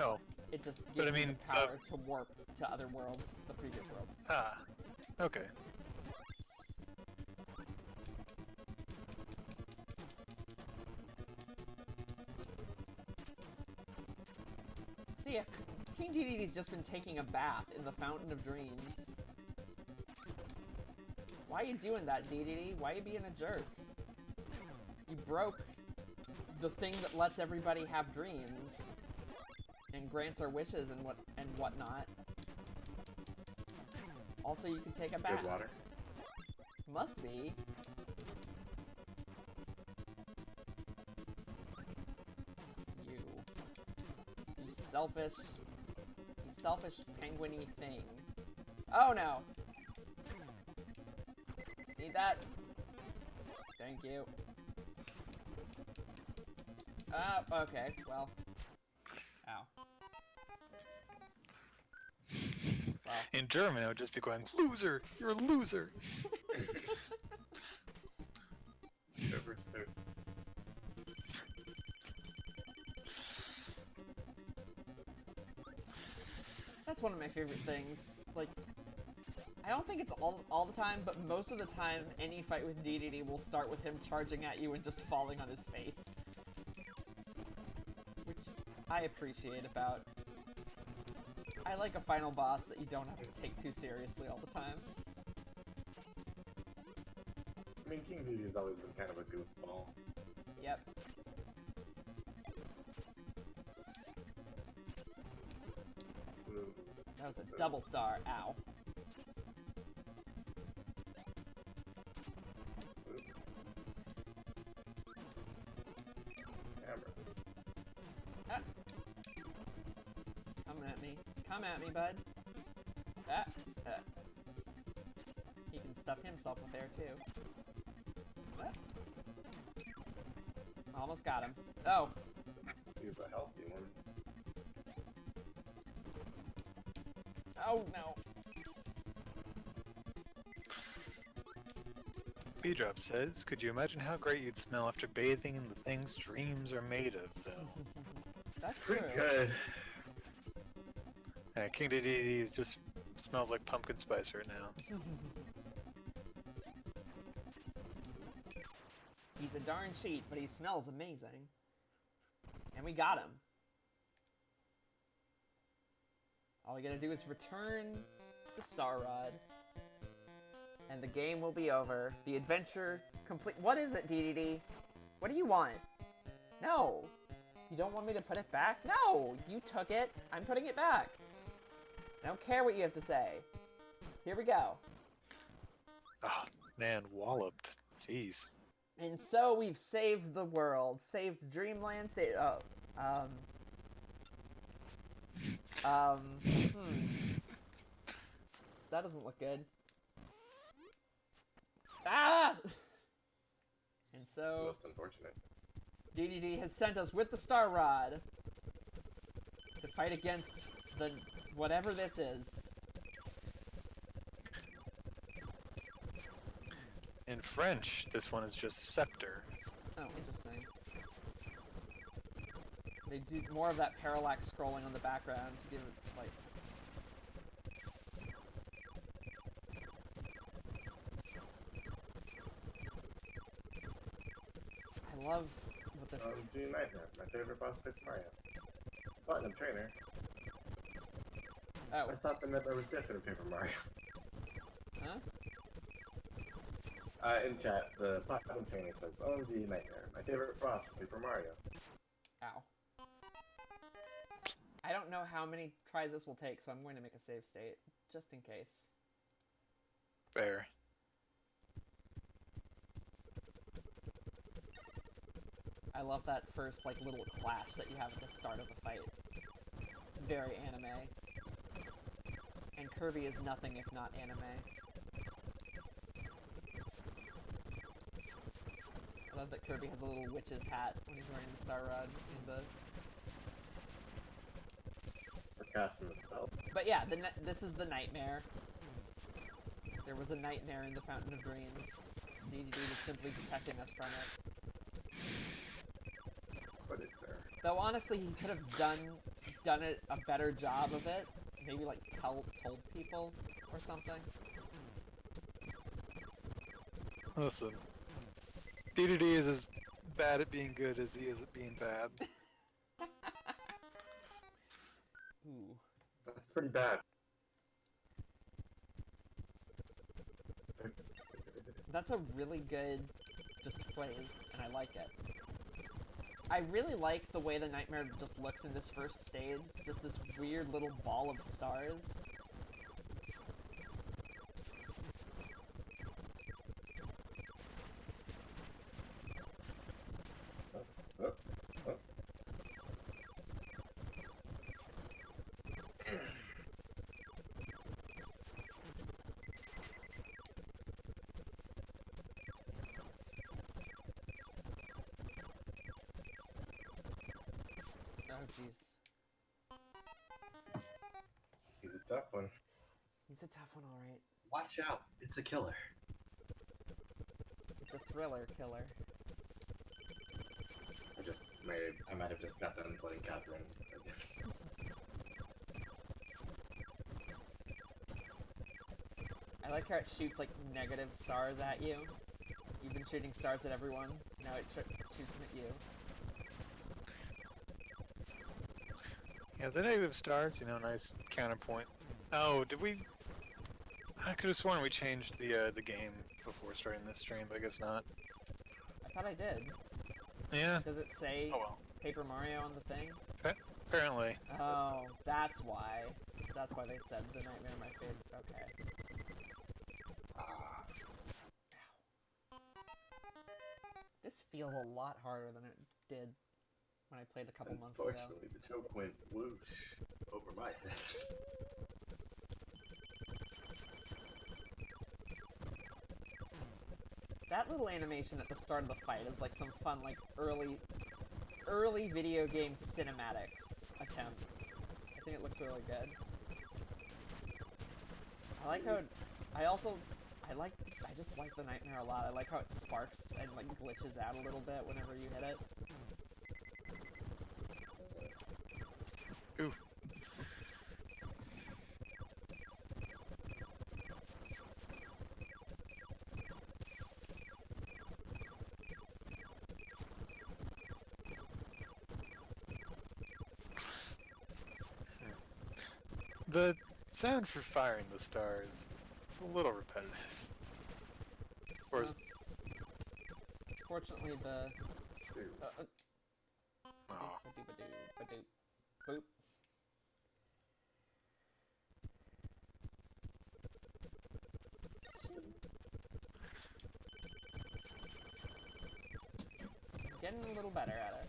Oh, It just gives But I you mean, the power to warp to other worlds, the previous worlds. okay. So yeah, King DDD's just been taking a bath in the Fountain of Dreams. Why are you doing that, DDD? Why are you being a jerk? You broke the thing that lets everybody have dreams and grants our wishes and whatnot. Also, you can take a It's bath. good water. Must be. You selfish penguin-y thing. Oh no! Need that? Thank you. Okay, well. Ow. Well. In German, it would just be going, "Loser! You're a loser!" Super, super. That's one of my favorite things. Like, I don't think it's all the time, but most of the time, any fight with DDD will start with him charging at you and just falling on his face. Which I appreciate about... I like a final boss that you don't have to take too seriously all the time. I mean, King Dedede has always been kind of a goofball. Yep. Ooh. That was a double star. Ow. Camera. Ah. Come at me. Come at me, bud. Ah. He can stuff himself with air, too. Ah. Almost got him. Oh. He's a healthy one. Oh, no. B-Drop says, "Could you imagine how great you'd smell after bathing in the things dreams are made of, though?" That's true. Pretty good. Yeah, King Dedede just smells like pumpkin spice right now. He's a darn cheat, but he smells amazing. And we got him. All we gotta do is return the Star Rod. And the game will be over. The adventure complete. What is it, DDD? What do you want? No! You don't want me to put it back? No! You took it. I'm putting it back. I don't care what you have to say. Here we go. Oh, man, walloped. Jeez. And so we've saved the world. Saved Dreamland, That doesn't look good. Ah! And It's so, most unfortunate. DDD has sent us with the Star Rod to fight against the whatever this is. In French, this one is just scepter. Oh, interesting. They do more of that parallax scrolling on the background to give it, like... I love what this... G Nightmare, my favorite boss Paper Mario. Platinum Trainer. Oh, I thought the Nightmare was different in Paper Mario. huh? In chat, the Platinum Trainer says, OMG Nightmare, my favorite boss from Paper Mario. Ow. I don't know how many tries this will take, so I'm going to make a save state, just in case. Fair. I love that first, like, little clash that you have at the start of the fight. It's very anime. And Kirby is nothing if not anime. I love that Kirby has a little witch's hat when he's wearing the Star Rod in the... For casting the spell. But yeah, this is the nightmare. There was a nightmare in the Fountain of Dreams. DDD was simply protecting us from it. Put it there. Though honestly, he could have done it a better job of it. Maybe like told people or something. Listen, DDD is as bad at being good as he is at being bad. Ooh. That's pretty bad. That's a really good just phrase, and I like it. I really like the way the Nightmare just looks in this first stage. Just this weird little ball of stars. Oh, oh. Oh jeez. He's a tough one. He's a tough one, alright. Watch out, it's a killer. It's a thriller killer. I might have just got done playing Catherine. I like how it shoots like negative stars at you. You've been shooting stars at everyone. Now it shoots them at you. Yeah, the negative stars, you know, nice counterpoint. Oh, did we? I could have sworn we changed the game before starting this stream, but I guess not. I thought I did. Yeah. Does it say Oh well. Paper Mario on the thing? Apparently. Oh, that's why. That's why they said the Nightmare my favorite. Okay. This feels a lot harder than it did when I played a couple months ago. Unfortunately, the choke went whoosh over my head. That little animation at the start of the fight is like some fun, like early video game cinematics attempts. I think it looks really good. I like how I just like the Nightmare a lot. I like how it sparks and like glitches out a little bit whenever you hit it. Ooh. The sound for firing the stars is a little repetitive. Or is... Fortunately, the Oh. boop. Getting a little better at it.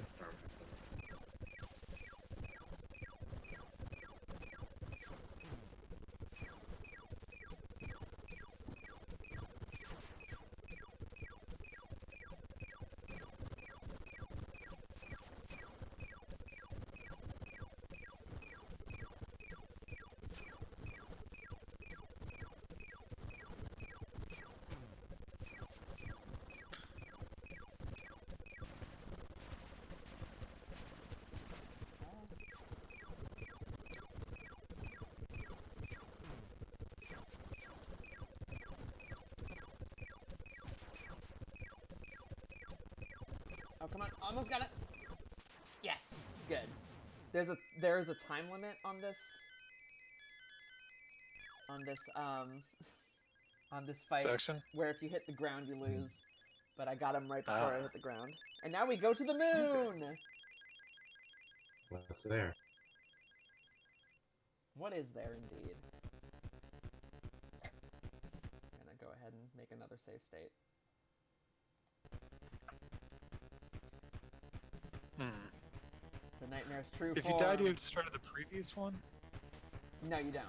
sandstorm. Oh, come on. Almost got it. Yes. Good. There is a time limit on this. On this fight, Section? where if you hit the ground, you lose. But I got him right before Ah. I hit the ground. And now we go to the moon! What's there? What is there, indeed? I'm gonna go ahead and make another save state. The Nightmare's true If form. you died, you started the previous one? No, you don't.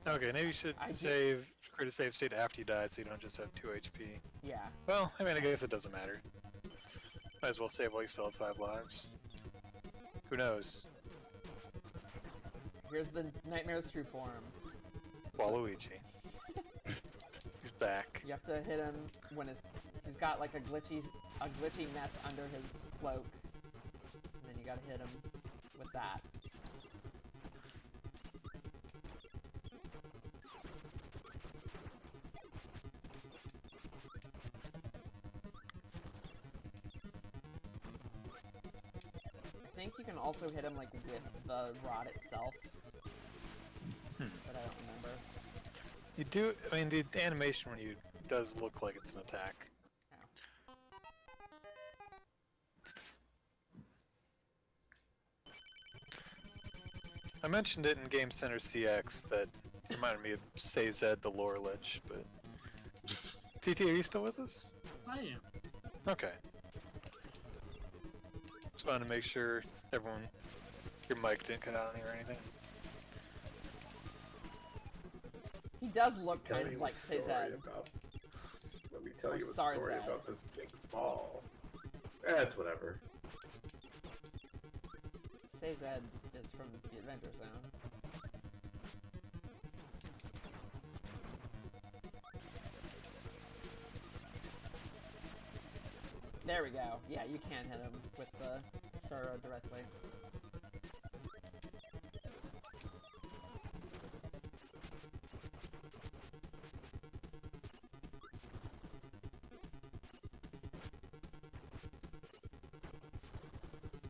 Okay, maybe you should I create a save state after you die so you don't just have 2 HP. Yeah. Well, I mean, I guess it doesn't matter. Might as well save while you still have 5 lives. Who knows? Here's the Nightmare's true form. Waluigi. He's back. You have to hit him when he's got like a glitchy mess under his cloak. And then you gotta hit him with that. I think you can also hit him like with the rod itself. But I don't remember. You do, I mean, the animation when you does look like it's an attack. Oh. I mentioned it in Game Center CX that reminded me of Say Zed the Lore Lich, but... TT, are you still with us? I am. Okay. Just wanted to make sure everyone, your mic didn't cut out on you or anything. He does look kind Tell of you like a story Cezanne. Let me tell Or you a story Sarzad. about this big ball. That's whatever. Cezanne is from the Adventure Zone. There we go. Yeah, you can hit him with the Sura directly.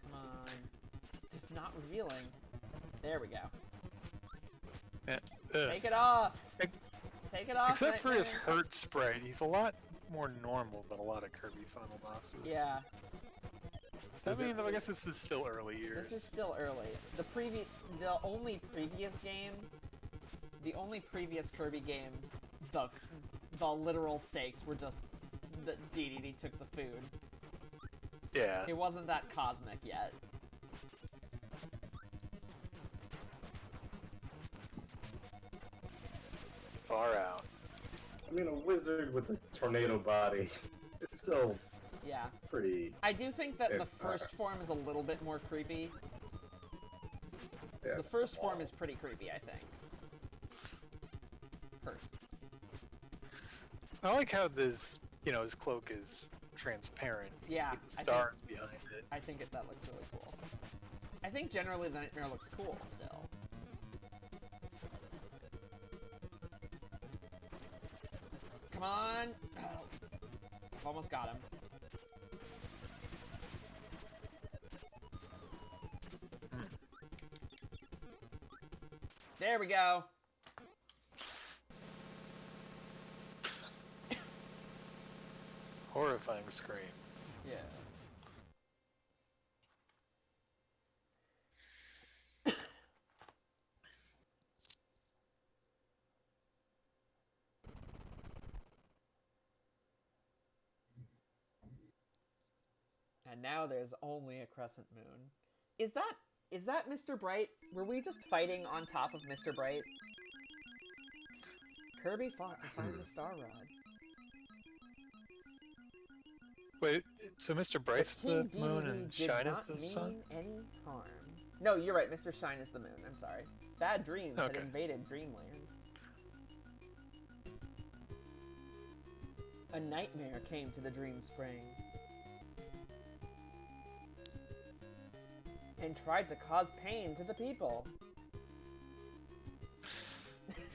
Come on. It's just not revealing. There we go. Take it off! Ex- Take it off! Except for his Nightmare. hurt sprite, he's a lot more normal than a lot of Kirby final bosses. Yeah. I mean, I guess this is still early years. This is still early. The only previous Kirby game, the literal stakes were just that DDD took the food. Yeah. It wasn't that cosmic yet. Far out. I mean, a wizard with a tornado body. It's still Yeah. pretty. I do think that the If, first form is a little bit more creepy. Yeah, The just first a form ball. is pretty creepy, I think. First. I like how this, his cloak is transparent. You Yeah, can I see think- stars behind it. I think that looks really cool. I think generally the Nightmare looks cool still. Come on! Oh. Almost got him. There we go! Horrifying scream. Yeah. And now there's only a crescent moon. Is that Mr. Bright? Were we just fighting on top of Mr. Bright? Kirby fought to find the Star Rod. Wait, so Mr. Bright's the King moon DDD and did Shine is not the mean sun? any harm. No, you're right. Mr. Shine is the moon. I'm sorry. Bad Dreams had Okay. invaded Dreamland. A nightmare came to the Dream Spring and tried to cause pain to the people.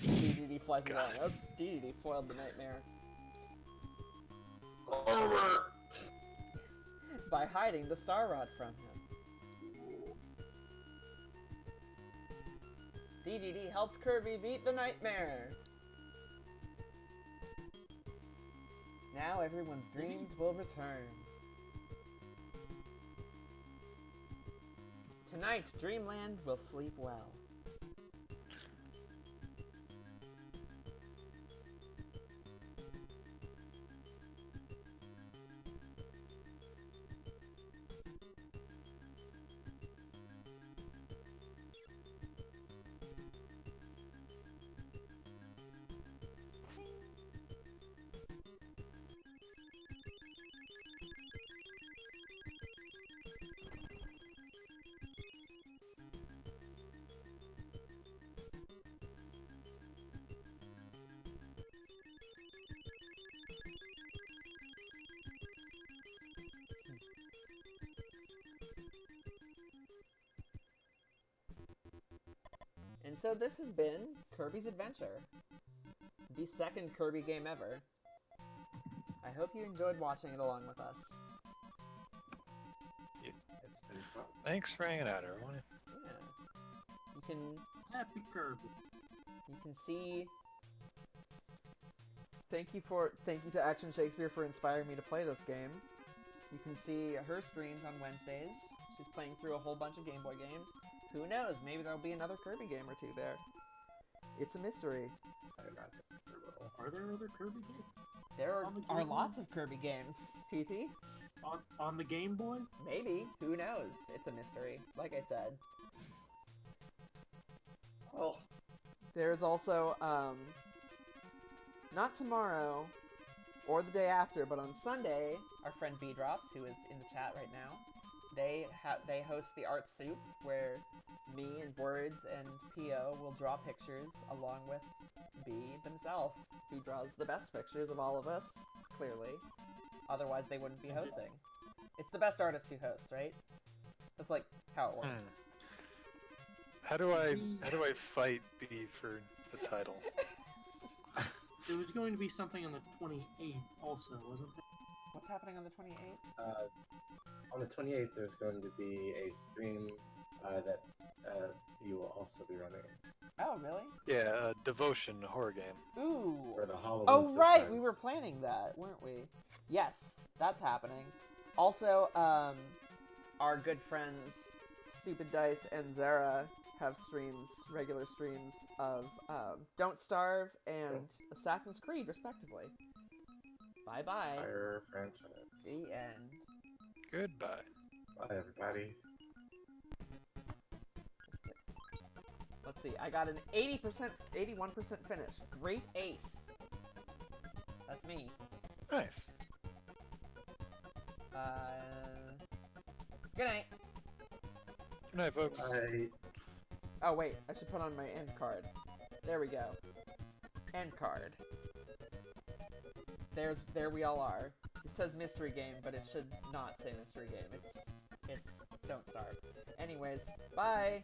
DDD flies along us. DDD foiled the nightmare by hiding the Star Rod from him. DDD helped Kirby beat the nightmare. Now everyone's dreams will return. Tonight, Dreamland will sleep well. And so this has been Kirby's Adventure, the second Kirby game ever. I hope you enjoyed watching it along with us. It's been fun. Thanks for hanging out, everyone. Yeah. You Happy Kirby. can see. Thank you to Action Shakespeare for inspiring me to play this game. You can see her streams on Wednesdays. She's playing through a whole bunch of Game Boy games. Who knows? Maybe there'll be another Kirby game or two there. It's a mystery. I imagine there will. Are there other Kirby games? There On the are Game Boy? lots of Kirby games, TT. On the Game Boy? Maybe. Who knows? It's a mystery. Like I said. Oh. There's also, not tomorrow or the day after, but on Sunday, our friend B Drops, who is in the chat right now, they host the Art Soup, where me and Words and Pio will draw pictures along with B themselves, who draws the best pictures of all of us, clearly. Otherwise, they wouldn't be hosting. It's the best artist who hosts, right? That's like how it works. How do I fight B for the title? It was going to be something on the 28th also, wasn't it? What's happening on the 28th? On the 28th, there's going to be a stream that you will also be running Oh, really? Yeah, Devotion, a horror game. Ooh. for the Halloween. Oh, Split right! We Times. were planning that, weren't we? Yes, that's happening. Also, our good friends Stupid Dice and Zara have regular streams of Don't Starve and Assassin's Creed, respectively. Bye-bye. Fire franchise. The end. Goodbye. Bye, everybody. Let's see, I got an 81% finish. Great ace. That's me. Nice. Good night. Good night, folks. Bye. Oh, wait, I should put on my end card. There we go. End card. There we all are. It says mystery game, but it should not say mystery game. It's Don't Starve. Anyways, bye!